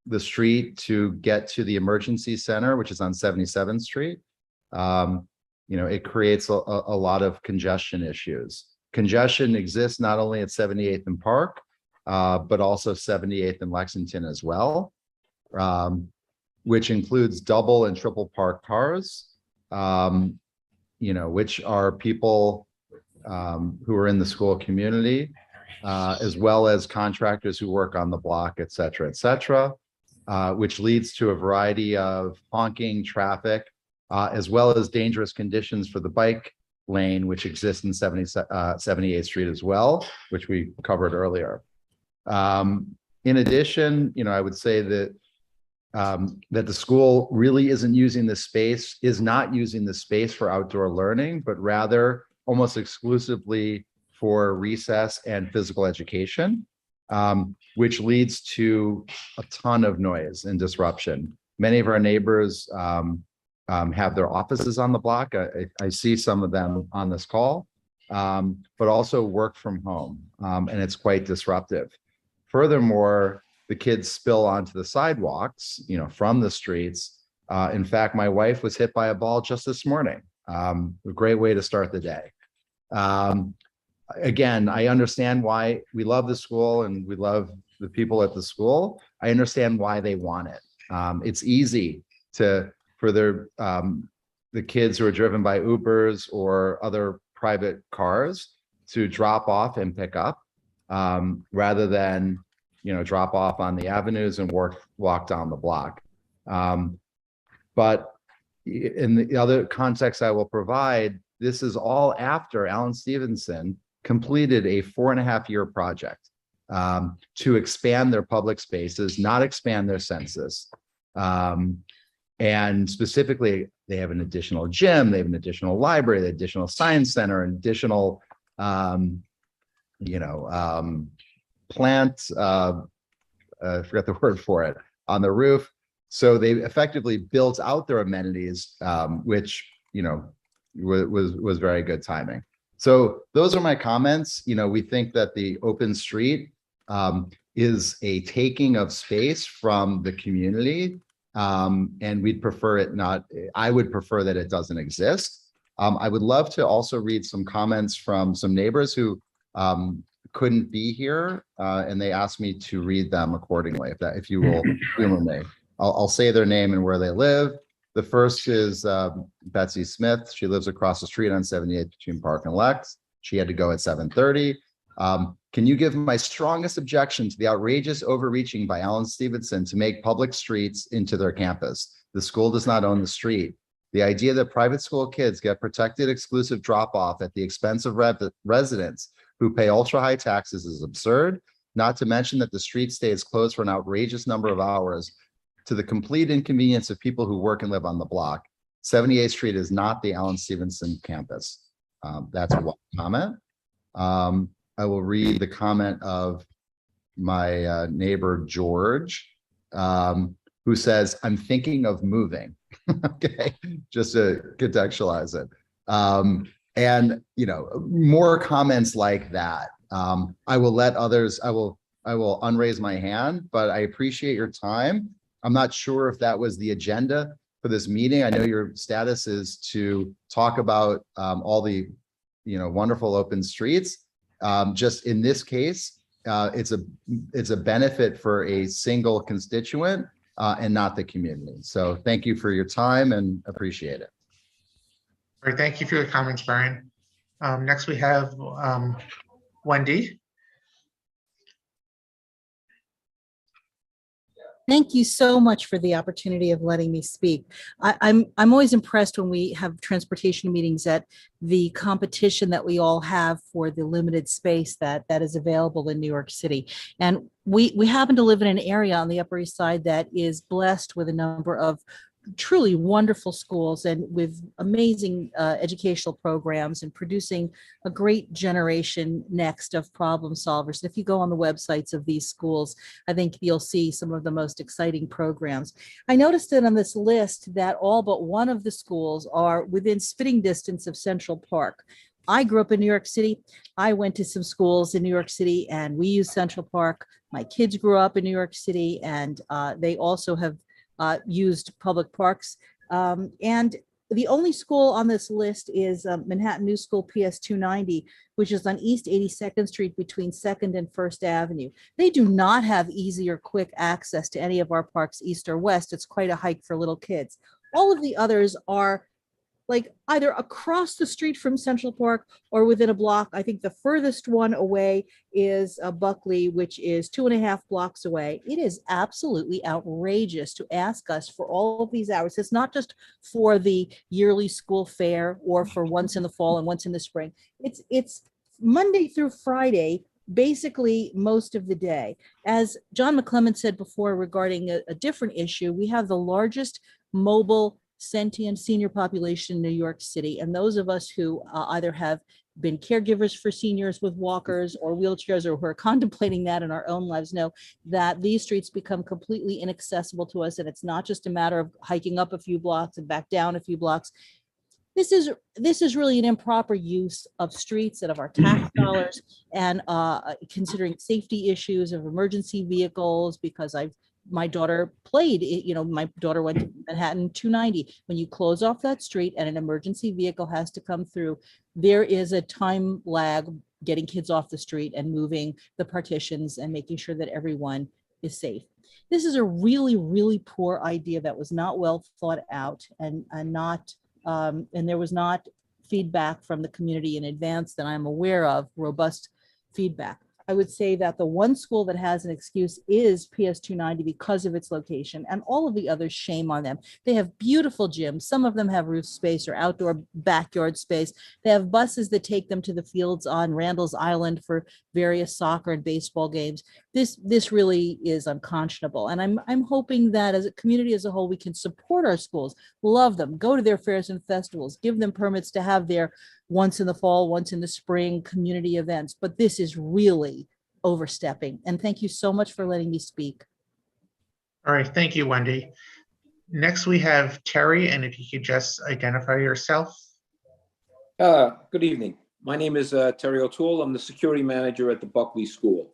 the street to get to the emergency center, which is on 77th Street, it creates a lot of congestion issues. Congestion exists not only at 78th and Park, but also 78th and Lexington as well, which includes double and triple parked cars, which are people who are in the school community, as well as contractors who work on the block, et cetera, which leads to a variety of honking, traffic, as well as dangerous conditions for the bike lane, which exists in 78th Street as well, which we covered earlier. In addition, I would say that that the school really is not using the space for outdoor learning, but rather almost exclusively for recess and physical education, which leads to a ton of noise and disruption. Many of our neighbors have their offices on the block. I see some of them on this call, but also work from home, and it's quite disruptive. Furthermore, the kids spill onto the sidewalks, from the streets. In fact, my wife was hit by a ball just this morning. A great way to start the day. Again, I understand why we love the school and we love the people at the school. I understand why they want it. It's easy for the kids who are driven by Ubers or other private cars to drop off and pick up, rather than drop off on the avenues and walk down the block. But in the other context I will provide, this is all after Alan Stevenson completed a 4.5-year project to expand their public spaces, not expand their census. And specifically, they have an additional gym, they have an additional library, the additional science center, an additional, plant, I forgot the word for it, on the roof. So they effectively built out their amenities, which, was very good timing. So those are my comments. We think that the open street is a taking of space from the community, and we'd prefer it not. I would prefer that it doesn't exist. I would love to also read some comments from some neighbors who couldn't be here, and they asked me to read them accordingly, if you will humor me. I'll say their name and where they live. The first is Betsy Smith. She lives across the street on 78th between Park and Lex. She had to go at 7:30. Can you give my strongest objection to the outrageous overreaching by Alan Stevenson to make public streets into their campus? The school does not own the street. The idea that private school kids get protected exclusive drop-off at the expense of residents who pay ultra-high taxes is absurd, not to mention that the street stays closed for an outrageous number of hours to the complete inconvenience of people who work and live on the block. 78th Street is not the Alan Stevenson campus. That's one comment. I will read the comment of my neighbor, George, who says, I'm thinking of moving. Okay, just to contextualize it. And, more comments like that. I will let others, I will unraise my hand, but I appreciate your time. I'm not sure if that was the agenda for this meeting. I know your status is to talk about all the, wonderful open streets. Just in this case, it's a benefit for a single constituent and not the community. So thank you for your time and appreciate it. All right, thank you for your comments, Brian. Next we have Wendy. Thank you so much for the opportunity of letting me speak. I'm always impressed when we have transportation meetings at the competition that we all have for the limited space that is available in New York City. And we happen to live in an area on the Upper East Side that is blessed with a number of truly wonderful schools and with amazing educational programs and producing a great generation next of problem solvers. If you go on the websites of these schools, I think you'll see some of the most exciting programs. I noticed that on this list that all but one of the schools are within spitting distance of Central Park. I grew up in New York City. I went to some schools in New York City and we used Central Park. My kids grew up in New York City and they also have used public parks. And the only school on this list is Manhattan New School PS 290, which is on East 82nd Street between 2nd and 1st Avenue. They do not have easy or quick access to any of our parks, east or west. It's quite a hike for little kids. All of the others are like either across the street from Central Park or within a block. I think the furthest one away is Buckley, which is 2.5 blocks away. It is absolutely outrageous to ask us for all of these hours. It's not just for the yearly school fair or for once in the fall and once in the spring. It's Monday through Friday, basically most of the day. As John McClement said before regarding a different issue, we have the largest mobile sentient senior population in New York City. And those of us who either have been caregivers for seniors with walkers or wheelchairs or who are contemplating that in our own lives know that these streets become completely inaccessible to us. And it's not just a matter of hiking up a few blocks and back down a few blocks. This is really an improper use of streets and of our tax dollars and considering safety issues of emergency vehicles, because my daughter played, my daughter went to Manhattan 290. When you close off that street and an emergency vehicle has to come through, there is a time lag getting kids off the street and moving the partitions and making sure that everyone is safe. This is a really, really poor idea that was not well thought out and there was not feedback from the community in advance that I'm aware of, robust feedback. I would say that the one school that has an excuse is PS 290 because of its location, and all of the others, shame on them. They have beautiful gyms. Some of them have roof space or outdoor backyard space. They have buses that take them to the fields on Randall's Island for various soccer and baseball games. This really is unconscionable. And I'm hoping that as a community as a whole, we can support our schools, love them, go to their fairs and festivals, give them permits to have their once in the fall, once in the spring community events. But this is really overstepping. And thank you so much for letting me speak. All right, thank you, Wendy. Next, we have Terry, and if you could just identify yourself. Good evening. My name is Terry O'Toole. I'm the security manager at the Buckley School.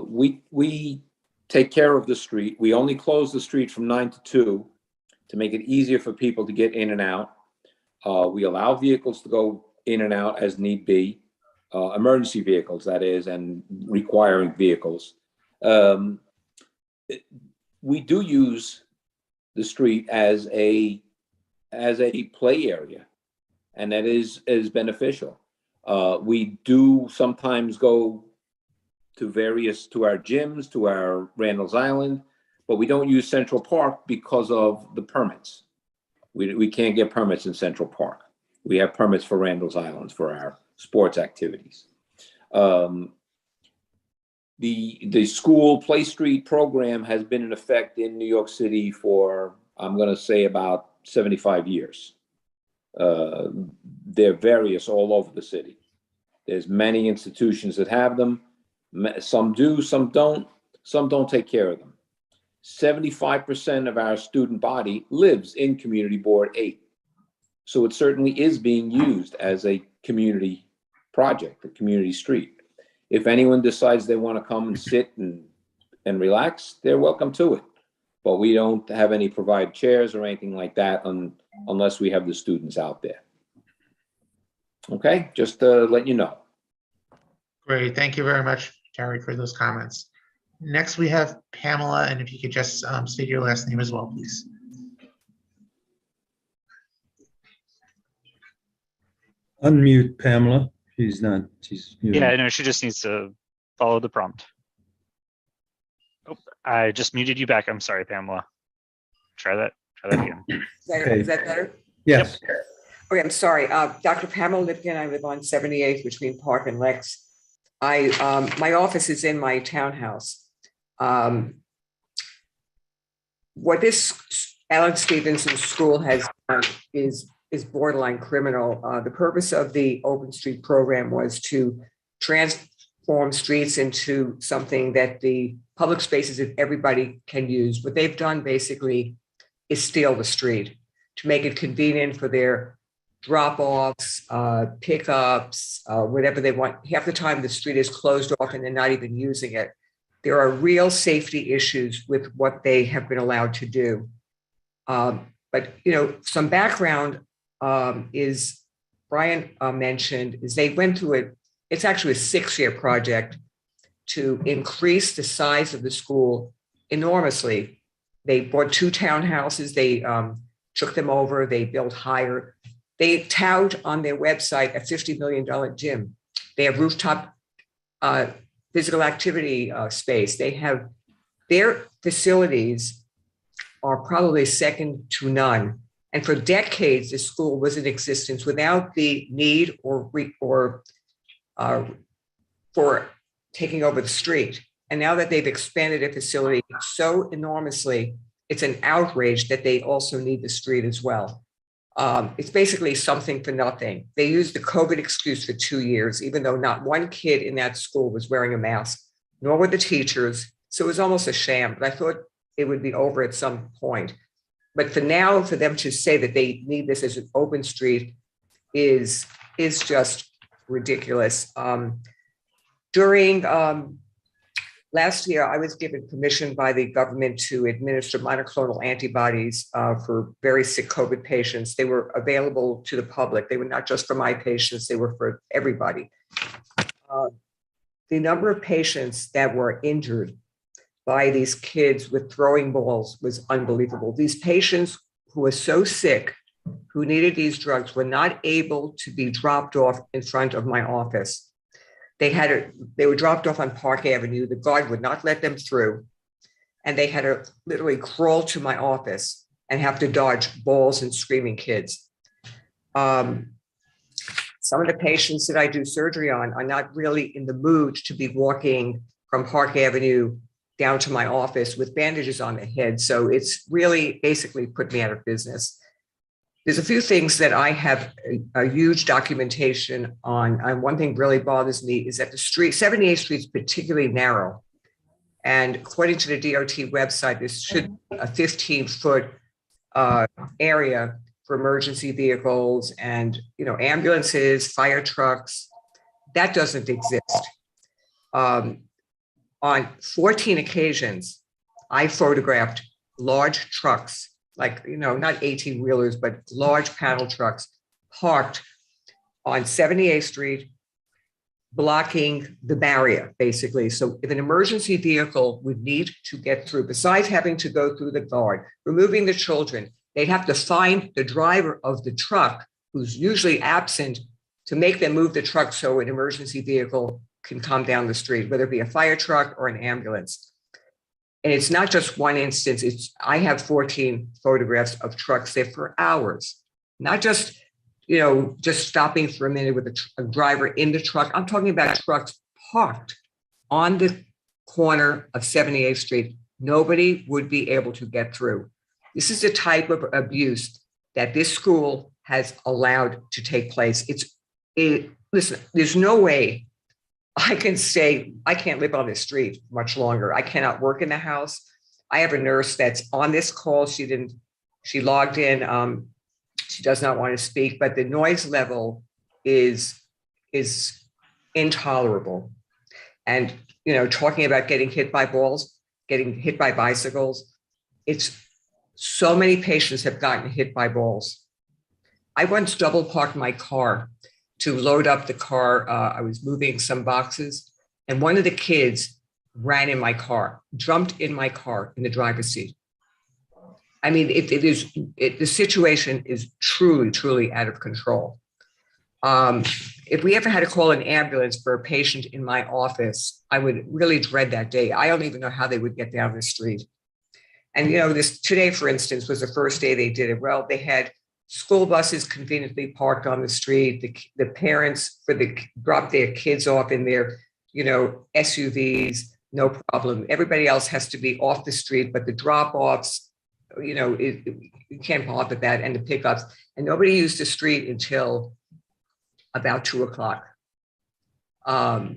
We take care of the street. We only close the street from 9 to 2 to make it easier for people to get in and out. We allow vehicles to go in and out as need be, emergency vehicles, that is, and requiring vehicles. We do use the street as a play area, and that is beneficial. We do sometimes go to our gyms, to our Randall's Island, but we don't use Central Park because of the permits. We can't get permits in Central Park. We have permits for Randall's Islands for our sports activities. The school Play Street program has been in effect in New York City for, I'm going to say, about 75 years. They're various all over the city. There's many institutions that have them. Some do, some don't take care of them. 75% of our student body lives in Community Board 8. So it certainly is being used as a community project, a community street. If anyone decides they want to come and sit and relax, they're welcome to it. But we don't have any provide chairs or anything like that unless we have the students out there. Okay, just to let you know. Great, thank you very much, Terry, for those comments. Next, we have Pamela, and if you could just state your last name as well, please. Unmute Pamela. She's muted. Yeah, no, she just needs to follow the prompt. Oh, I just muted you back. I'm sorry, Pamela. Try that again. Is that better? Yes. Yep. Okay, I'm sorry. Dr. Pamela Lipkin. I live on 78th between Park and Lex. My office is in my townhouse. What this Alex Stevenson's school has is borderline criminal. The purpose of the Open Street program was to transform streets into something that the public spaces that everybody can use. What they've done basically is steal the street to make it convenient for their drop-offs, pickups, whatever they want. Half the time the street is closed off and they're not even using it. There are real safety issues with what they have been allowed to do. But some background is Brian mentioned is they went through it. It's actually a 6-year project to increase the size of the school enormously. They bought 2 townhouses. They took them over. They built higher. They tout on their website a $50 million gym. They have rooftop physical activity space. They have their facilities are probably second to none. And for decades, the school was in existence without the need or for taking over the street. And now that they've expanded their facility so enormously, it's an outrage that they also need the street as well. It's basically something for nothing. They used the COVID excuse for 2 years, even though not one kid in that school was wearing a mask, nor were the teachers. So it was almost a sham, but I thought it would be over at some point. But for now, for them to say that they need this as an open street is just ridiculous. During last year, I was given permission by the government to administer monoclonal antibodies for very sick COVID patients. They were available to the public. They were not just for my patients, they were for everybody. The number of patients that were injured by these kids with throwing balls was unbelievable. These patients who were so sick, who needed these drugs, were not able to be dropped off in front of my office. They were dropped off on Park Avenue. The guard would not let them through. And they had to literally crawl to my office and have to dodge balls and screaming kids. Some of the patients that I do surgery on are not really in the mood to be walking from Park Avenue down to my office with bandages on their head. So it's really basically put me out of business. There's a few things that I have a huge documentation on. And one thing really bothers me is that the street, 78th Street is particularly narrow. And according to the DOT website, this should be a 15-foot area for emergency vehicles and ambulances, fire trucks. That doesn't exist. On 14 occasions, I photographed large trucks, like, not 18-wheelers, but large panel trucks parked on 78th Street, blocking the barrier, basically. So if an emergency vehicle would need to get through, besides having to go through the guard, removing the children, they'd have to find the driver of the truck, who's usually absent, to make them move the truck so an emergency vehicle can come down the street, whether it be a fire truck or an ambulance. And it's not just one instance. I have 14 photographs of trucks there for hours, not just, just stopping for a minute with a driver in the truck. I'm talking about trucks parked on the corner of 78th Street. Nobody would be able to get through. This is the type of abuse that this school has allowed to take place. Listen, there's no way I can say I can't live on this street much longer. I cannot work in the house. I have a nurse that's on this call. She logged in. She does not want to speak, but the noise level is intolerable. And, talking about getting hit by balls, getting hit by bicycles, it's so many patients have gotten hit by balls. I once double parked my car to load up the car. I was moving some boxes, and one of the kids ran in my car, jumped in my car in the driver's seat. I mean, the situation is truly, truly out of control. If we ever had to call an ambulance for a patient in my office, I would really dread that day. I don't even know how they would get down the street. And, this today, for instance, was the first day they did it. Well, they had school buses conveniently parked on the street. The parents drop their kids off in their, SUVs, no problem. Everybody else has to be off the street, but the drop-offs, you can't follow up with that and the pickups. And nobody used the street until about 2 o'clock. All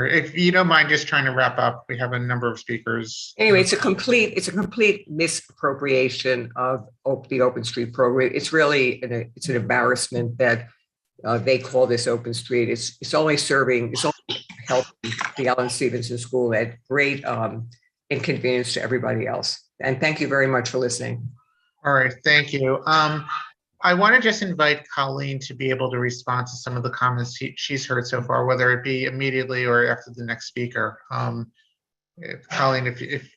right, if you don't mind just trying to wrap up, we have a number of speakers. Anyway, it's a complete misappropriation of the Open Street program. It's really an embarrassment that they call this Open Street. It's only helping the Alan Stevenson School at great inconvenience to everybody else. And thank you very much for listening. All right, thank you. I want to just invite Colleen to be able to respond to some of the comments she's heard so far, whether it be immediately or after the next speaker. Colleen, if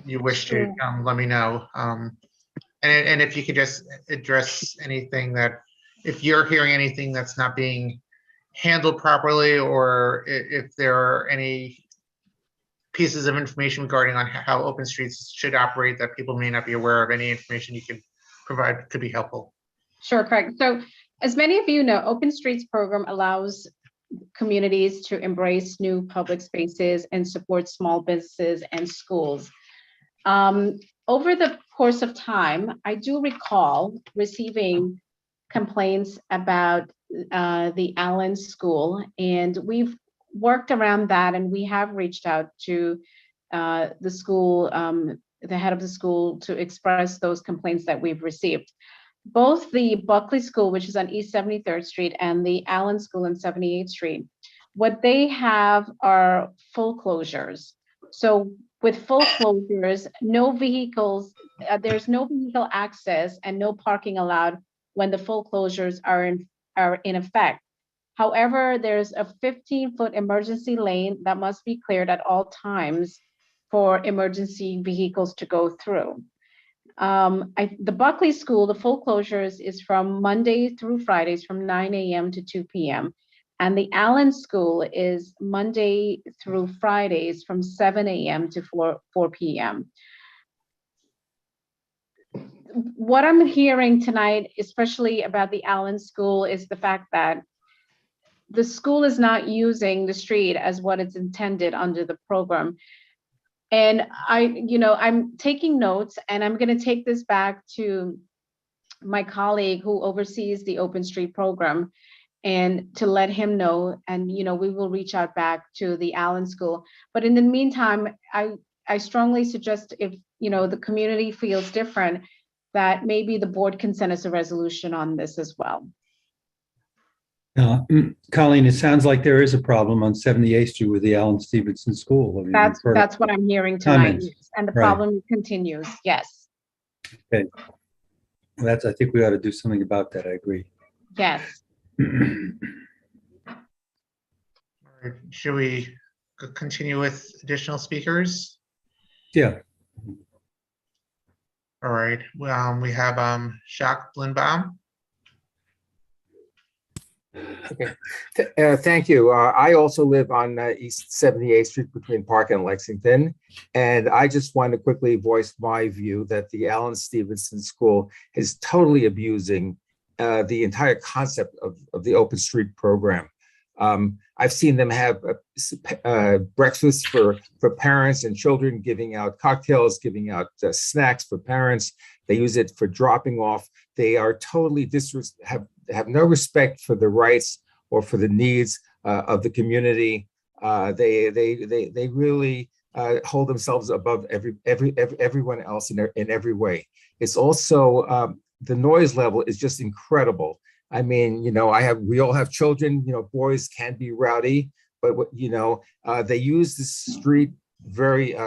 you wish to, let me know. And if you could just address anything that, if you're hearing anything that's not being handled properly, or if there are any pieces of information regarding on how open streets should operate that people may not be aware of, any information you could provide could be helpful. Sure, Craig. So as many of you know, Open Streets program allows communities to embrace new public spaces and support small businesses and schools. Over the course of time, I do recall receiving complaints about the Allen School, and we've worked around that, and we have reached out to the school, the head of the school, to express those complaints that we've received. Both the Buckley School, which is on East 73rd Street, and the Allen School on 78th Street, what they have are full closures. So with full closures, no vehicles, there's no vehicle access and no parking allowed when the full closures are in effect. However, there's a 15-foot emergency lane that must be cleared at all times for emergency vehicles to go through. The Buckley School, the full closures is from Monday through Fridays from 9 a.m. to 2 p.m. And the Allen School is Monday through Fridays from 7 a.m. to 4 p.m. What I'm hearing tonight, especially about the Allen School, is the fact that the school is not using the street as what it's intended under the program. And I'm taking notes, and I'm going to take this back to my colleague who oversees the Open Street program, and to let him know, and we will reach out back to the Allen School. But in the meantime, I strongly suggest, if the community feels different, that maybe the board can send us a resolution on this as well. Colleen, it sounds like there is a problem on 78th Street with the Alan Stevenson School. I mean, that's what I'm hearing tonight, and the problem continues. Yes. Okay. Well, I think we ought to do something about that. I agree. Yes. All right. Should we continue with additional speakers? Yeah. All right. We have Jacques Blinbaum. Okay. Thank you. I also live on East 78th Street between Park and Lexington. And I just want to quickly voice my view that the Alan Stevenson School is totally abusing the entire concept of the Open Street program. I've seen them have breakfast for parents and children, giving out cocktails, giving out snacks for parents. They use it for dropping off. They are totally have no respect for the rights or for the needs of the community. They really hold themselves above everyone else in every way. It's also the noise level is just incredible. I mean, we all have children. Boys can be rowdy, but they use the street very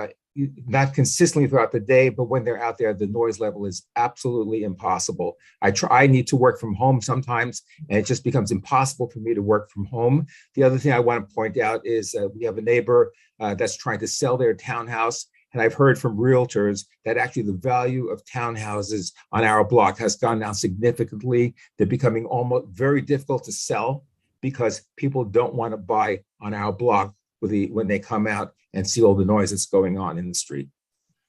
not consistently throughout the day, but when they're out there, the noise level is absolutely impossible. I need to work from home sometimes, and it just becomes impossible for me to work from home. The other thing I want to point out is we have a neighbor that's trying to sell their townhouse. And I've heard from realtors that actually the value of townhouses on our block has gone down significantly. They're becoming almost very difficult to sell because people don't want to buy on our block when they come out and see all the noise that's going on in the street.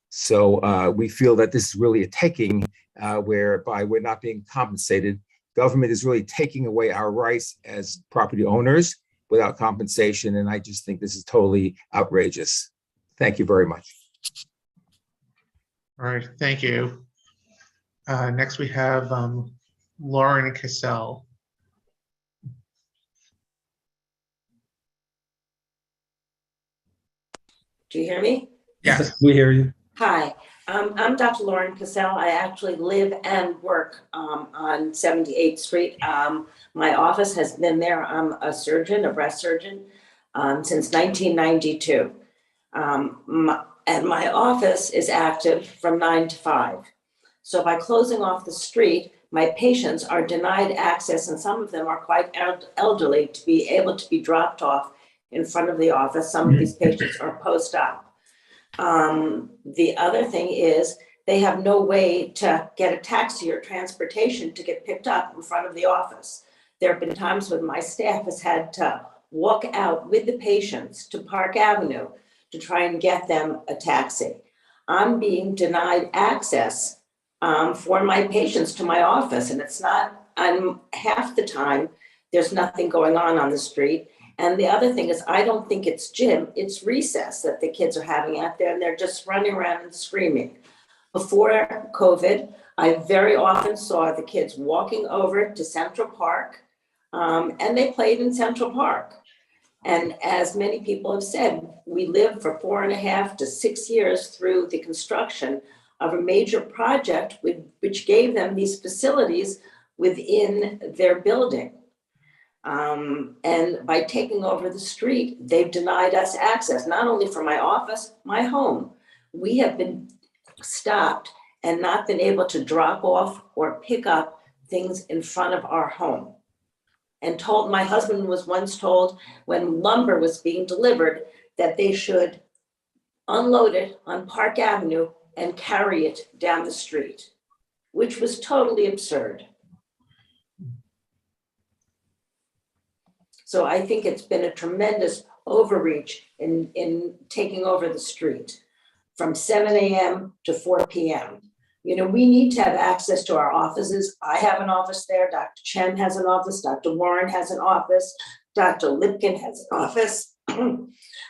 So we feel that this is really a taking whereby we're not being compensated. Government is really taking away our rights as property owners without compensation. And I just think this is totally outrageous. Thank you very much. All right, thank you. Next we have Lauren Cassell. Do you hear me? Yes. We hear you. Hi, I'm Dr. Lauren Cassell. I actually live and work on 78th Street. My office has been there. I'm a surgeon, a breast surgeon, since 1992. And my office is active from 9 to 5. So by closing off the street, my patients are denied access, and some of them are quite elderly, to be able to be dropped off in front of the office. Some of these patients are post-op. The other thing is they have no way to get a taxi or transportation to get picked up in front of the office. There have been times when my staff has had to walk out with the patients to Park Avenue to try and get them a taxi. I'm being denied access for my patients to my office, and it's not, I'm half the time there's nothing going on the street. And the other thing is, I don't think it's gym, it's recess that the kids are having out there, and they're just running around and screaming. Before COVID, I very often saw the kids walking over to Central Park, and they played in Central Park. And as many people have said, we lived for 4.5 to 6 years through the construction of a major project which gave them these facilities within their building. And by taking over the street, they've denied us access, not only for my office, my home. We have been stopped and not been able to drop off or pick up things in front of our home. And told, my husband was once told when lumber was being delivered that they should unload it on Park Avenue and carry it down the street, which was totally absurd. So I think it's been a tremendous overreach in taking over the street from 7 a.m. to 4 p.m. You know, we need to have access to our offices. I have an office there. Dr. Chen has an office. Dr. Warren has an office. Dr. Lipkin has an office.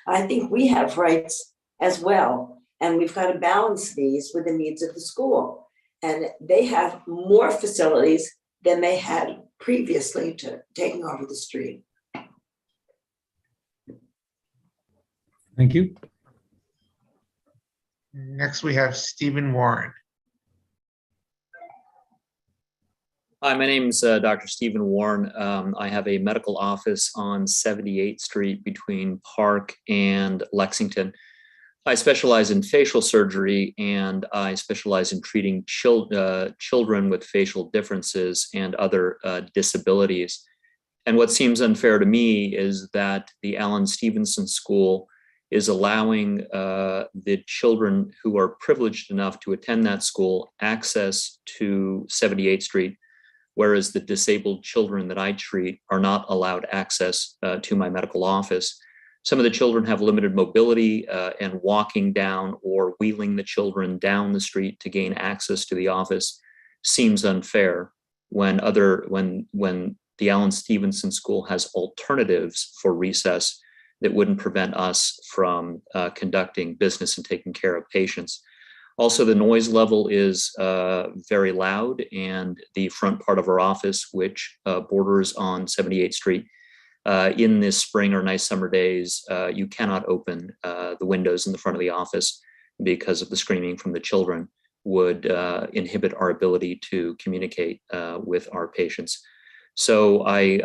I think we have rights as well. And we've got to balance these with the needs of the school. And they have more facilities than they had previously to taking over the street. Thank you. Next, we have Stephen Warren. Hi, my name is Dr. Stephen Warren. I have a medical office on 78th Street between Park and Lexington. I specialize in facial surgery, and I specialize in treating children with facial differences and other disabilities. And what seems unfair to me is that the Alan Stevenson School is allowing the children who are privileged enough to attend that school access to 78th Street, whereas the disabled children that I treat are not allowed access to my medical office. Some of the children have limited mobility, and walking down or wheeling the children down the street to gain access to the office seems unfair when the Alan Stevenson School has alternatives for recess that wouldn't prevent us from conducting business and taking care of patients. Also, the noise level is very loud, and the front part of our office, which borders on 78th Street, in this spring or nice summer days, you cannot open the windows in the front of the office because of the screaming from the children would inhibit our ability to communicate with our patients. So I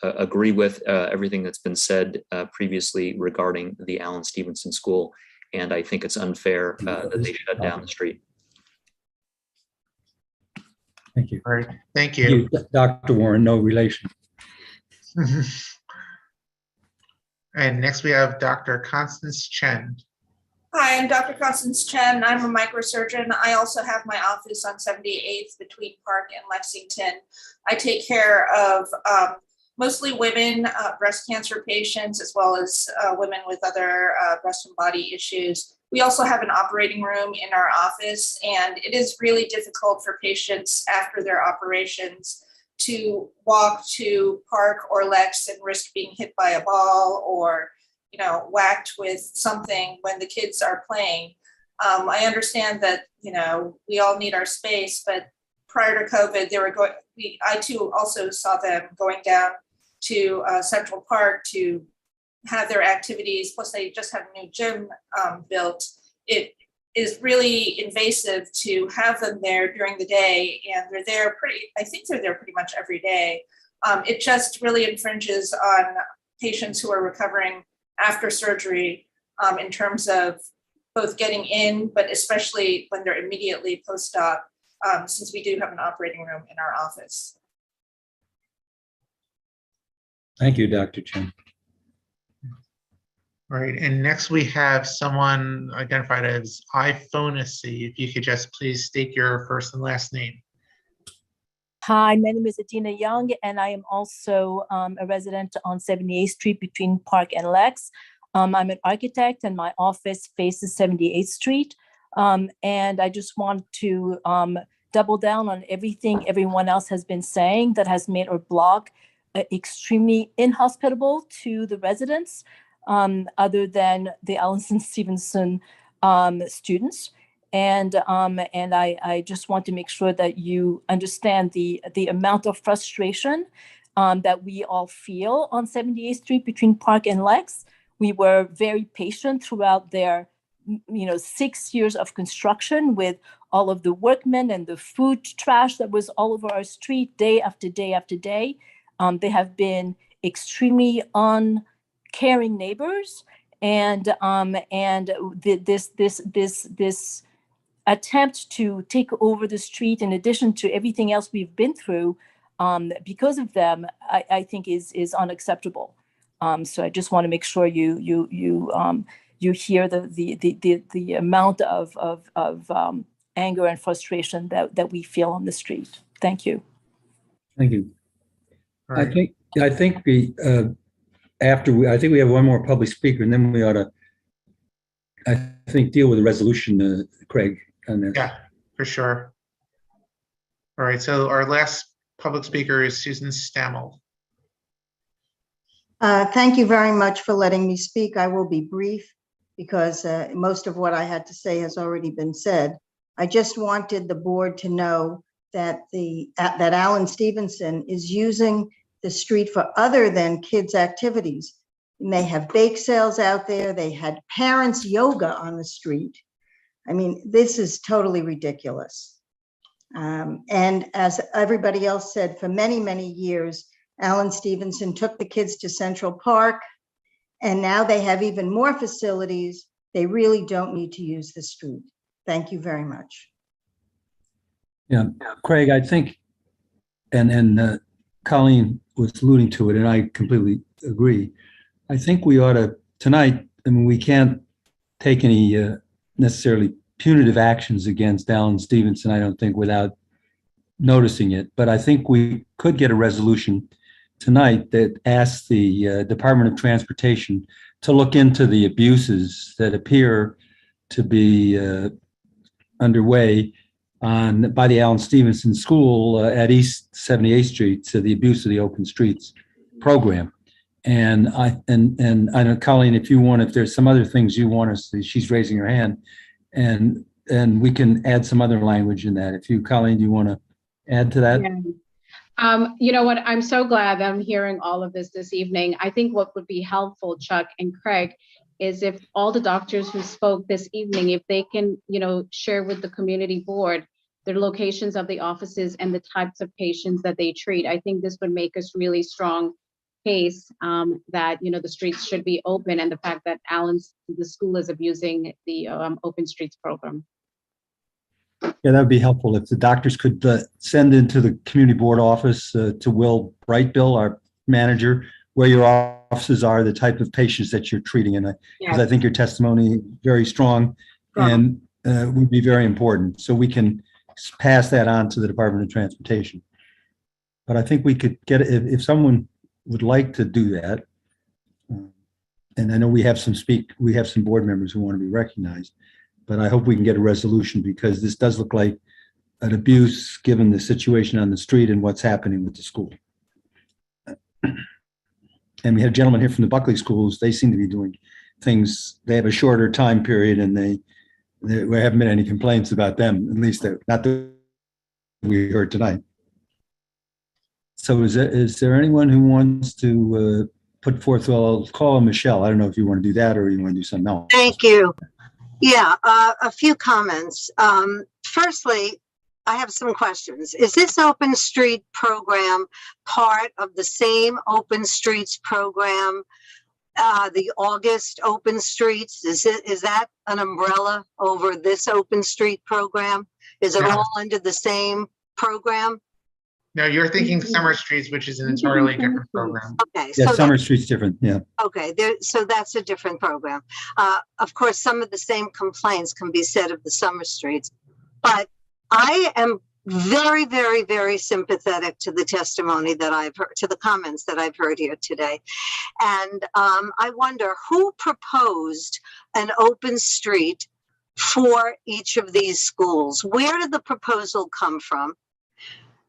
agree with everything that's been said previously regarding the Alan Stevenson School, and I think it's unfair that they shut down the street. Thank you. All right, thank you. Dr. Warren, no relation. And next we have Dr. Constance Chen. Hi, I'm Dr. Constance Chen. I'm a microsurgeon. I also have my office on 78th between Park and Lexington. I take care of mostly women, breast cancer patients, as well as women with other breast and body issues. We also have an operating room in our office, and it is really difficult for patients after their operations to walk to Park or Lex and risk being hit by a ball or whacked with something when the kids are playing. I understand that, we all need our space, but prior to COVID, I too also saw them going down to Central Park to have their activities. Plus they just had a new gym built. It is really invasive to have them there during the day, and they're there I think they're there pretty much every day. It just really infringes on patients who are recovering after surgery in terms of both getting in, but especially when they're immediately post-op, since we do have an operating room in our office. Thank you, Dr. Chen. All right, and next we have someone identified as iPhonacy. If you could just please state your first and last name. Hi, my name is Adina Young, and I am also a resident on 78th Street between Park and Lex. I'm an architect, and my office faces 78th Street. And I just want to double down on everything everyone else has been saying that has made our block extremely inhospitable to the residents, other than the Allison Stevenson students. And I just want to make sure that you understand the amount of frustration that we all feel on 78th Street between Park and Lex. We were very patient throughout their 6 years of construction with all of the workmen and the food trash that was all over our street day after day after day. They have been extremely uncaring neighbors, and this attempt to take over the street, in addition to everything else we've been through, because of them, I think is unacceptable. So I just want to make sure you hear the amount of anger and frustration that we feel on the street. Thank you. Thank you. Right. I think we have one more public speaker, and then we ought to, I think, deal with the resolution, Craig, on this. Yeah, for sure. All right, so our last public speaker is Susan Stammel. Thank you very much for letting me speak. I will be brief because most of what I had to say has already been said. I just wanted the board to know that that Alan Stevenson is using the street for other than kids' activities. And they have bake sales out there. They had parents' yoga on the street. I mean, this is totally ridiculous. And as everybody else said, for many, many years, Alan Stevenson took the kids to Central Park, and now they have even more facilities. They really don't need to use the street. Thank you very much. Yeah, Craig, I think, and Colleen was alluding to it, and I completely agree. I think we ought to, tonight, I mean, we can't take any necessarily punitive actions against Alan Stevenson, I don't think, without noticing it. But I think we could get a resolution tonight that asks the Department of Transportation to look into the abuses that appear to be underway by the Alan Stevenson School at East 78th Street, to the abuse of the open streets program. And I know, Colleen, if there's some other things you want us to, she's raising her hand, and we can add some other language in that. If you, Colleen, do you want to add to that? Yeah. You know what? I'm so glad that I'm hearing all of this evening. I think what would be helpful, Chuck and Craig, is if all the doctors who spoke this evening, if they can, share with the community board their locations of the offices and the types of patients that they treat. I think this would make us really strong case that the streets should be open, and the fact that the school is abusing the open streets program. Yeah, that would be helpful if the doctors could send into the community board office to Will Brightbill, our manager, where your offices are, the type of patients that you're treating. And because I think your testimony is very strong and would be very important. So we can pass that on to the Department of Transportation. But I think we could get it if someone would like to do that. And I know we have some board members who want to be recognized, but I hope we can get a resolution, because this does look like an abuse given the situation on the street and what's happening with the school. And we had a gentleman here from the Buckley schools. They seem to be doing things. They have a shorter time period, and we haven't been any complaints about them, at least not that we heard tonight. So is there anyone who wants to put forth? Well, I'll call Michelle. I don't know if you want to do that or you want to do something else. Thank you. Yeah, a few comments. Firstly, I have some questions. Is this Open Street program part of the same Open Streets program, the August Open Streets? Is that an umbrella over this Open Street program? Is it all under the same program? No, you're thinking Summer Streets, which is an entirely different program. Okay. Yeah, so Summer Street's different. Yeah. Okay, so that's a different program. Of course, some of the same complaints can be said of the Summer Streets, but I am very, very, very sympathetic to the testimony that I've heard, to the comments that I've heard here today. And I wonder who proposed an open street for each of these schools? Where did the proposal come from?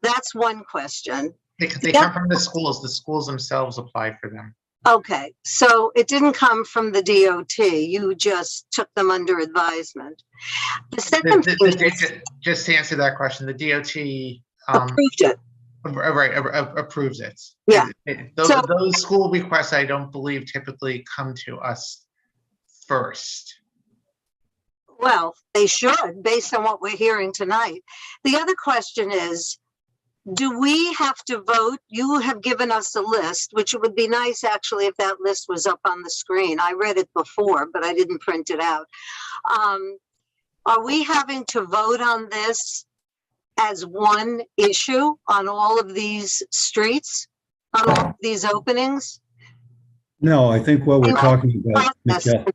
That's one question. They come from the schools. The schools themselves apply for them. Okay, so it didn't come from the DOT. You just took them under advisement. The second thing is, just to answer that question, the DOT approved it. Right, approves it. Yeah. Those school requests, I don't believe, typically come to us first. Well, they should, based on what we're hearing tonight. The other question is, do we have to vote? You have given us a list, which would be nice actually if that list was up on the screen. I read it before, but I didn't print it out. Are we having to vote on this as one issue on all of these streets, on all of these openings? No, I think what we're talking about, Michelle,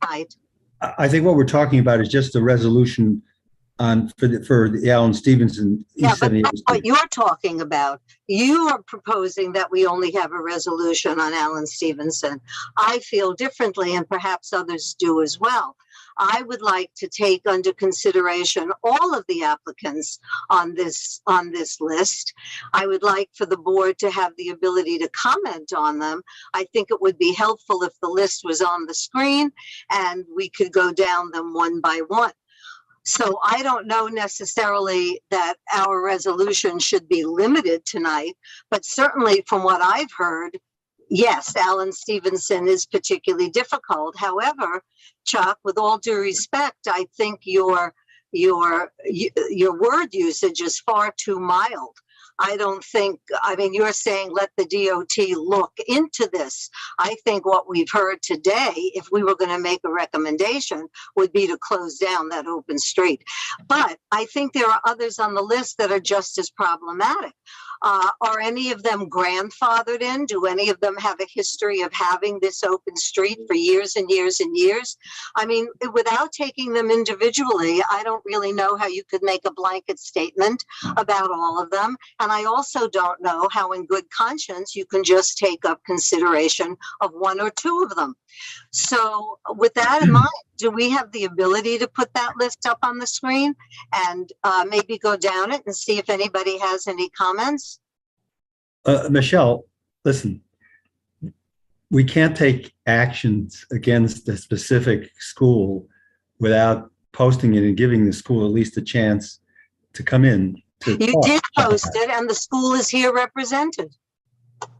I think what we're talking about is just the resolution on for the Alan Stevenson Yeah, but 78th that's Street. what you're talking about. You are proposing that we only have a resolution on Alan Stevenson. I feel differently, and perhaps others do as well. I would like to take under consideration all of the applicants on this list. I would like for the board to have the ability to comment on them. I think it would be helpful if the list was on the screen and we could go down them one by one. So I don't know necessarily that our resolution should be limited tonight, but certainly from what I've heard, yes, Alan Stevenson is particularly difficult. However, Chuck, with all due respect, I think your word usage is far too mild. I don't think, I mean, you're saying let the DOT look into this. I think what we've heard today, if we were going to make a recommendation, would be to close down that open street. But I think there are others on the list that are just as problematic. Are any of them grandfathered in? Do any of them have a history of having this open street for years and years and years? I mean, without taking them individually, I don't really know how you could make a blanket statement about all of them. And I also don't know how in good conscience you can just take up consideration of one or two of them. So with that in mind, do we have the ability to put that list up on the screen and maybe go down it and see if anybody has any comments? Michelle, listen, we can't take actions against a specific school without posting it and giving the school at least a chance to come in. You did post it, and the school is here represented.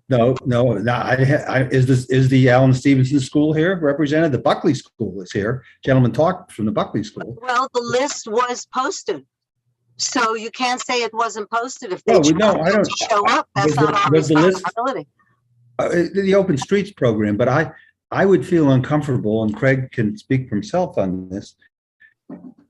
No. Is the Alan Stevenson School here represented? The Buckley School is here. Gentleman talked from the Buckley School. Well, the list was posted, so you can't say it wasn't posted if they I don't show up. That's not our responsibility. The Open Streets program, but I would feel uncomfortable, and Craig can speak for himself on this,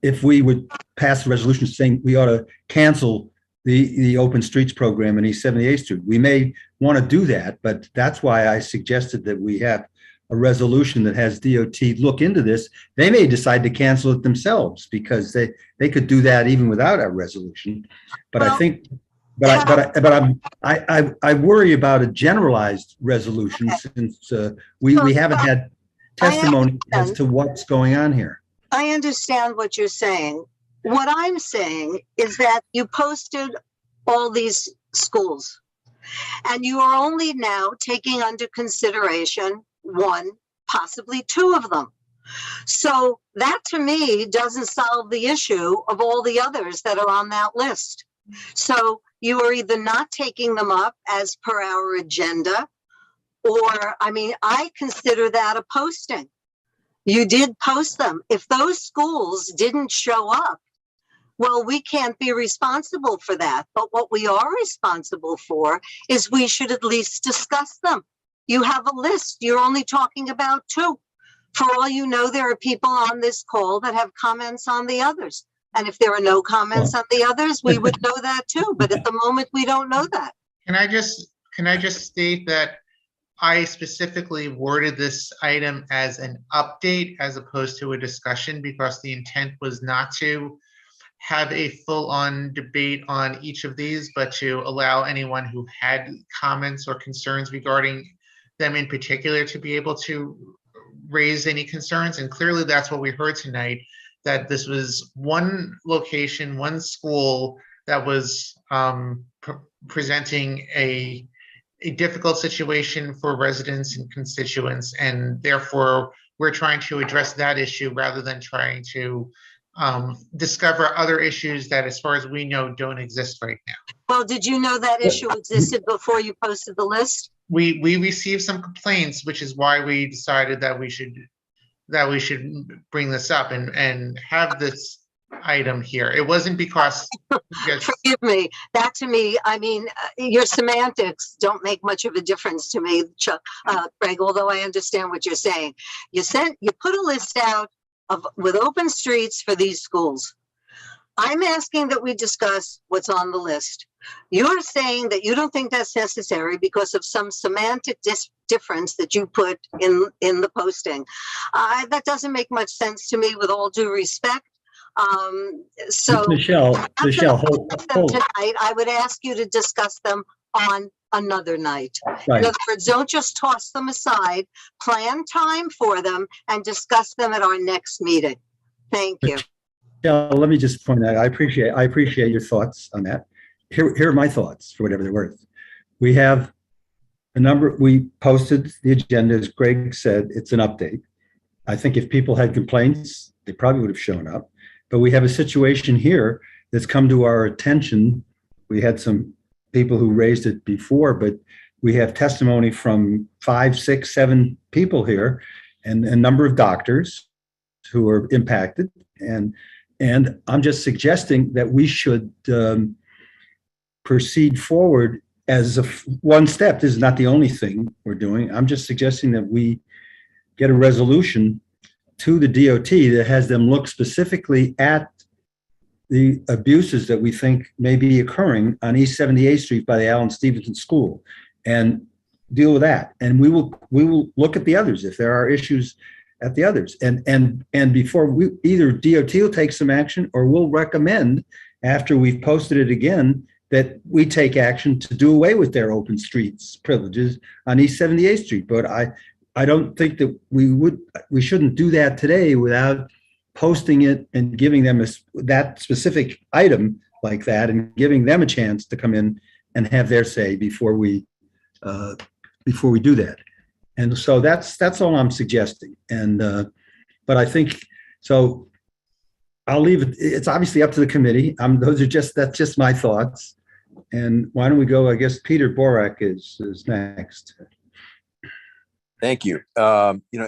if we would pass a resolution saying we ought to cancel the Open Streets program in East 78th Street. We may want to do that, but that's why I suggested that we have a resolution that has DOT look into this. They may decide to cancel it themselves because they could do that even without a resolution. But I think, I worry about a generalized resolution since we haven't had testimony as to what's going on here. I understand what you're saying. What I'm saying is that you posted all these schools. And you are only now taking under consideration one, possibly two of them. So that to me doesn't solve the issue of all the others that are on that list. So you are either not taking them up as per our agenda, or, I mean, I consider that a posting. You did post them. If those schools didn't show up, well, we can't be responsible for that. But what we are responsible for is we should at least discuss them. You have a list. You're only talking about two. For all you know, there are people on this call that have comments on the others. And if there are no comments on the others, we would know that too. But at the moment, we don't know that. Can I just state that I specifically worded this item as an update as opposed to a discussion, because the intent was not to have a full-on debate on each of these, but to allow anyone who had comments or concerns regarding them in particular to be able to raise any concerns. And clearly that's what we heard tonight, that this was one location, one school that was presenting a difficult situation for residents and constituents, and therefore we're trying to address that issue rather than trying to discover other issues that, as far as we know, don't exist right now. Well, did you know that issue existed before you posted the list? We received some complaints, which is why we decided that we should bring this up and have this item here. It wasn't because forgive me, that to me, I mean, your semantics don't make much of a difference to me, Chuck, Greg, although I understand what you're saying. You put a list out with open streets for these schools. I'm asking that we discuss what's on the list. You're saying that you don't think that's necessary because of some semantic difference that you put in the posting. That doesn't make much sense to me, with all due respect. So Michelle, hold. Tonight, I would ask you to discuss them on another night. Right. In other words, don't just toss them aside. Plan time for them and discuss them at our next meeting. Thank you. Michelle, let me just point out, I appreciate your thoughts on that. Here are my thoughts, for whatever they're worth. We have a number, we posted the agenda, as Greg said, it's an update. I think if people had complaints, they probably would have shown up. But we have a situation here that's come to our attention. We had some people who raised it before, but we have testimony from 5, 6, 7 people here, and a number of doctors who are impacted. And I'm just suggesting that we should proceed forward as one step. This is not the only thing we're doing. I'm just suggesting that we get a resolution to the DOT that has them look specifically at the abuses that we think may be occurring on East 78th Street by the Allen Stevenson School, and deal with that. And we will look at the others if there are issues at the others. And before we, either DOT will take some action, or we'll recommend, after we've posted it again, that we take action to do away with their open streets privileges on East 78th Street. But I don't think that we shouldn't do that today without posting it and giving them that specific item like that, and giving them a chance to come in and have their say before we do that. And so that's all I'm suggesting. And but I think so. I'll leave it. It's obviously up to the committee. That's just my thoughts. And why don't we go? I guess Peter Borak is next. Thank you.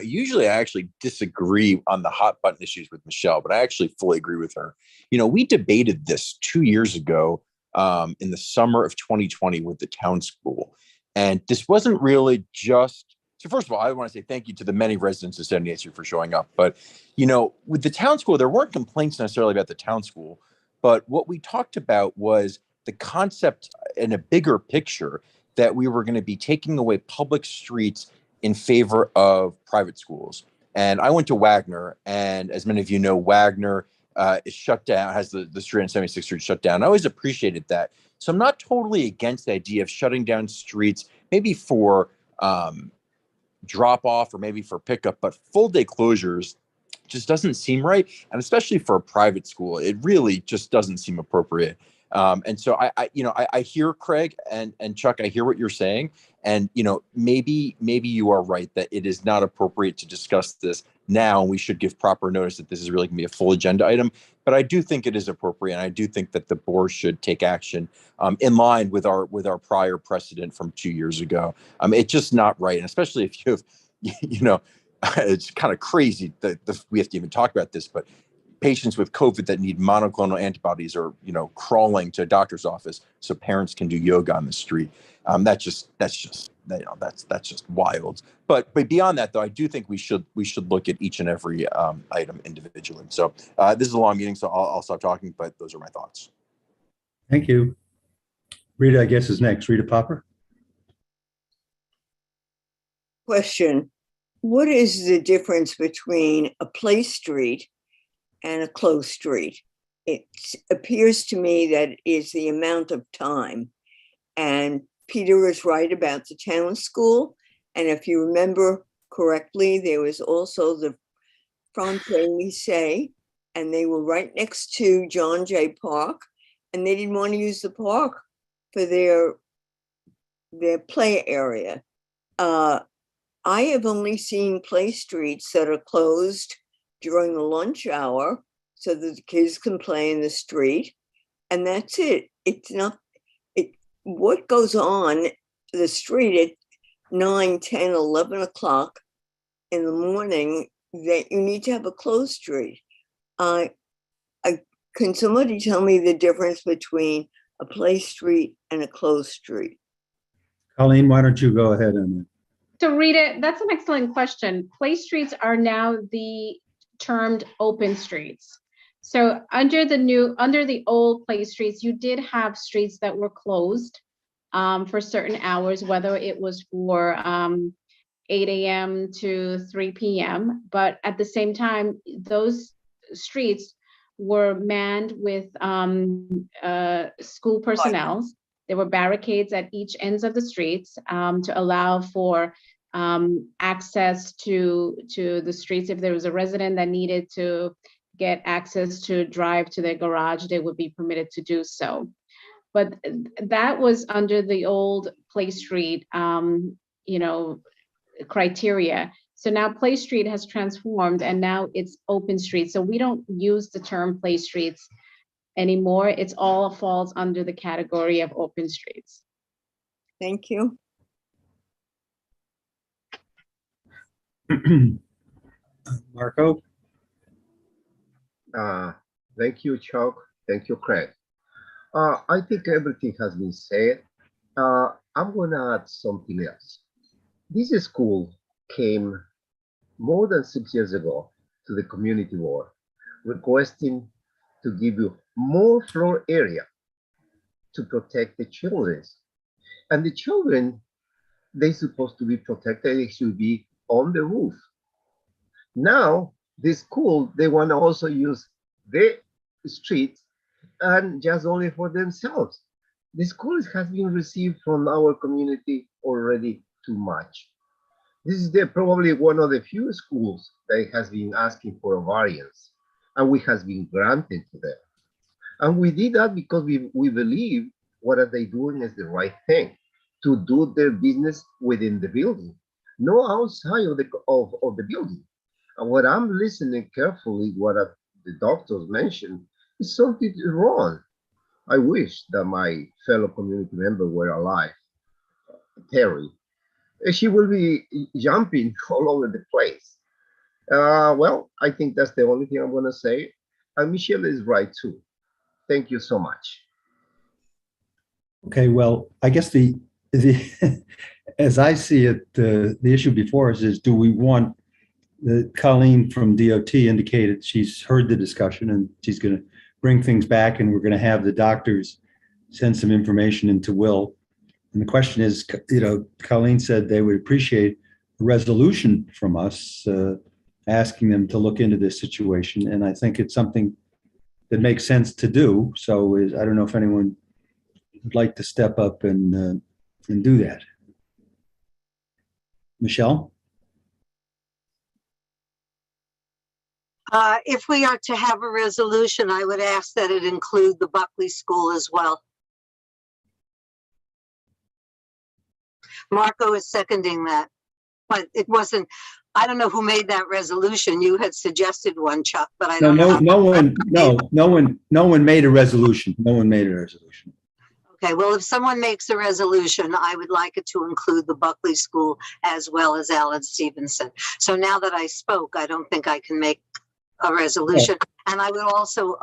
Usually I actually disagree on the hot button issues with Michelle, but I actually fully agree with her. We debated this 2 years ago in the summer of 2020 with the town school. And this wasn't really just, so first of all, I want to say thank you to the many residents of 78th Street for showing up. But, with the town school, there weren't complaints necessarily about the town school, but what we talked about was the concept in a bigger picture that we were going to be taking away public streets in favor of private schools. And I went to Wagner, and as many of you know, Wagner is shut down, has the street on 76th Street shut down. I always appreciated that. So I'm not totally against the idea of shutting down streets, maybe for drop off or maybe for pickup, but full day closures just doesn't seem right. And especially for a private school, it really just doesn't seem appropriate. And so I hear Craig and Chuck, I hear what you're saying. And, maybe you are right that it is not appropriate to discuss this now. And we should give proper notice that this is really gonna be a full agenda item. But I do think it is appropriate. And I do think that the board should take action in line with our prior precedent from 2 years ago. It's just not right. And especially if you have, it's kind of crazy that we have to even talk about this, but patients with COVID that need monoclonal antibodies are, crawling to a doctor's office so parents can do yoga on the street. That's just wild. But beyond that, though, I do think we should look at each and every item individually. So this is a long meeting, so I'll stop talking. But those are my thoughts. Thank you. Rita, I guess, is next. Rita Popper. Question: what is the difference between a play street and a closed street? It appears to me that it is the amount of time. And Peter is right about the town school. And if you remember correctly, there was also the Francais Lycée, and they were right next to John Jay Park, and they didn't want to use the park for their play area. I have only seen play streets that are closed during the lunch hour so that the kids can play in the street. And that's it. It's not, what goes on the street at 9, 10, 11 o'clock in the morning that you need to have a closed street? Can somebody tell me the difference between a play street and a closed street? Colleen, why don't you go ahead on that? So Rita, that's an excellent question. Play streets are now termed open streets. So under the old play streets, you did have streets that were closed for certain hours, whether it was for 8 a.m. to 3 p.m. But at the same time, those streets were manned with school personnel. There were barricades at each ends of the streets to allow for access to the streets. If there was a resident that needed to get access to drive to their garage, they would be permitted to do so. But that was under the old Play Street, criteria. So now Play Street has transformed, and now it's open street. So we don't use the term Play Streets anymore. It's all falls under the category of open streets. Thank you. Marco? Thank you, Chuck. Thank you, Craig. I think everything has been said. I'm going to add something else. This school came more than 6 years ago to the community board requesting to give you more floor area to protect the children. And the children, they're supposed to be protected. They should be on the roof. Now, the school, they want to also use the street and just only for themselves. The school has been received from our community already too much. This is probably one of the few schools that has been asking for a variance, and we has been granted to them. And we did that because we believe what are they doing is the right thing, to do their business within the building, no outside of the building. And what I'm listening carefully, what the doctors mentioned, is something wrong. I wish that my fellow community member were alive, Terry. She will be jumping all over the place. Well, I think that's the only thing I'm going to say. And Michelle is right too. Thank you so much. Okay, well, I guess the as I see it, the issue before us is, do we want Colleen from DOT indicated she's heard the discussion and she's going to bring things back, and we're going to have the doctors send some information into Will. And the question is, Colleen said they would appreciate a resolution from us asking them to look into this situation. And I think it's something that makes sense to do. So I don't know if anyone would like to step up and do that. Michelle? If we are to have a resolution, I would ask that it include the Buckley School as well. Marco is seconding that, but it wasn't, I don't know who made that resolution. You had suggested one, Chuck, but I don't know. No one made a resolution. No one made a resolution. Okay, well, if someone makes a resolution, I would like it to include the Buckley School as well as Alan Stevenson. So now that I spoke, I don't think I can make a resolution. And I would also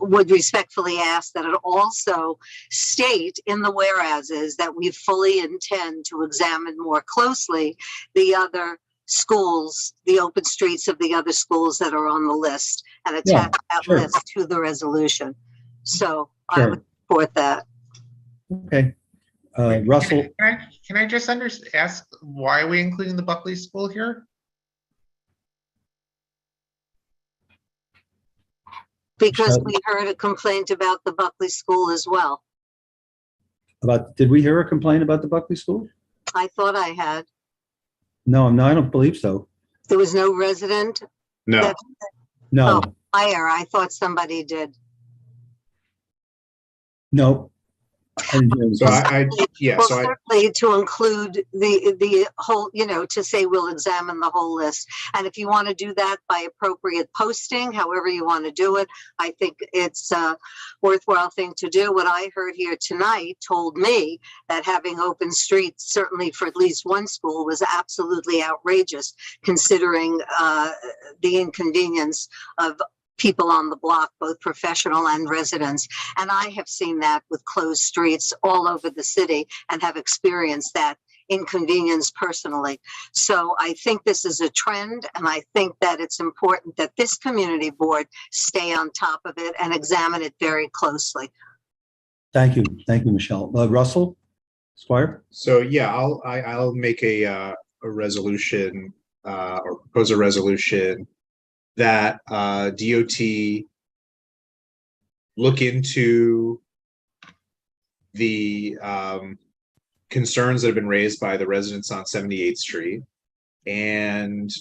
would respectfully ask that it also state in the whereases that we fully intend to examine more closely the other schools, the open streets of the other schools that are on the list, and attach that list to the resolution. So I would support that. Okay. Russell? Can I just ask, why are we including the Buckley School here? Because we heard a complaint about the Buckley School as well. Did we hear a complaint about the Buckley School? I thought I had. No, I don't believe so. There was no resident? No. No. Oh, I thought somebody did. No. Certainly to include the whole, to say we'll examine the whole list. And if you want to do that by appropriate posting, however you want to do it, I think it's a worthwhile thing to do. What I heard here tonight told me that having open streets, certainly for at least one school, was absolutely outrageous, considering the inconvenience of people on the block, both professional and residents. And I have seen that with closed streets all over the city and have experienced that inconvenience personally. So I think this is a trend, and I think that it's important that this community board stay on top of it and examine it very closely. Thank you. Thank you, Michelle. Russell Squire? So yeah, I'll make a resolution or propose a resolution that DOT look into the concerns that have been raised by the residents on 78th Street and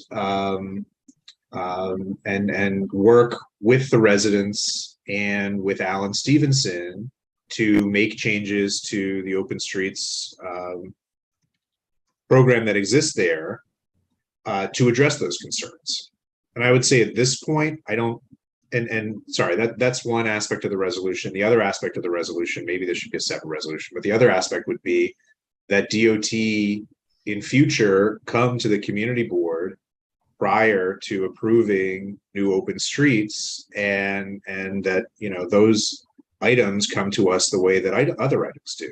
work with the residents and with Alan Stevenson to make changes to the open streets program that exists there to address those concerns. And I would say at this point, I don't, and sorry, that's one aspect of the resolution. The other aspect of the resolution, maybe there should be a separate resolution, but the other aspect would be that DOT in future come to the community board prior to approving new open streets, and that, those items come to us the way that other items do.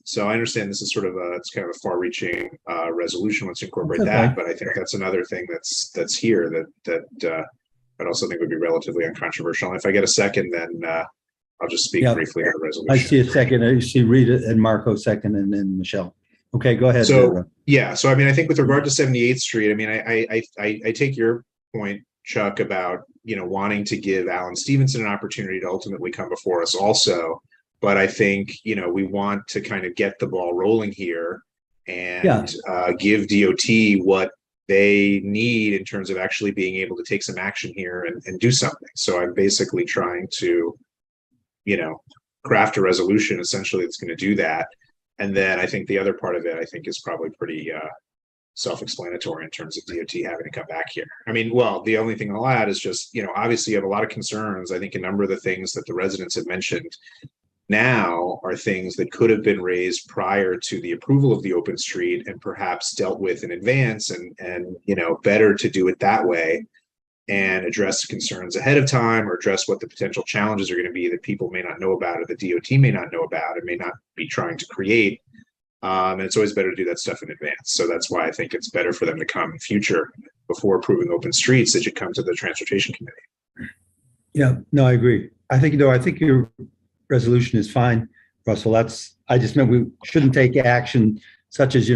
So I understand this is sort of it's kind of a far-reaching resolution once you incorporate that, but I think that's another thing that's here that I'd also think would be relatively uncontroversial. And if I get a second, then I'll just speak briefly on the resolution. I see a second. I see Rita and Marco second, and then Michelle. Okay, go ahead. So so I mean, I think with regard to 78th Street, I mean, I take your point, Chuck, about wanting to give Alan Stevenson an opportunity to ultimately come before us also. But I think, we want to kind of get the ball rolling here and give DOT what they need in terms of actually being able to take some action here and do something. So I'm basically trying to, craft a resolution essentially that's going to do that. And then I think the other part of it, I think, is probably pretty self-explanatory in terms of DOT having to come back here. I mean, well, the only thing I'll add is just, obviously you have a lot of concerns. I think a number of the things that the residents have mentioned now are things that could have been raised prior to the approval of the open street and perhaps dealt with in advance, and better to do it that way and address concerns ahead of time, or address what the potential challenges are going to be that people may not know about, or the DOT may not know about, and may not be trying to create. And it's always better to do that stuff in advance. So that's why I think it's better for them to come in future before approving open streets. They should come to the transportation committee. Yeah, no, I agree. I think your resolution is fine, Russell. I just meant we shouldn't take action such as,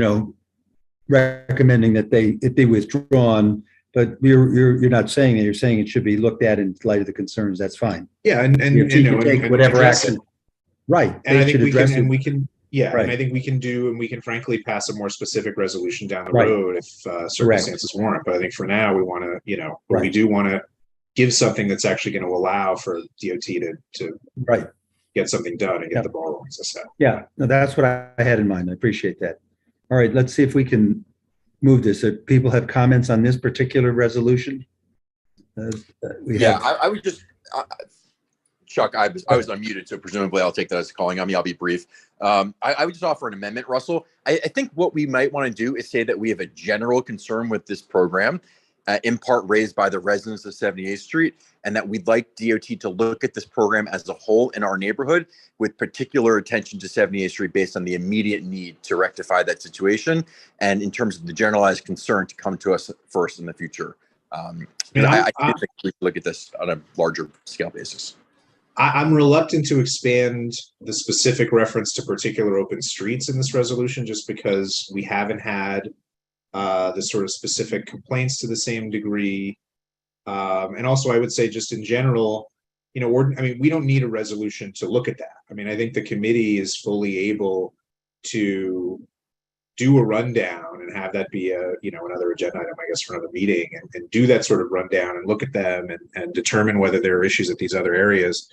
recommending that it be withdrawn, but you're not saying that. You're saying it should be looked at in light of the concerns. That's fine. Yeah, and take whatever action. Right. And I think we can Yeah, and I Right. think we can frankly pass a more specific resolution down the Right. road if circumstances warrant. But I think for now, we want to, but we do want to give something that's actually going to allow for DOT to Right. get something done and get Yep. the ball rolling, as I said. Yeah, no, that's what I had in mind. I appreciate that. All right, let's see if we can move this. If people have comments on this particular resolution. I would just, Chuck, I was unmuted, so presumably I'll take that as calling on me. I'll be brief. I would just offer an amendment, Russell. I think what we might want to do is say that we have a general concern with this program, in part raised by the residents of 78th Street, and that we'd like DOT to look at this program as a whole in our neighborhood with particular attention to 78th Street based on the immediate need to rectify that situation. And in terms of the generalized concern to come to us first in the future. I think we should look at this on a larger scale basis. I'm reluctant to expand the specific reference to particular open streets in this resolution, just because we haven't had the sort of specific complaints to the same degree. And also, I would say just in general, we don't need a resolution to look at that. I mean, I think the committee is fully able to do a rundown and have that be another agenda item, I guess, for another meeting, and do that sort of rundown and look at them and determine whether there are issues at these other areas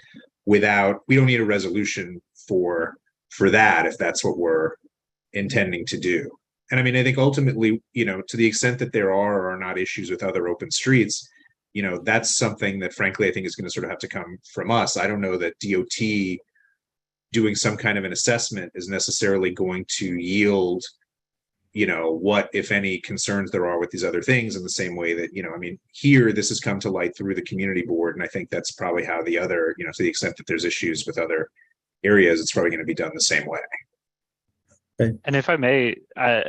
we don't need a resolution for that if that's what we're intending to do. And I mean, I think ultimately, to the extent that there are or are not issues with other open streets, that's something that frankly, I think is going to sort of have to come from us. I don't know that DOT doing some kind of an assessment is necessarily going to yield what, if any, concerns there are with these other things, in the same way that, here, this has come to light through the community board. And I think that's probably how the other, to the extent that there's issues with other areas, it's probably going to be done the same way. Okay. And if I may, I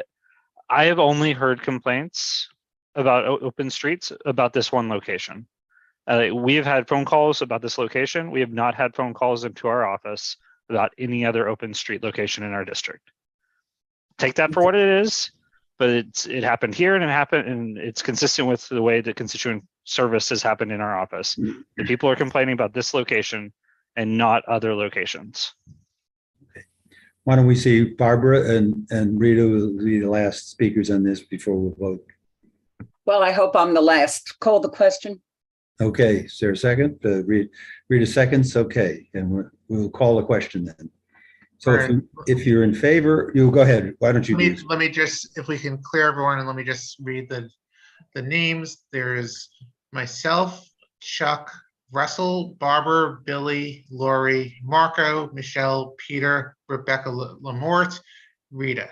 have only heard complaints about open streets about this one location. We have had phone calls about this location. We have not had phone calls into our office about any other open street location in our district. Take that for what it is, but it happened here and it's consistent with the way the constituent service has happened in our office. The people are complaining about this location and not other locations. Why don't we see Barbara and Rita will be the last speakers on this before we vote. Well, I hope I'm the last. Call the question. Okay, is there a second? Rita seconds, okay, and we'll call the question then. So if you're in favor, you'll go ahead. Why don't you do this? Let me just, if we can clear everyone, and let me just read the names. There's myself, Chuck, Russell, Barbara, Billy, Lori, Marco, Michelle, Peter, Rebecca Lamort, Rita.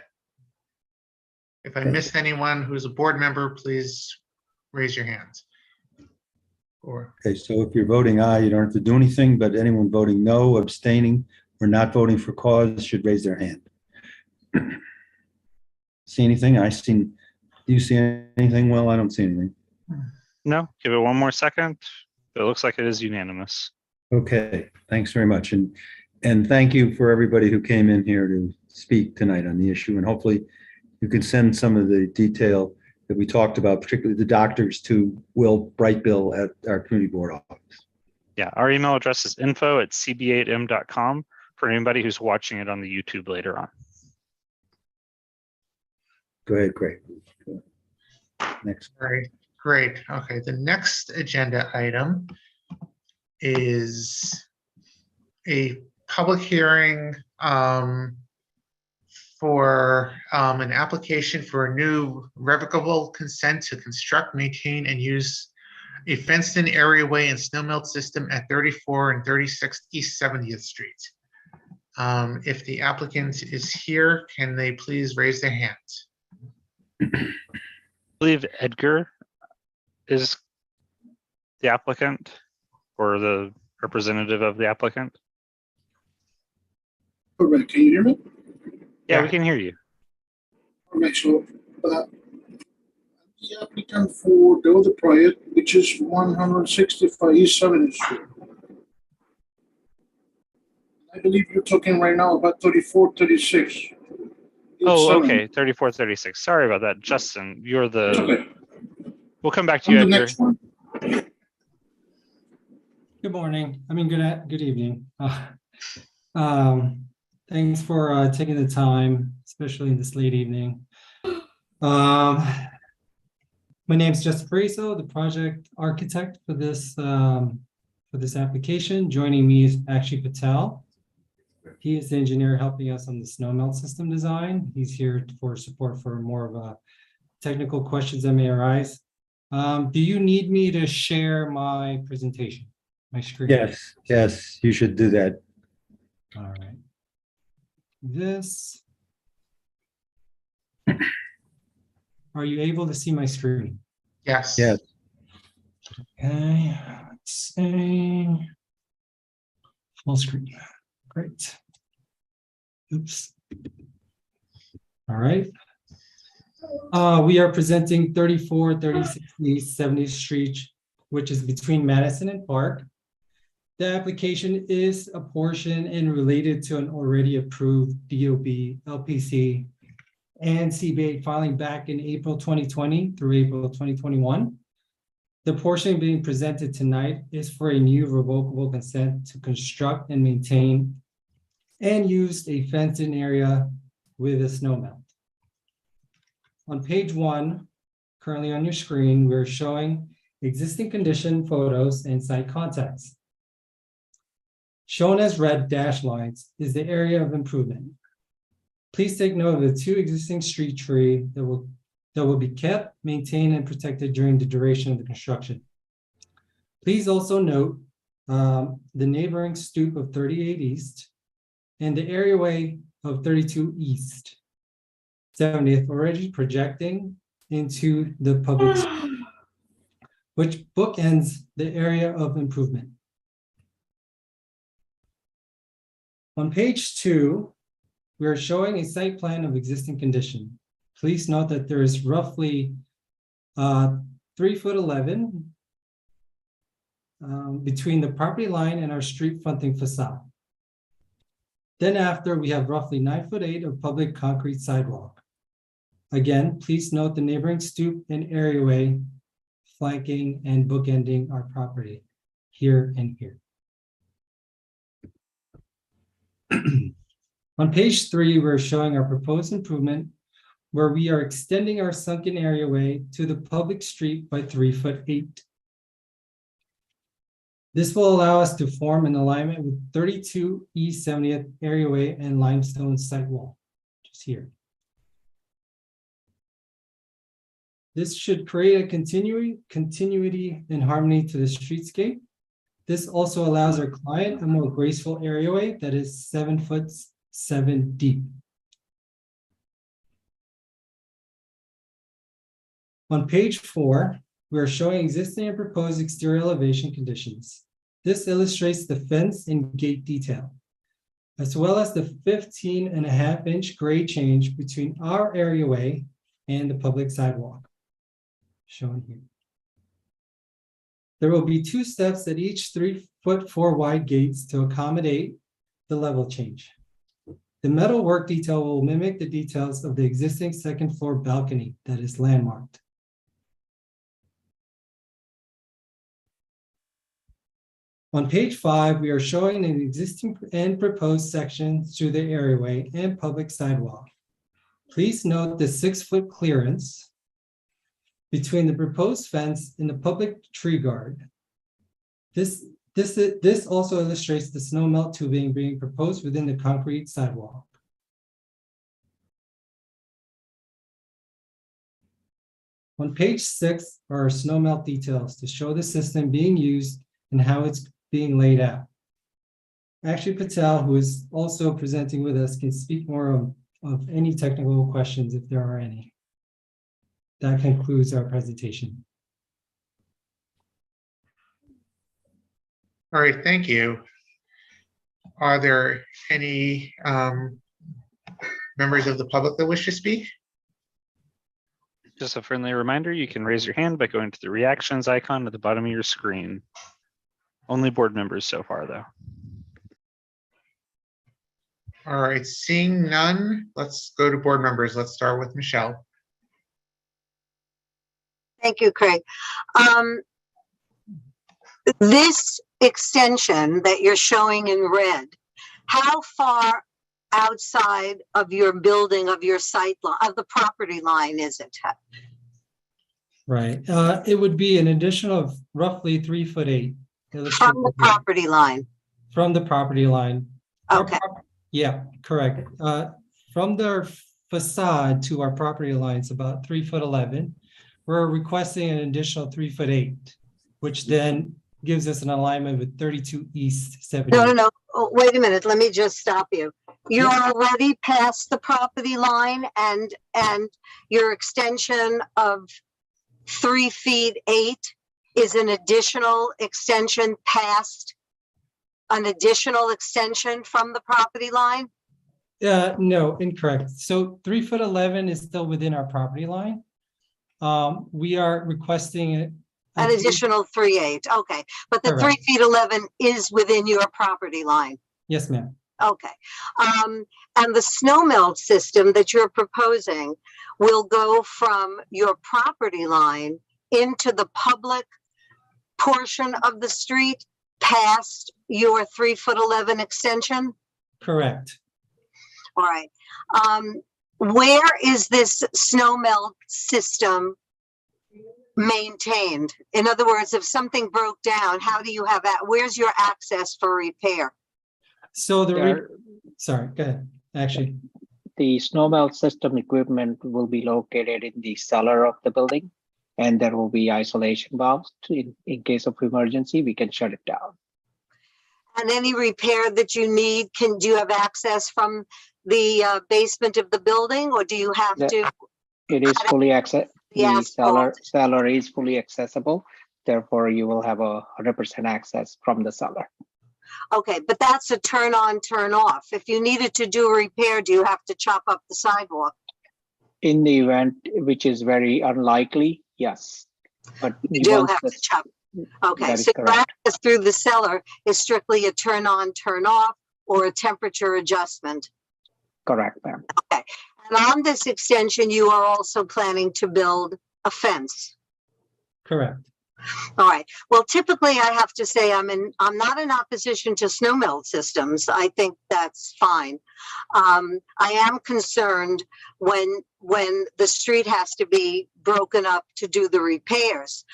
If I missed anyone who's a board member, please raise your hands. Okay, so if you're voting aye, you don't have to do anything, but anyone voting no, abstaining, or not voting for cause should raise their hand. See anything? Do you see anything? Well, I don't see anything. No, give it one more second. It looks like it is unanimous. Okay, thanks very much. And thank you for everybody who came in here to speak tonight on the issue. And hopefully you can send some of the detail that we talked about, particularly the doctors, to Will Brightbill at our community board office. Yeah, our email address is info@cb8m.com for anybody who's watching it on the YouTube later on. Go ahead, Craig. Next. All right, great. Okay, the next agenda item is a public hearing for an application for a new revocable consent to construct, maintain, and use a fenced-in areaway and snow melt system at 34 and 36 East 70th Street. If the applicant is here, can they please raise their hands? I believe Edgar is the applicant or the representative of the applicant. All right, can you hear me? Yeah, we can hear you. All right, so the applicant for the other project, which is 165 East 7th Street. I believe you're talking right now about 34, 36. Oh, okay, 34, 36. Sorry about that, Justin. You're the. Okay. We'll come back to you, I'm the Edgar. next one. Good morning. I mean, good evening. Thanks for taking the time, especially in this late evening. My name is Justin Friso, the project architect for this application. Joining me is Akshay Patel. He is the engineer helping us on the snow melt system design. He's here for support for more of a technical questions that may arise. Do you need me to share my presentation, my screen? Yes, you should do that. All right. This. Are you able to see my screen? Yes. Yes. Okay, let's say full screen. Great. Oops. All right. We are presenting 3436 East 70th Street, which is between Madison and Park. The application is a portion and related to an already approved DOB, LPC, and CB8 filing back in April 2020 through April 2021. The portion being presented tonight is for a new revocable consent to construct and maintain and use a fenced-in area with a snow melt. On page 1, currently on your screen, we're showing existing condition photos and site contacts. Shown as red dashed lines is the area of improvement. Please take note of the 2 existing street trees that will be kept, maintained, and protected during the duration of the construction. Please also note the neighboring stoop of 38 East and the areaway of 32 East 70th already projecting into the public street, which bookends the area of improvement. On page 2, we are showing a site plan of existing condition. Please note that there is roughly 3'11" between the property line and our street fronting facade. Then after, we have roughly 9'8" of public concrete sidewalk. Again, please note the neighboring stoop and areaway flanking and bookending our property here and here. On page 3, we're showing our proposed improvement where we are extending our sunken areaway to the public street by 3'8". This will allow us to form an alignment with 32 East 70th areaway and limestone sidewall, just here. This should create a continuity and harmony to the streetscape. This also allows our client a more graceful areaway that is 7'7" deep. On page 4, we are showing existing and proposed exterior elevation conditions. This illustrates the fence and gate detail, as well as the 15.5-inch grade change between our areaway and the public sidewalk, shown here. There will be 2 steps at each 3'4" wide gates to accommodate the level change. The metal work detail will mimic the details of the existing second floor balcony that is landmarked. On page 5, we are showing an existing and proposed section through the areaway and public sidewalk. Please note the 6-foot clearance between the proposed fence and the public tree guard. This also illustrates the snow melt tubing being proposed within the concrete sidewalk. On page 6 are our snow melt details to show the system being used and how it's being laid out. Akshay Patel, who is also presenting with us, can speak more of any technical questions if there are any. That concludes our presentation. All right, thank you. Are there any members of the public that wish to speak? Just a friendly reminder, you can raise your hand by going to the reactions icon at the bottom of your screen. Only board members so far, though. All right, seeing none, let's go to board members. Let's start with Michelle. Thank you, Craig. This extension that you're showing in red, how far outside of your building, of your sight line, of the property line is it? Right. It would be an addition of roughly 3'8". From the property line? From the property line. Okay. Yeah, correct. From their facade to our property line, it's about 3'11". We're requesting an additional 3'8", which then gives us an alignment with 32 East 70. No. Oh, wait a minute. Let me just stop you. You're already past the property line, and your extension of 3'8" is an additional extension past an additional extension from the property line? No, incorrect. So 3'11" is still within our property line. We are requesting An additional 3'8". Okay, but the Correct. 3'11" is within your property line. Yes, ma'am. Okay. And the snow melt system that you're proposing will go from your property line into the public portion of the street past your 3'11" extension? Correct. All right. Where is this snow melt system maintained? In other words, if something broke down, how do you have that? Where's your access for repair? So sorry, go ahead. Actually, the snow melt system equipment will be located in the cellar of the building, and there will be isolation valves in case of emergency, we can shut it down. And any repair that you need, do you have access from the basement of the building, or do you have to? It is fully access. Yes, The cellar is fully accessible. Therefore, you will have 100% access from the cellar. Okay, but that's a turn on, turn off. If you needed to do a repair, do you have to chop up the sidewalk? In the event, which is very unlikely, yes. But You do have to chop. Okay, so your access through the cellar is strictly a turn on, turn off, or a temperature adjustment? Correct, ma'am. Okay, and on this extension, you are also planning to build a fence? correct. All right. Well, typically I have to say I'm not in opposition to snow melt systems. I think that's fine. I am concerned when the street has to be broken up to do the repairs.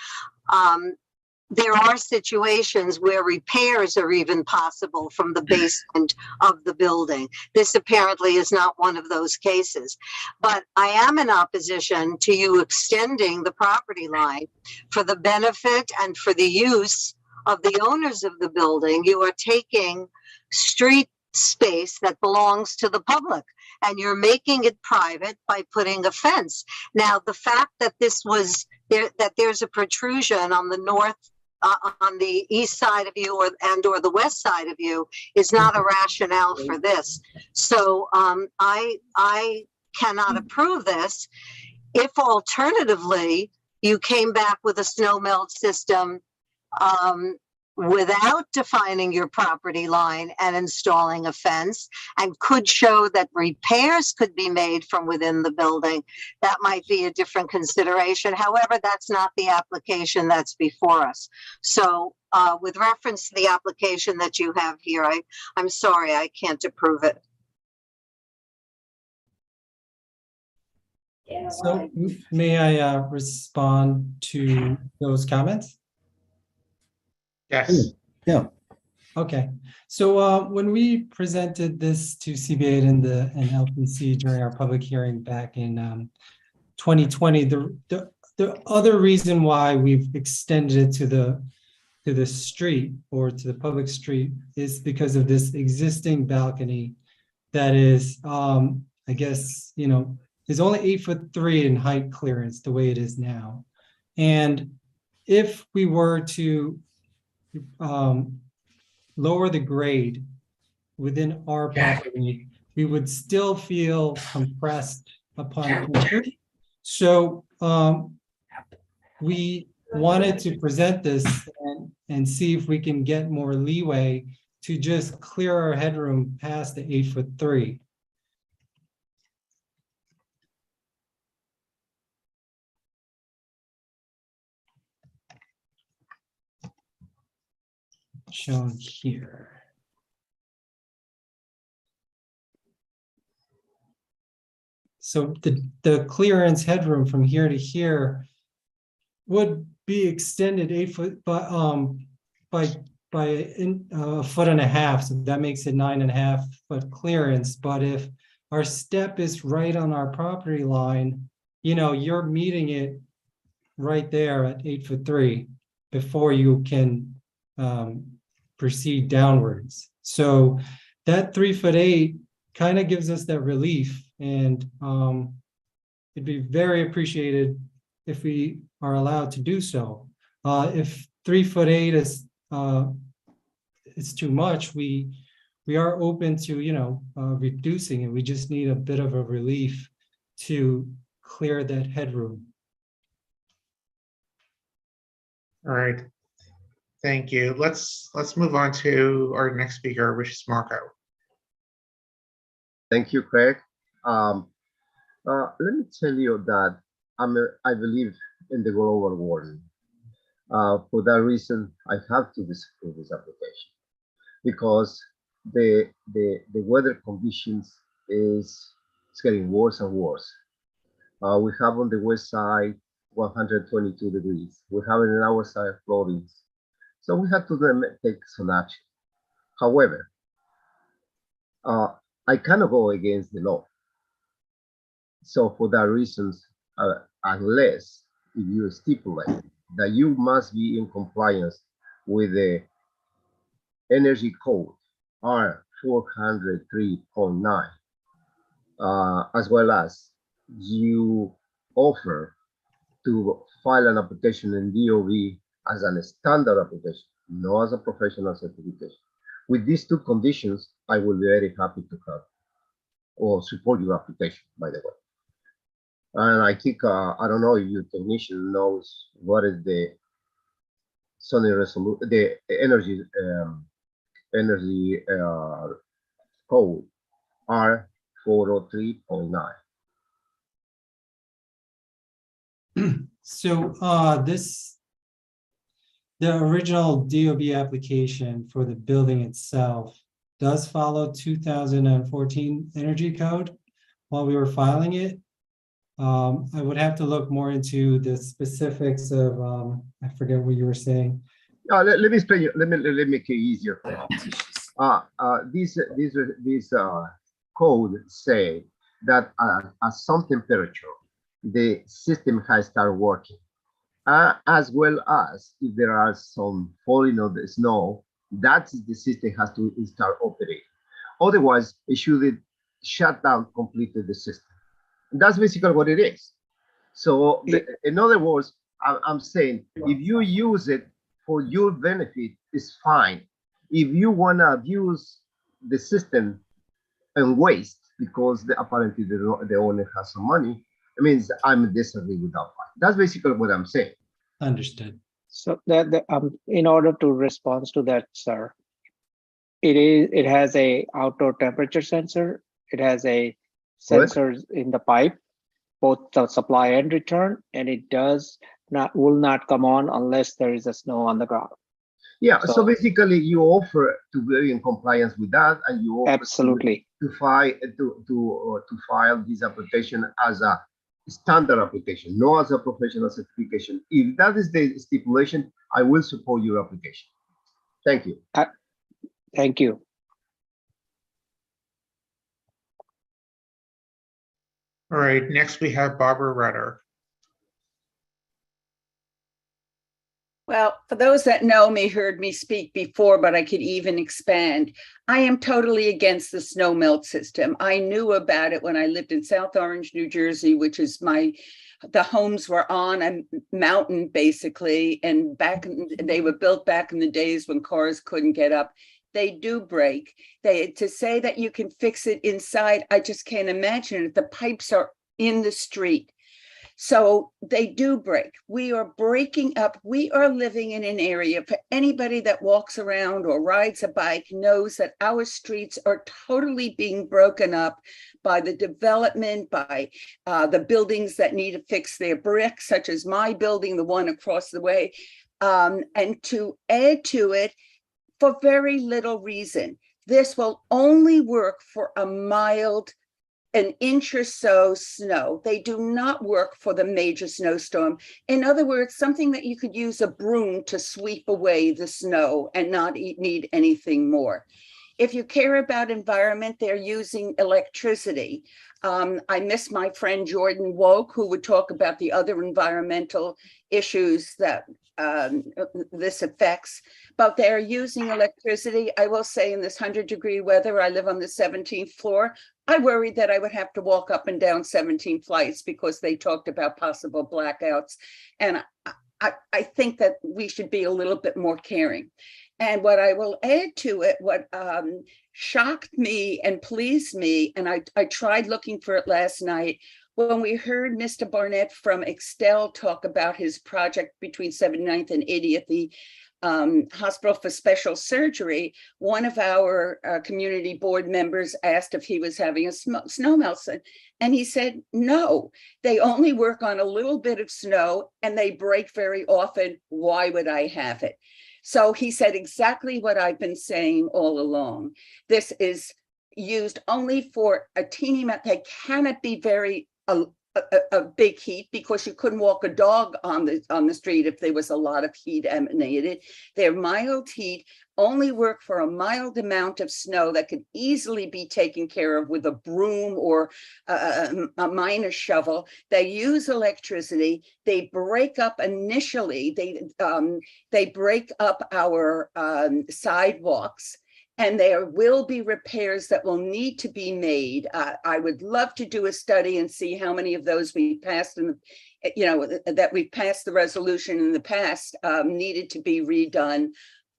There are situations where repairs are even possible from the basement of the building. This apparently is not one of those cases. But I am in opposition to you extending the property line for the benefit and for the use of the owners of the building. You are taking street space that belongs to the public, and you're making it private by putting a fence. Now, the fact that this was there, that there's a protrusion on the north, on the east side of you or the west side of you is not a rationale for this. So I cannot approve this. If alternatively you came back with a snow melt system without defining your property line and installing a fence, and could show that repairs could be made from within the building, that might be a different consideration. However, that's not the application that's before us. So with reference to the application that you have here, I'm sorry, I can't approve it. So may I respond to those comments? Yes. Yeah. Okay. So when we presented this to CB8 and LPC during our public hearing back in 2020, the other reason why we've extended it to the street or to the public street is because of this existing balcony that is, I guess, is only 8'3" in height clearance the way it is now. And if we were to lower the grade within our property, we would still feel compressed upon entry. So we wanted to present this and see if we can get more leeway to just clear our headroom past the 8'3". Shown here. So the clearance headroom from here to here would be extended 8 foot by a foot and a half. So that makes it 9.5 foot clearance. But if our step is right on our property line, you know, you're meeting it right there at 8'3" before you can proceed downwards. So that 3'8" kind of gives us that relief, and it'd be very appreciated if we are allowed to do so. If 3'8" is too much, we are open to, you know, reducing it. We just need a bit of a relief to clear that headroom. All right. Thank you. Let's move on to our next speaker, which is Marco. Thank you, Craig. Let me tell you that I believe in the global warming. For that reason, I have to disapprove this application because the weather conditions is getting worse and worse. We have on the west side 122 degrees. We have in our side flooding. So we have to take some action. However, I cannot go against the law. So for that reasons, unless if you stipulate that you must be in compliance with the energy code R403.9, as well as you offer to file an application in DOV as a standard application, not as a professional certification. With these two conditions, I will be very happy to have or support your application, by the way. And I think, I don't know if your technician knows what is the sunny resolution, the energy code R403.9. So the original DOB application for the building itself does follow 2014 energy code while we were filing it. I would have to look more into the specifics of, I forget what you were saying. Let me explain you. Let me make it easier for you. These code say that at some temperature, the system has started working, as well as if there are some falling of the snow, that's the system has to start operating. Otherwise, it should shut down completely the system. And that's basically what it is. So in other words, I'm saying if you use it for your benefit, it's fine. If you want to abuse the system and waste because apparently the owner has some money, it means I'm disagreeing with that part. That's basically what I'm saying. Understood. So that in order to respond to that, sir, it has a outdoor temperature sensor. It has a sensors in the pipe, both the supply and return, and it will not come on unless there is a snow on the ground. Yeah, so basically you offer to be in compliance with that, and you offer absolutely to file this application as a standard application, not as a professional certification. If that is the stipulation, I will support your application. Thank you. Thank you. All right, next we have Barbara Rutter. Well, for those that know me, heard me speak before, but I could even expand. I am totally against the snow melt system. I knew about it when I lived in South Orange, New Jersey, which is the homes were on a mountain basically. And they were built back in the days when cars couldn't get up. They do break. To say that you can fix it inside, I just can't imagine it. The pipes are in the street. So they do break. We are breaking up. We are living in an area, for anybody that walks around or rides a bike knows that our streets are totally being broken up by the development, by the buildings that need to fix their bricks, such as my building, the one across the way, and to add to it for very little reason. This will only work for a mild an inch or so snow. They do not work for the major snowstorm. In other words, something that you could use a broom to sweep away the snow and not need anything more. If you care about environment, they're using electricity. I miss my friend Jordan Woke, who would talk about the other environmental issues that this affects, but they're using electricity. I will say in this 100-degree weather, I live on the 17th floor. I worried that I would have to walk up and down 17 flights because they talked about possible blackouts. And I think that we should be a little bit more caring. And what I will add to it, what shocked me and pleased me, and I tried looking for it last night, when we heard Mr. Barnett from Excel talk about his project between 79th and 80th, the Hospital for Special Surgery, one of our community board members asked if he was having a snow melt. And he said, no, they only work on a little bit of snow and they break very often. Why would I have it? So he said exactly what I've been saying all along. This is used only for a teeny amount. They cannot be very a big heat because you couldn't walk a dog on the street if there was a lot of heat emanated. They're mild heat, only work for a mild amount of snow that could easily be taken care of with a broom or a minor shovel. They use electricity. They break up initially. They break up our sidewalks. And there will be repairs that will need to be made. I would love to do a study and see how many of those we passed, and that we've passed the resolution in the past needed to be redone.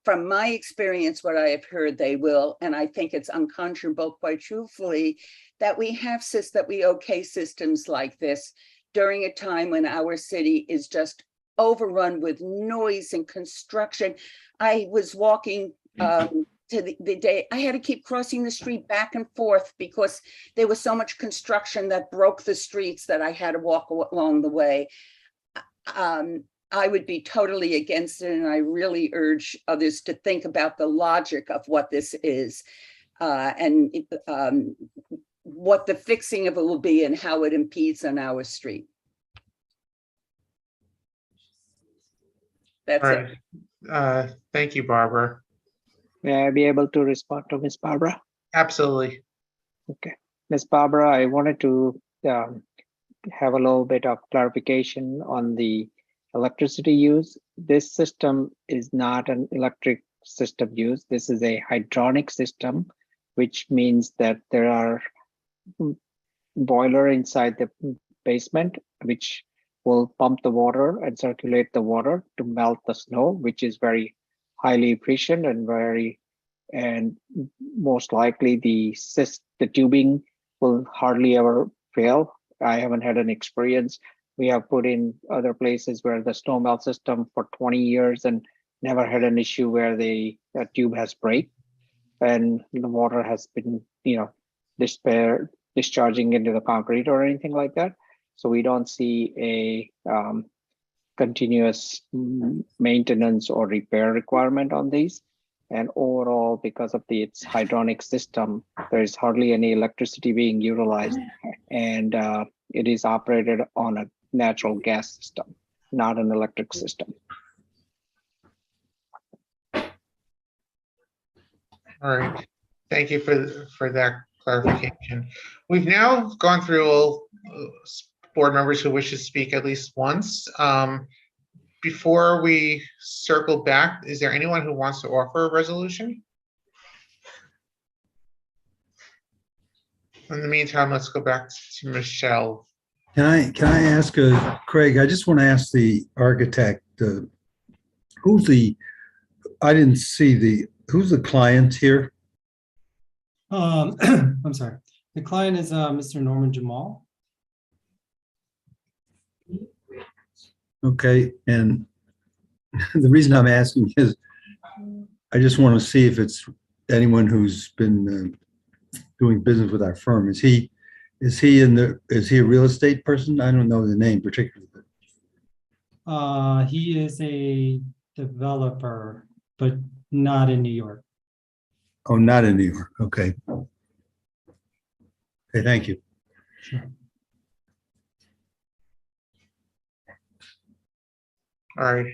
From my experience, what I have heard, they will, and I think it's unconscionable, quite truthfully, that we okay systems like this during a time when our city is just overrun with noise and construction. I was walking. To the day I had to keep crossing the street back and forth because there was so much construction that broke the streets that I had to walk along the way. I would be totally against it, and I really urge others to think about the logic of what this is and what the fixing of it will be and how it impedes on our street. That's it. Thank you, Barbara. May I be able to respond to Ms. Barbara? Absolutely. Okay. Ms. Barbara, I wanted to have a little bit of clarification on the electricity use. This system is not an electric system use. This is a hydronic system, which means that there are boiler inside the basement, which will pump the water and circulate the water to melt the snow, which is very highly efficient and most likely the tubing will hardly ever fail. I haven't had an experience. We have put in other places where the snow melt system for 20 years and never had an issue where the tube has break and the water has been, discharging into the concrete or anything like that. So we don't see a continuous maintenance or repair requirement on these. And overall, because of its hydronic system, there is hardly any electricity being utilized, and it is operated on a natural gas system, not an electric system. All right. Thank you for that clarification. We've now gone through all board members who wish to speak at least once. Before we circle back, is there anyone who wants to offer a resolution? In the meantime, let's go back to Michelle. Can I ask Craig? I just want to ask the architect. Who's the client here? I'm sorry. The client is Mr. Norman Jamal. Okay, and the reason I'm asking is I just want to see if it's anyone who's been doing business with our firm. Is he a real estate person? I don't know the name particularly. He is a developer, but not in New York. Oh, not in New York. Okay. Okay, thank you. Sure. All right.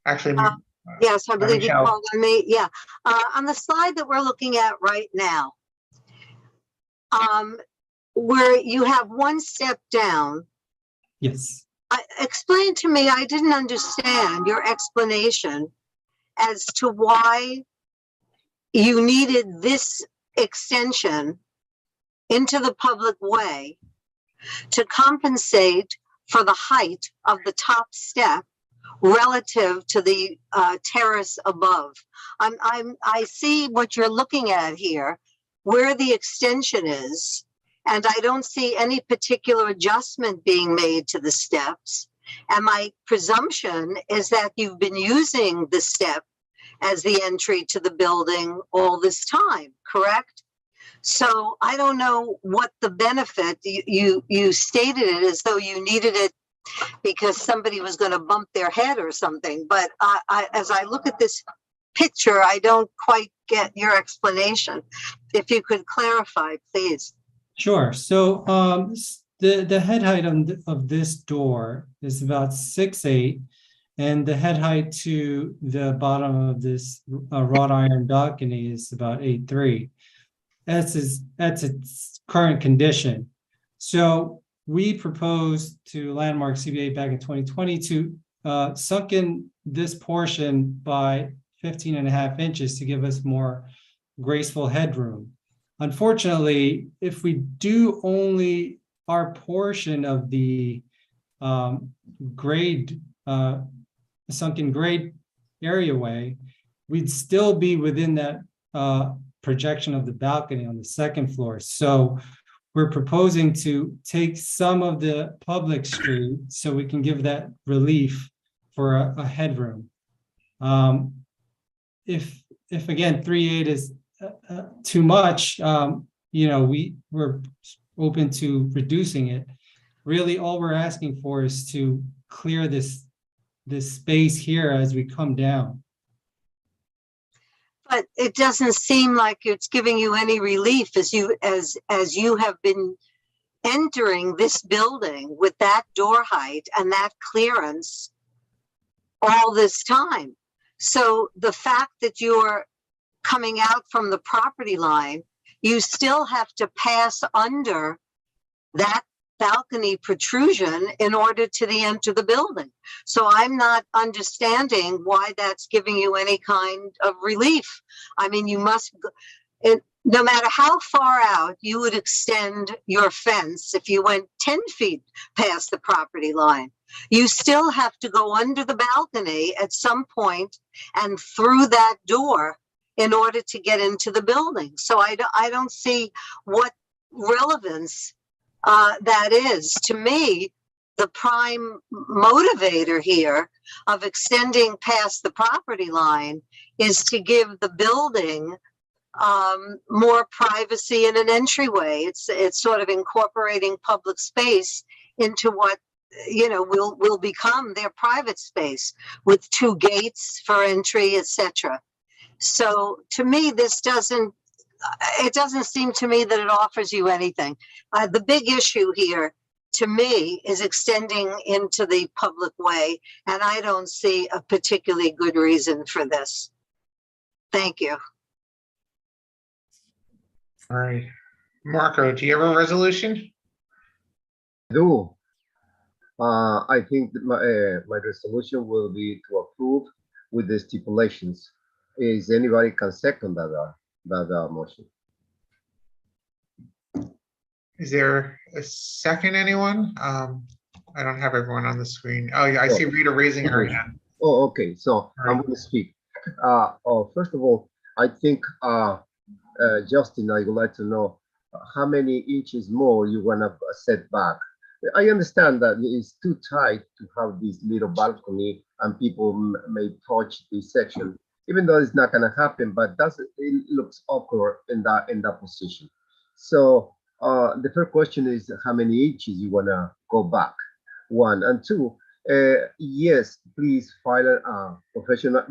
Actually, Yes, I believe you Michelle. called on me. Yeah. On the slide that we're looking at right now, where you have one step down, Yes. explain to me, I didn't understand your explanation as to why you needed this extension into the public way to compensate for the height of the top step relative to the terrace above. I see what you're looking at here, where the extension is, and I don't see any particular adjustment being made to the steps. And my presumption is that you've been using the step as the entry to the building all this time, correct? So I don't know what the benefit, you stated it as though you needed it because somebody was going to bump their head or something. But as I look at this picture, I don't quite get your explanation. If you could clarify, please. Sure. So the head height of this door is about 6'8", and the head height to the bottom of this wrought iron balcony is about 8'3". That's its current condition. So we proposed to Landmark CB8 back in 2020 to sunken this portion by 15.5 inches to give us more graceful headroom. Unfortunately, if we do only our portion of the sunken grade areaway, we'd still be within that projection of the balcony on the second floor. So we're proposing to take some of the public street so we can give that relief for a headroom. If again 3.8 is too much, we're open to reducing it. Really, all we're asking for is to clear this space here as we come down. But it doesn't seem like it's giving you any relief as you have been entering this building with that door height and that clearance all this time. So the fact that you're coming out from the property line, you still have to pass under that balcony protrusion in order to enter the building. So I'm not understanding why that's giving you any kind of relief. I mean, you must, no matter how far out you would extend your fence, if you went 10 feet past the property line, you still have to go under the balcony at some point and through that door in order to get into the building. So I don't see what relevance that is. To me, the prime motivator here of extending past the property line is to give the building more privacy in an entryway. It's sort of incorporating public space into what will become their private space with 2 gates for entry, etc. So to me, it doesn't seem to me that it offers you anything. The big issue here to me is extending into the public way, and I don't see a particularly good reason for this. Thank you. All right. Marco, do you have a resolution? I do. I think that my resolution will be to approve with the stipulations. Is anybody can second that motion? Is there a second, anyone? I don't have everyone on the screen. Oh, yeah, I see Rita raising her hand. Oh, okay. So I'm going to speak. First of all, I think, Justin, I would like to know how many inches more you want to set back. I understand that it's too tight to have this little balcony and people may touch this section, even though it's not going to happen, but it looks awkward in that position. So the first question is how many inches you want to go back, 1. And 2, yes, please file a professional,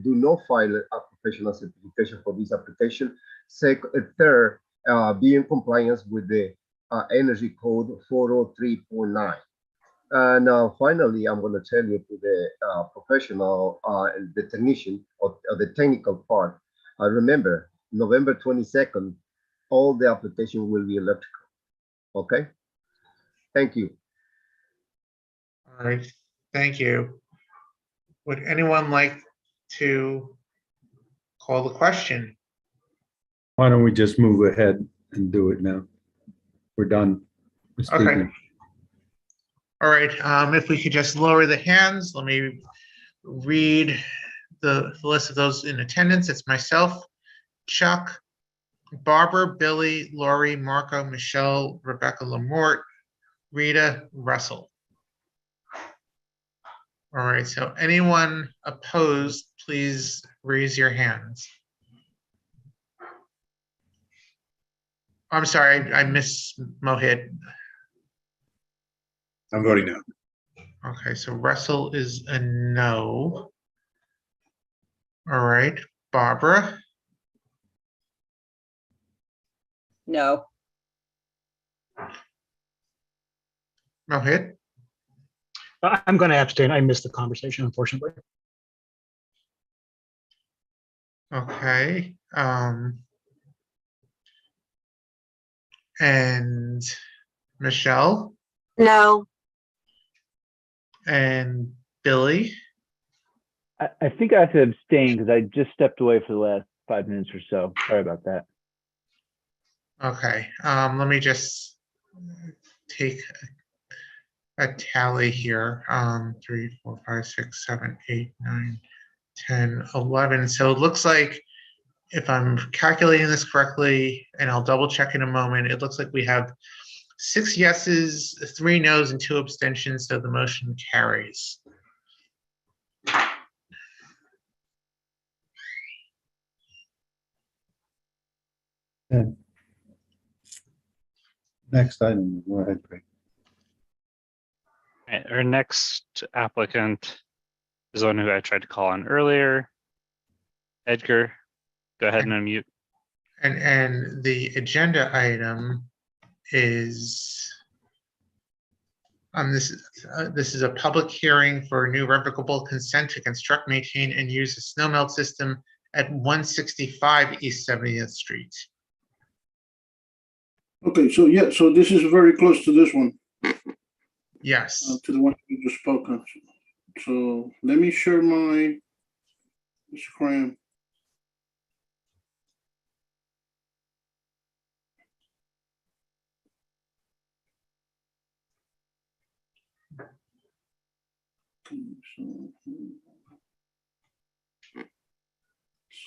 do not file a professional certification for this application. Third, be in compliance with the energy code 40349. And finally, I'm going to tell you to the professional, the technician or the technical part. Remember, November 22nd, all the application will be electrical. Okay. Thank you. All right, thank you. Would anyone like to call the question? Why don't we just move ahead and do it now? We're done. with Okay. speaking. All right, if we could just lower the hands, let me read the list of those in attendance. It's myself, Chuck, Barbara, Billy, Lori, Marco, Michelle, Rebecca Lamort, Rita, Russell. All right, so anyone opposed, please raise your hands. I'm sorry, I missed Mohit. I'm voting no. Okay, so Russell is a no. All right, Barbara, No. Mohit, I'm going to abstain. I missed the conversation, unfortunately. okay. And Michelle No. and Billy. I think I have to abstain because I just stepped away for the last 5 minutes or so. Sorry about that. Okay, let me just take a tally here. 3, 4, 5, 6, 7, 8, 9, 10, 11. So it looks like, if I'm calculating this correctly, and I'll double check in a moment, it looks like we have 6 yeses, 3 nos, and 2 abstentions, so the motion carries. Okay. Next item, go ahead, Craig. Right, our next applicant is the one who I tried to call on earlier. Edgar, go ahead and unmute. And the agenda item is this is a public hearing for a new revocable consent to construct, maintain, and use a snow melt system at 165 East 70th Street. Okay, so yeah, so this is very close to this one. Yes. To the one you just spoke of. So let me share my screen.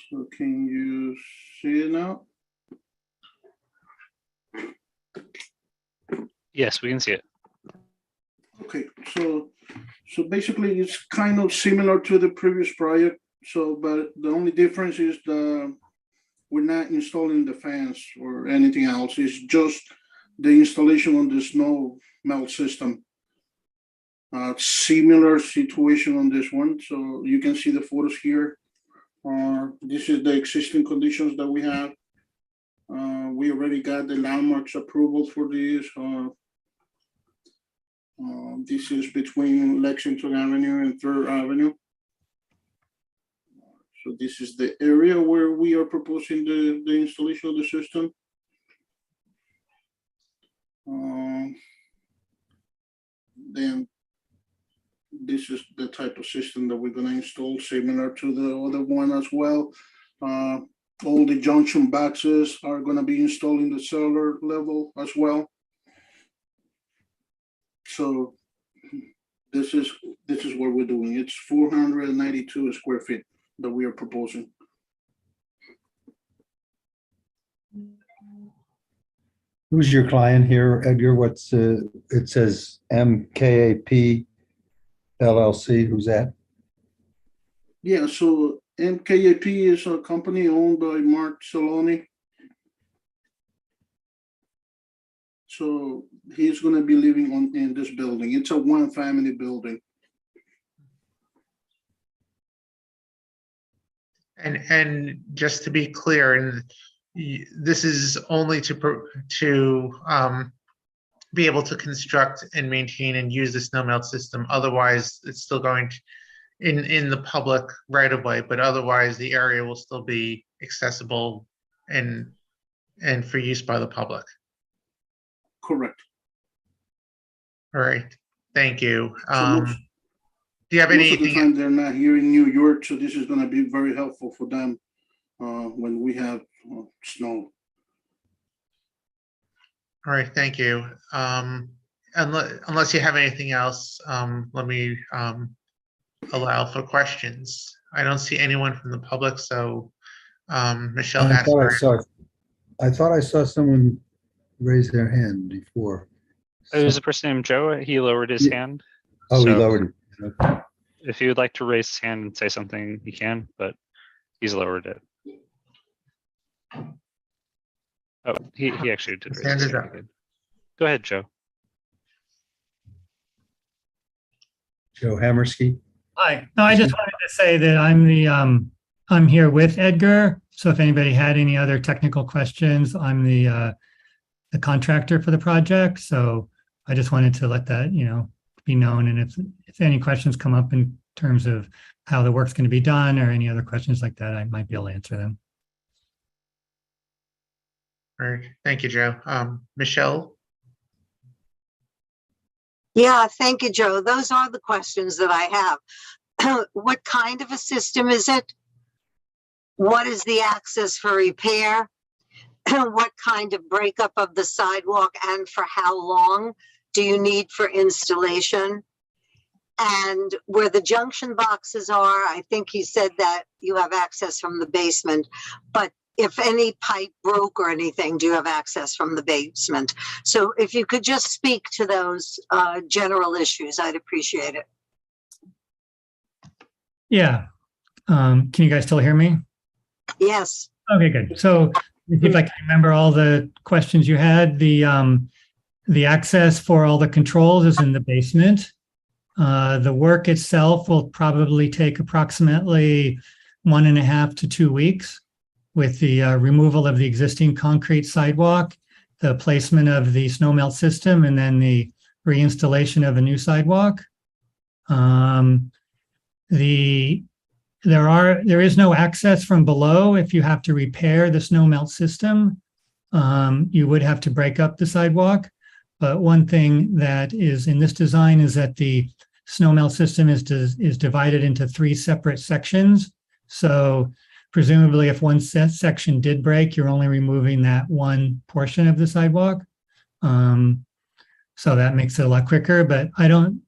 So can you see it now? Yes, we can see it. Okay, so basically it's kind of similar to the previous project. So, but the only difference is we're not installing the fans or anything else. It's just the installation on the snow melt system. Similar situation on this one. So you can see the photos here. This is the existing conditions that we have. We already got the landmarks approval for this. This is between Lexington Avenue and 3rd Avenue. So this is the area where we are proposing the installation of the system. Then this is the type of system that we're going to install, similar to the other one as well. All the junction boxes are going to be installed in the cellar level as well. So this is what we're doing. It's 492 square feet that we are proposing. Who's your client here, Edgar? What's it says MKAP LLC. Who's that? Yeah, so MKAP is a company owned by Mark Saloni. So he's going to be living in this building. It's a one-family building. And just to be clear, and this is only to be able to construct and maintain and use the snow melt system. Otherwise, it's still going to, in the public right of way, but otherwise the area will still be accessible and for use by the public. Correct. All right, thank you. So Do you have most of the anything? time they're not here in New York, so this is going to be very helpful for them when we have snow. All right, thank you. Unless you have anything else, let me allow for questions. I don't see anyone from the public, so Michelle I has. thought I saw someone raise their hand before. There's a person named Joe. He lowered his hand. Oh, he So lowered it. Okay. if you would like to raise his hand and say something, he can, but he's lowered it. Oh, he actually did raise his hand again. Go ahead, Joe. Joe Hammerski. Hi. No, I just wanted to say that I'm here with Edgar. So if anybody had any other technical questions, I'm the contractor for the project. So I just wanted to let that, be known. And if any questions come up in terms of how the work's going to be done or any other questions like that, I might be able to answer them. All right, thank you, Joe. Michelle? Yeah, thank you, Joe. Those are the questions that I have. What kind of a system is it? What is the access for repair? What kind of breakup of the sidewalk and for how long do you need for installation? And where the junction boxes are, I think he said that you have access from the basement, but if any pipe broke or anything, do you have access from the basement? So if you could just speak to those general issues, I'd appreciate it. Yeah. Can you guys still hear me? Yes. Okay, good. So if I can remember all the questions you had, the access for all the controls is in the basement. The work itself will probably take approximately 1.5 to 2 weeks, with the removal of the existing concrete sidewalk, the placement of the snow melt system, and then the reinstallation of a new sidewalk. There is no access from below. If you have to repair the snow melt system, you would have to break up the sidewalk. But one thing that is in this design is that the snow melt system is divided into 3 separate sections. So presumably if one section did break, you're only removing that one portion of the sidewalk. So that makes it a lot quicker, but I don't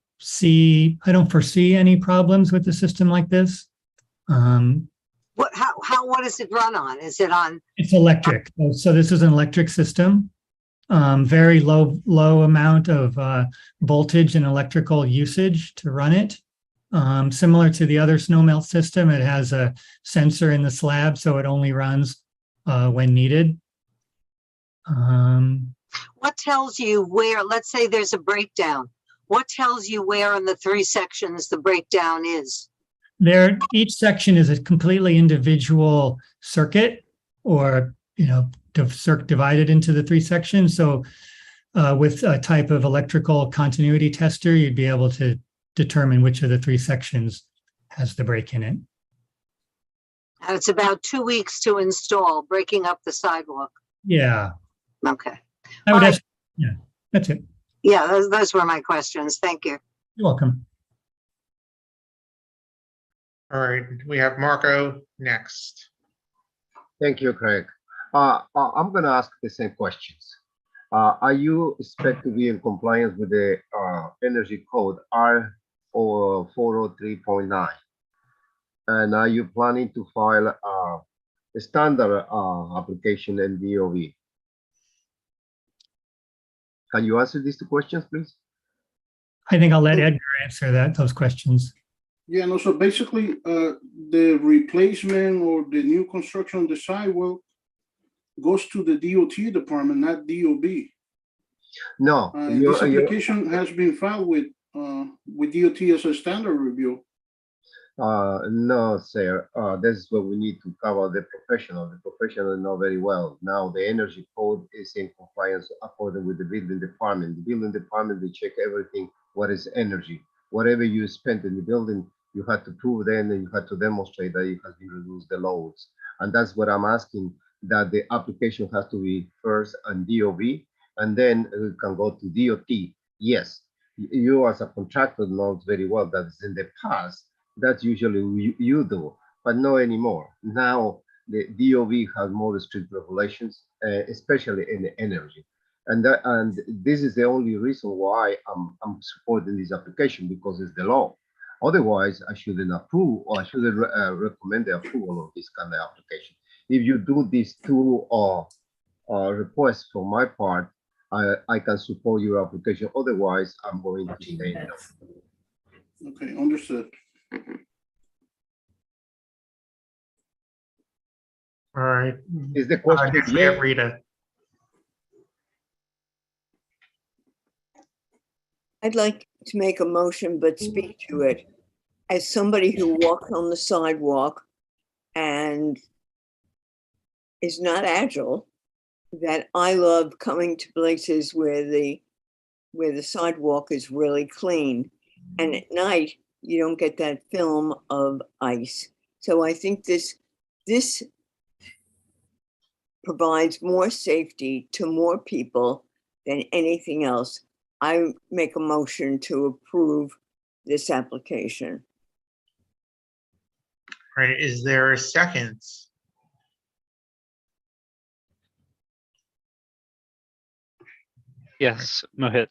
foresee any problems with the system like this. What does it run on? Is it on? It's electric. So this is an electric system. Very low amount of voltage and electrical usage to run it. Similar to the other snow melt system, it has a sensor in the slab, so it only runs when needed. What tells you where, let's say there's a breakdown, what tells you where in the 3 sections the breakdown is? Each section is a completely individual circuit, or divided into the 3 sections. So with a type of electrical continuity tester, you'd be able to determine which of the 3 sections has the break in it. And it's about 2 weeks to install, breaking up the sidewalk. Yeah. Okay. Yeah, that's it. Yeah, those were my questions. Thank you. You're welcome. All right, we have Marco next. Thank you, Craig. I'm going to ask the same questions. Are you expect to be in compliance with the energy code R403.9? And are you planning to file a standard application in DOV? Can you answer these 2 questions, please? I think I'll let Edgar answer those questions. Yeah, no, so basically the replacement or the new construction on the sidewalk goes to the DOT department, not DOB. No. This application has been filed with DOT as a standard review. No, sir. This is what we need to cover the professional. The professional know very well. Now the energy code is in compliance according with the building department. The building department, they check everything. What is energy? Whatever you spend in the building, you have to prove then and you have to demonstrate that it has been reduced the loads. And that's what I'm asking, that the application has to be first on DOB and then it can go to DOT. Yes, you as a contractor knows very well that in the past, that's usually you do, but not anymore. Now the DOV has more strict regulations, especially in the energy, and this is the only reason why I'm supporting this application because it's the law. Otherwise, I shouldn't approve or I shouldn't recommend the approval of this kind of application. If you do these two requests from my part, I can support your application. Otherwise, I'm going to say no. Okay, understood. All right. Is the question next we have Rita? I'd like to make a motion, but speak to it. As somebody who walks on the sidewalk and is not agile, that I love coming to places where the sidewalk is really clean. And at night, you don't get that film of ice. So I think this provides more safety to more people than anything else. I make a motion to approve this application. All right, is there a second? Yes, Mohit.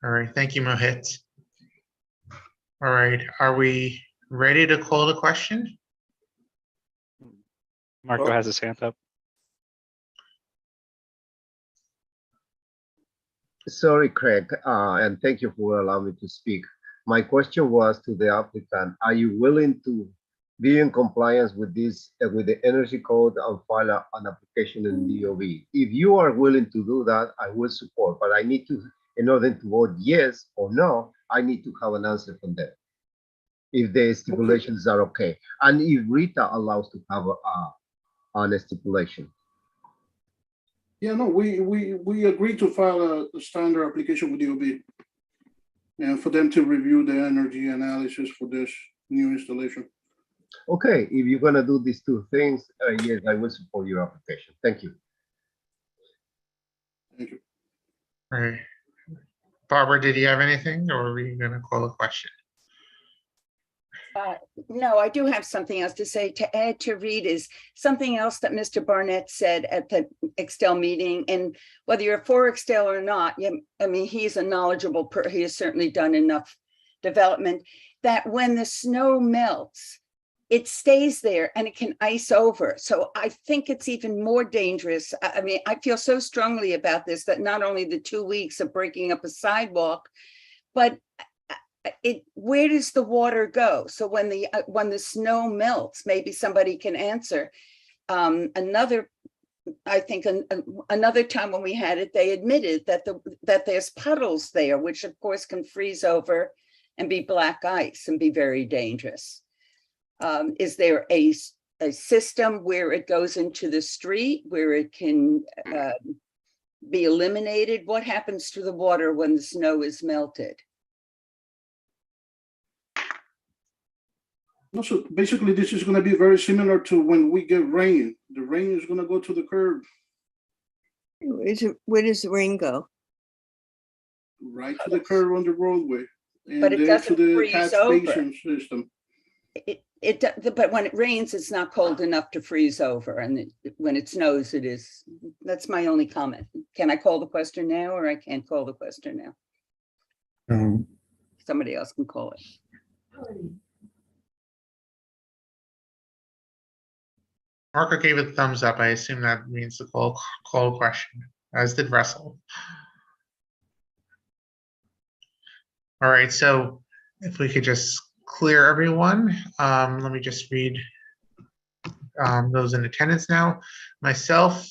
All right, thank you, Mohit. All right, are we ready to call the question? Marco has his hand up. Sorry, Craig, and thank you for allowing me to speak. My question was to the applicant, are you willing to be in compliance with this, with the energy code and file an application in DOV? If you are willing to do that, I will support, but I need to, in order to vote yes or no, I need to have an answer from them. If the stipulations are okay. And if Rita allows to have a stipulation. Yeah, no, we agreed to file a standard application with DOB and for them to review the energy analysis for this new installation. Okay, if you're gonna do these two things, yes, I will support your application. Thank you. Thank you. All right. Barbara, did you have anything or were you gonna call a question? No, I do have something else to say. To add to Rita's, something else that Mr. Barnett said at the Excel meeting, and whether you're for Excel or not, I mean, he's a knowledgeable person. He has certainly done enough development that when the snow melts, it stays there and it can ice over. So I think it's even more dangerous. I mean, I feel so strongly about this that not only the 2 weeks of breaking up a sidewalk, but where does the water go? So when the snow melts, maybe somebody can answer. I think another time when we had it, they admitted that there's puddles there, which of course can freeze over and be black ice and be very dangerous. Is there a system where it goes into the street, where it can be eliminated? What happens to the water when the snow is melted? So basically, this is going to be very similar to when we get rain. The rain is going to go to the curb. Where does the rain go? Right to the curb on the roadway. And But it then doesn't to the freeze catch over. basin system. But when it rains, it's not cold enough to freeze over. And when it snows, it is. That's my only comment. Can I call the question now or I can't call the question now? Somebody else can call it. Marco gave a thumbs up. I assume that means the call question, as did Russell. All right, so if we could just clear everyone, let me just read those in attendance now. Myself,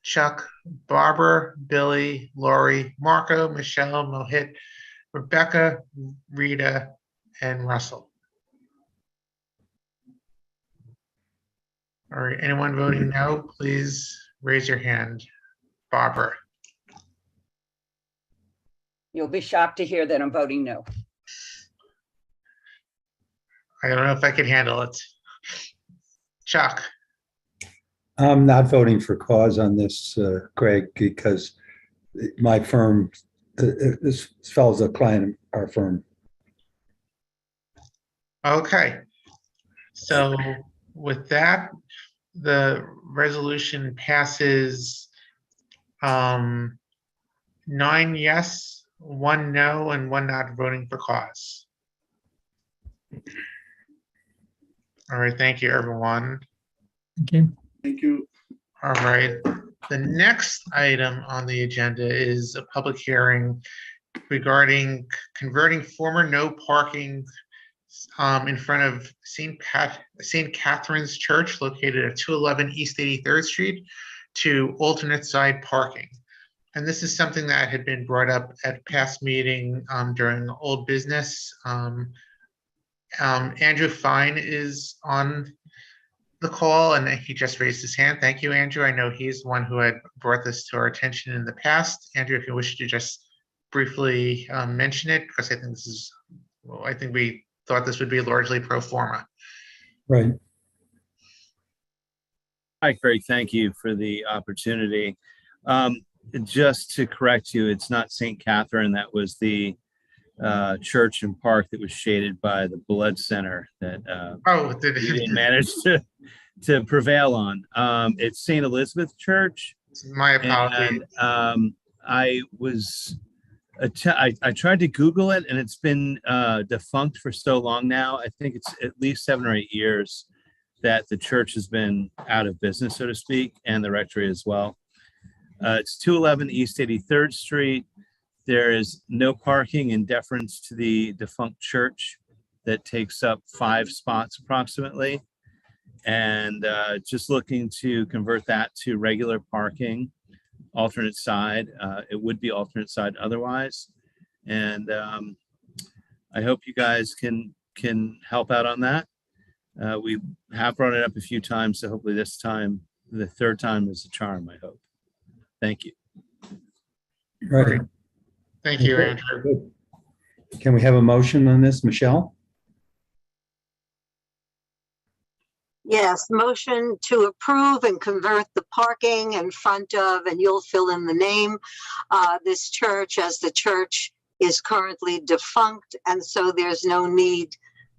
Chuck, Barbara, Billy, Lori, Marco, Michelle, Mohit, Rebecca, Rita, and Russell. All right, anyone voting no, please raise your hand. Barbara. You'll be shocked to hear that I'm voting no. I don't know if I can handle it. Chuck. I'm not voting for cause on this, Craig, because my firm, this fellow's a client of our firm. Okay. So with that, the resolution passes 9 yes, 1 no, and 1 not voting for cause. All right, thank you, everyone. Thank you. Thank you. All right, the next item on the agenda is a public hearing regarding converting former no parking in front of St. Catherine's Church located at 211 East 83rd Street to alternate side parking. And this is something that had been brought up at past meeting during old business. Andrew Fine is on the call and he just raised his hand. Thank you, Andrew. I know he's the one who had brought this to our attention in the past. Andrew, if you wish to just briefly mention it, because I think this is, well, I think we thought this would be largely pro forma. Right. Hi, Craig. Thank you for the opportunity. Just to correct you, it's not St. Catherine. That was the church and park that was shaded by the blood center that we didn't manage to prevail on. It's St. Elizabeth Church. My apologies. And I tried to Google it, and it's been defunct for so long now. I think it's at least 7 or 8 years that the church has been out of business, so to speak, and the rectory as well. It's 211 East 83rd Street. There is no parking in deference to the defunct church that takes up 5 spots approximately. And just looking to convert that to regular parking, alternate side. It would be alternate side otherwise. And I hope you guys can help out on that. We have brought it up a few times, so hopefully this time, the 3rd time is a charm, I hope. Thank you. Right. Thank you, Andrew. Good. Can we have a motion on this, Michelle? Yes, motion to approve and convert the parking in front of, and you'll fill in the name, this church, as the church is currently defunct, and so there's no need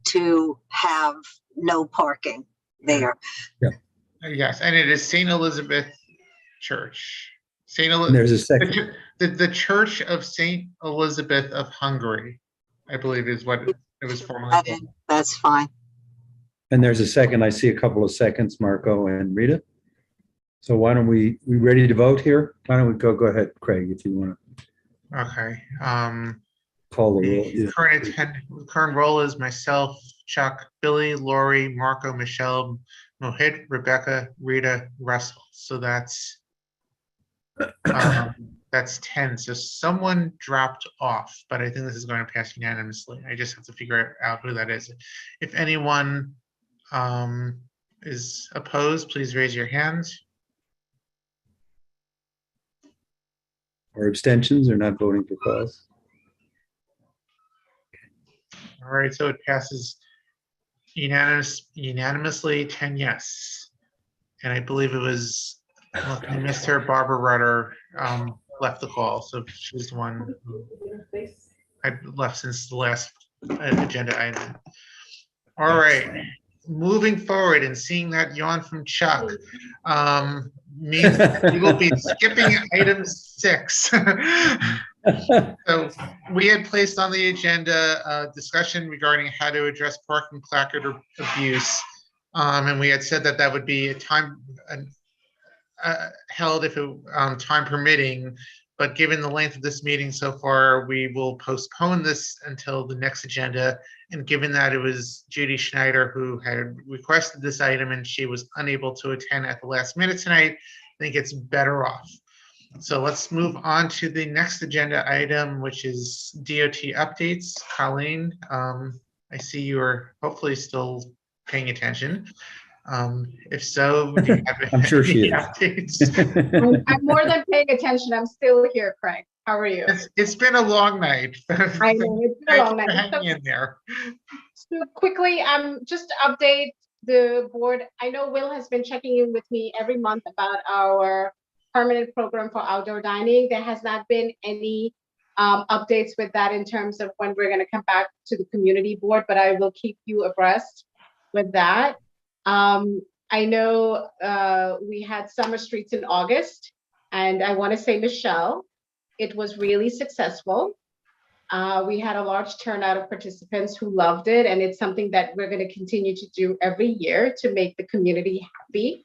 to have no parking there. Yeah. Yes, and it is St. Elizabeth Church. There's a second. The Church of St. Elizabeth of Hungary, I believe is what it was formerly called. That's fine. And there's a second. I see a couple of seconds, Marco and Rita. So why don't we ready to vote here? Why don't we go ahead, Craig, if you want to. Okay. Call the roll. Yeah. Current roll is myself, Chuck, Billy, Lori, Marco, Michelle, Mohit, Rebecca, Rita, Russell. So that's 10. So someone dropped off, but I think this is going to pass unanimously. I just have to figure out who that is. If anyone is opposed, please raise your hands. Or abstentions or not voting for cause. All right, so it passes unanimously 10 yes. And I believe it was, well, I missed her, Barbara Rutter left the call. So she's the one who I left since the last agenda item. All right, moving forward and seeing that yawn from Chuck means we will be skipping item 6. So we had placed on the agenda a discussion regarding how to address parking placard abuse. And we had said that that would be a time held if it time permitting, but given the length of this meeting so far, we will postpone this until the next agenda. And given that it was Judy Schneider who had requested this item and she was unable to attend at the last minute tonight, I think it's better off. So let's move on to the next agenda item, which is DOT updates. Colleen, I see you are hopefully still paying attention. If so, do you have I'm sure she any is. updates? I'm more than paying attention. I'm still here, Craig. How are you? It's been a long night. I know it's been a long night. Thank you for hanging in there. So quickly, just to update the board. I know Will has been checking in with me every month about our permanent program for outdoor dining. There has not been any updates with that in terms of when we're going to come back to the community board, but I will keep you abreast with that. I know we had Summer Streets in August, and I want to say, Michelle, it was really successful. We had a large turnout of participants who loved it, and it's something that we're going to continue to do every year to make the community happy.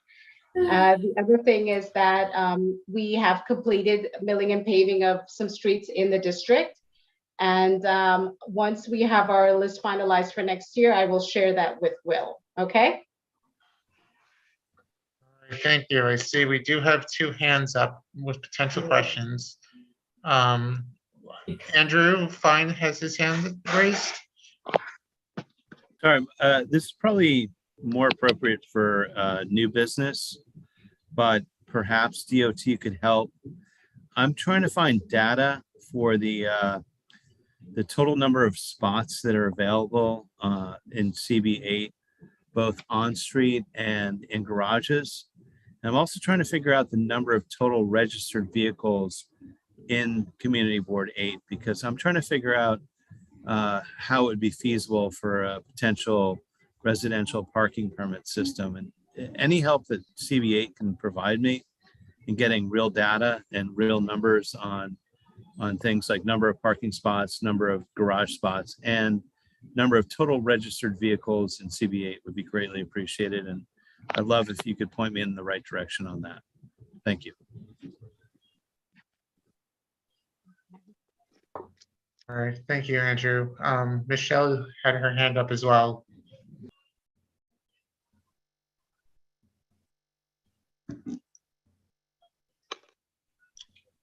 The other thing is that we have completed milling and paving of some streets in the district. And once we have our list finalized for next year, I will share that with Will. Okay? Thank you. I see we do have two hands up with potential questions. Andrew Fine has his hand raised. Sorry, this is probably more appropriate for new business, but perhaps DOT could help. I'm trying to find data for the total number of spots that are available in CB8, both on street and in garages. And I'm also trying to figure out the number of total registered vehicles in Community Board 8, because I'm trying to figure out how it would be feasible for a potential residential parking permit system. And any help that CB8 can provide me in getting real data and real numbers on things like number of parking spots, number of garage spots, and number of total registered vehicles in CB8 would be greatly appreciated. And I'd love if you could point me in the right direction on that. Thank you. All right, thank you, Andrew. Michelle had her hand up as well.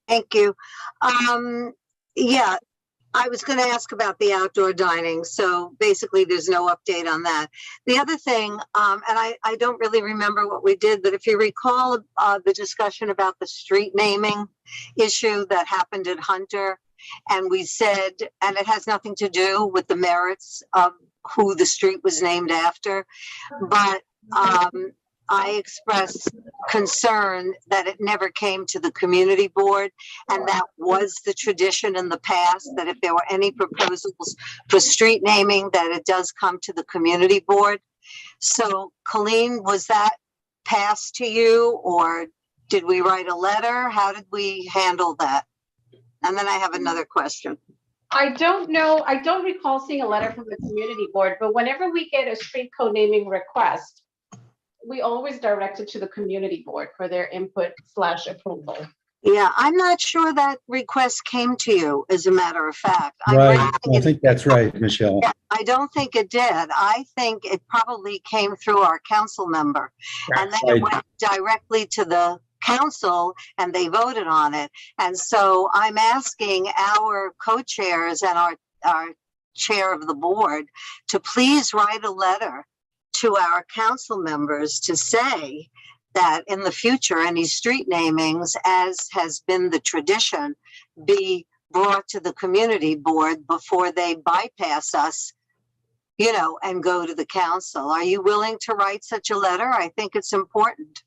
Thank you. Yeah, I was going to ask about the outdoor dining. So basically there's no update on that. The other thing, and I don't really remember what we did, but if you recall the discussion about the street naming issue that happened at Hunter, and we said, and it has nothing to do with the merits of who the street was named after, but I expressed concern that it never came to the community board, and that was the tradition in the past, that if there were any proposals for street naming, that it does come to the community board. So Colleen, was that passed to you, or did we write a letter? How did we handle that? And then I have another question. I don't know. I don't recall seeing a letter from the community board, but whenever we get a street code naming request, we always direct it to the community board for their input/approval. Yeah, I'm not sure that request came to you, as a matter of fact. Right, I think that's right, Michelle. Yeah, I don't think it did. I think it probably came through our council member. And then it went directly to the council and they voted on it. And so I'm asking our co-chairs and our chair of the board to please write a letter to our council members to say that in the future, any street namings, as has been the tradition, be brought to the community board before they bypass us, you know, and go to the council. Are you willing to write such a letter? I think it's important.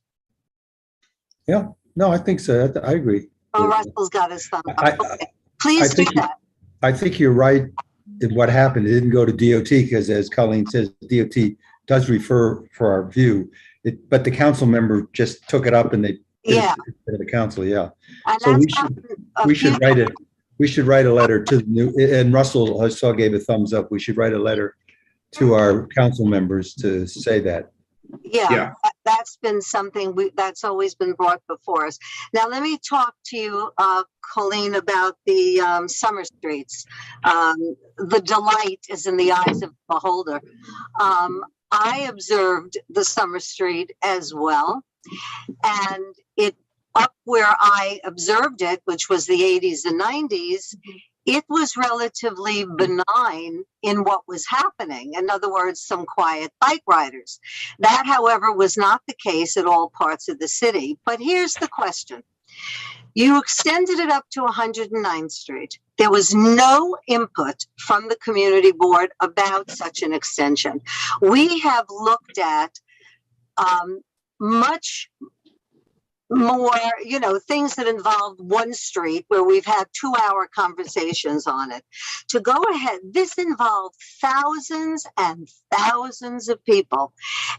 Yeah, no, I think so. I agree. Oh, Russell's got his thumb up. Okay. Please do that. I think you're right in what happened. It didn't go to DOT because, as Colleen says, DOT does refer for our view, but the council member just took it up and they did it to the council. Yeah. And so we should write it. We should write a letter to the new, and Russell, I saw, gave a thumbs up. We should write a letter to our council members to say that. Yeah. That's been something that's always been brought before us. Now, let me talk to you, Colleen, about the summer streets. The delight is in the eyes of the beholder. I observed the summer street as well, and it up where I observed it, which was the 80s and 90s, it was relatively benign in what was happening. In other words, some quiet bike riders. That, however, was not the case at all parts of the city. But here's the question. You extended it up to 109th Street. There was no input from the community board about such an extension. We have looked at much more, things that involved one street where we've had 2-hour conversations on it. To go ahead, this involved thousands and thousands of people.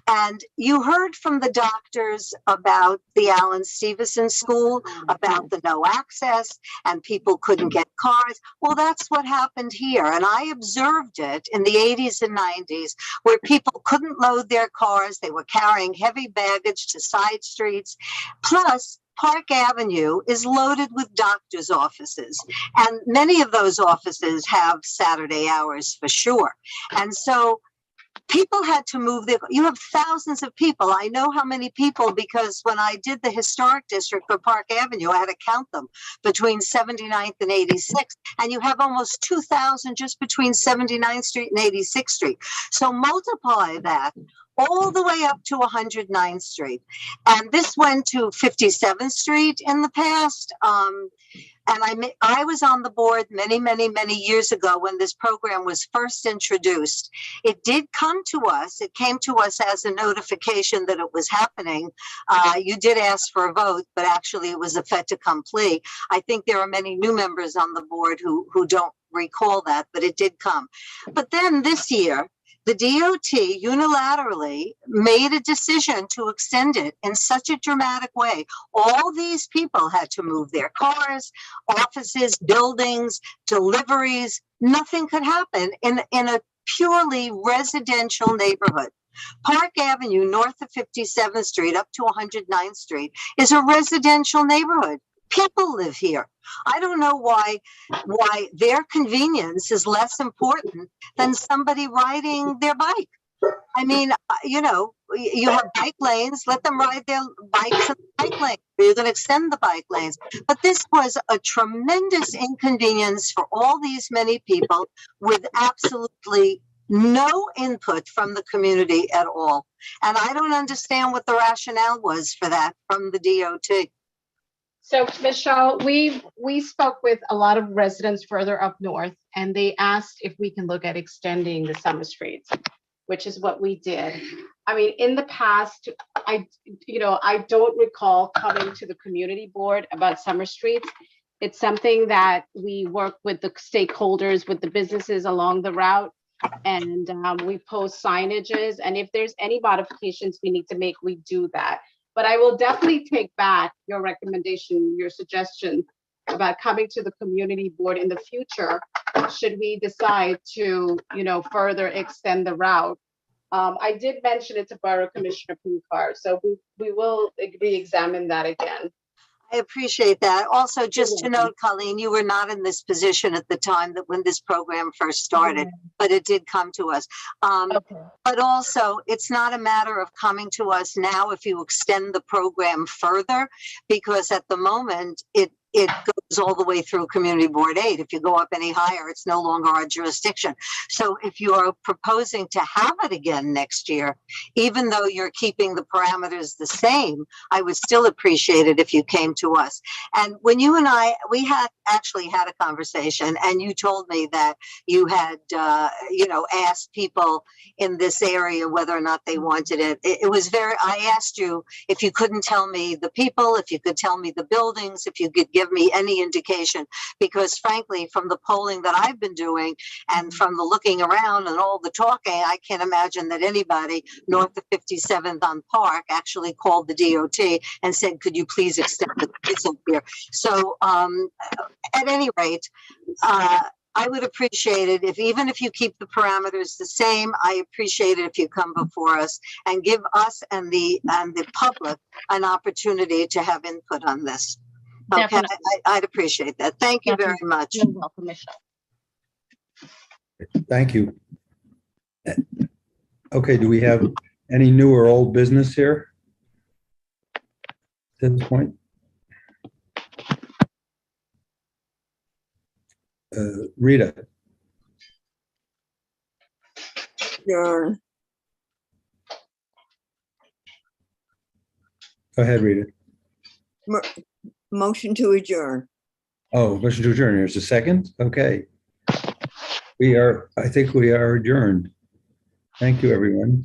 And you heard from the doctors about the Alan Stevenson School, about the no access, and people couldn't get cars. Well, that's what happened here. And I observed it in the 80s and 90s, where people couldn't load their cars. They were carrying heavy baggage to side streets. Plus, Park Avenue is loaded with doctors' offices, and many of those offices have Saturday hours for sure. And so people had to move their, you have thousands of people. I know how many people, because when I did the historic district for Park Avenue, I had to count them between 79th and 86th. And you have almost 2,000 just between 79th Street and 86th Street. So multiply that all the way up to 109th Street. And this went to 57th Street in the past. And I was on the board many, many, many years ago when this program was first introduced. It did come to us. It came to us as a notification that it was happening. You did ask for a vote, but actually it was a fait accompli. I think there are many new members on the board who don't recall that, but it did come. But then this year, the DOT unilaterally made a decision to extend it in such a dramatic way. All these people had to move their cars, offices, buildings, deliveries. Nothing could happen in a purely residential neighborhood. Park Avenue, north of 57th Street, up to 109th Street, is a residential neighborhood. People live here. I don't know why their convenience is less important than somebody riding their bike. I mean, you have bike lanes, let them ride their bikes in the bike lane. You're going to extend the bike lanes. But this was a tremendous inconvenience for all these many people with absolutely no input from the community at all. And I don't understand what the rationale was for that from the DOT. So, Michelle, we spoke with a lot of residents further up north, and they asked if we can look at extending the summer streets, which is what we did. I mean, in the past, I don't recall coming to the community board about summer streets. It's something that we work with the stakeholders, with the businesses along the route, and we post signages. And if there's any modifications we need to make, we do that. But I will definitely take back your recommendation, your suggestion about coming to the community board in the future, should we decide to, further extend the route. I did mention it to Borough Commissioner Punkar, so we will re-examine that again. I appreciate that. Also, just to note, Colleen, you were not in this position at the time that when this program first started, but it did come to us. But also, it's not a matter of coming to us now if you extend the program further, because at the moment, it goes all the way through Community Board 8. If you go up any higher, it's no longer our jurisdiction. So if you are proposing to have it again next year, even though you're keeping the parameters the same, I would still appreciate it if you came to us. And when you and we had actually had a conversation, and you told me that you had, asked people in this area whether or not they wanted it. It was I asked you if you couldn't tell me the people, if you could tell me the buildings, if you could give me any indication, because frankly, from the polling that I've been doing and from the looking around and all the talking, I can't imagine that anybody north of 57th on Park actually called the DOT and said, could you please extend the kids up here? So at any rate, I would appreciate it even if you keep the parameters the same. I appreciate it if you come before us and give us and the public an opportunity to have input on this. Okay, I'd appreciate that. Thank you very much. You're welcome, Michelle. Thank you. Okay, do we have any new or old business here at this point? Rita, Adjourn. go ahead, Rita. Motion to adjourn. Oh, motion to adjourn. There's a second? Okay. I think we are adjourned. Thank you, everyone.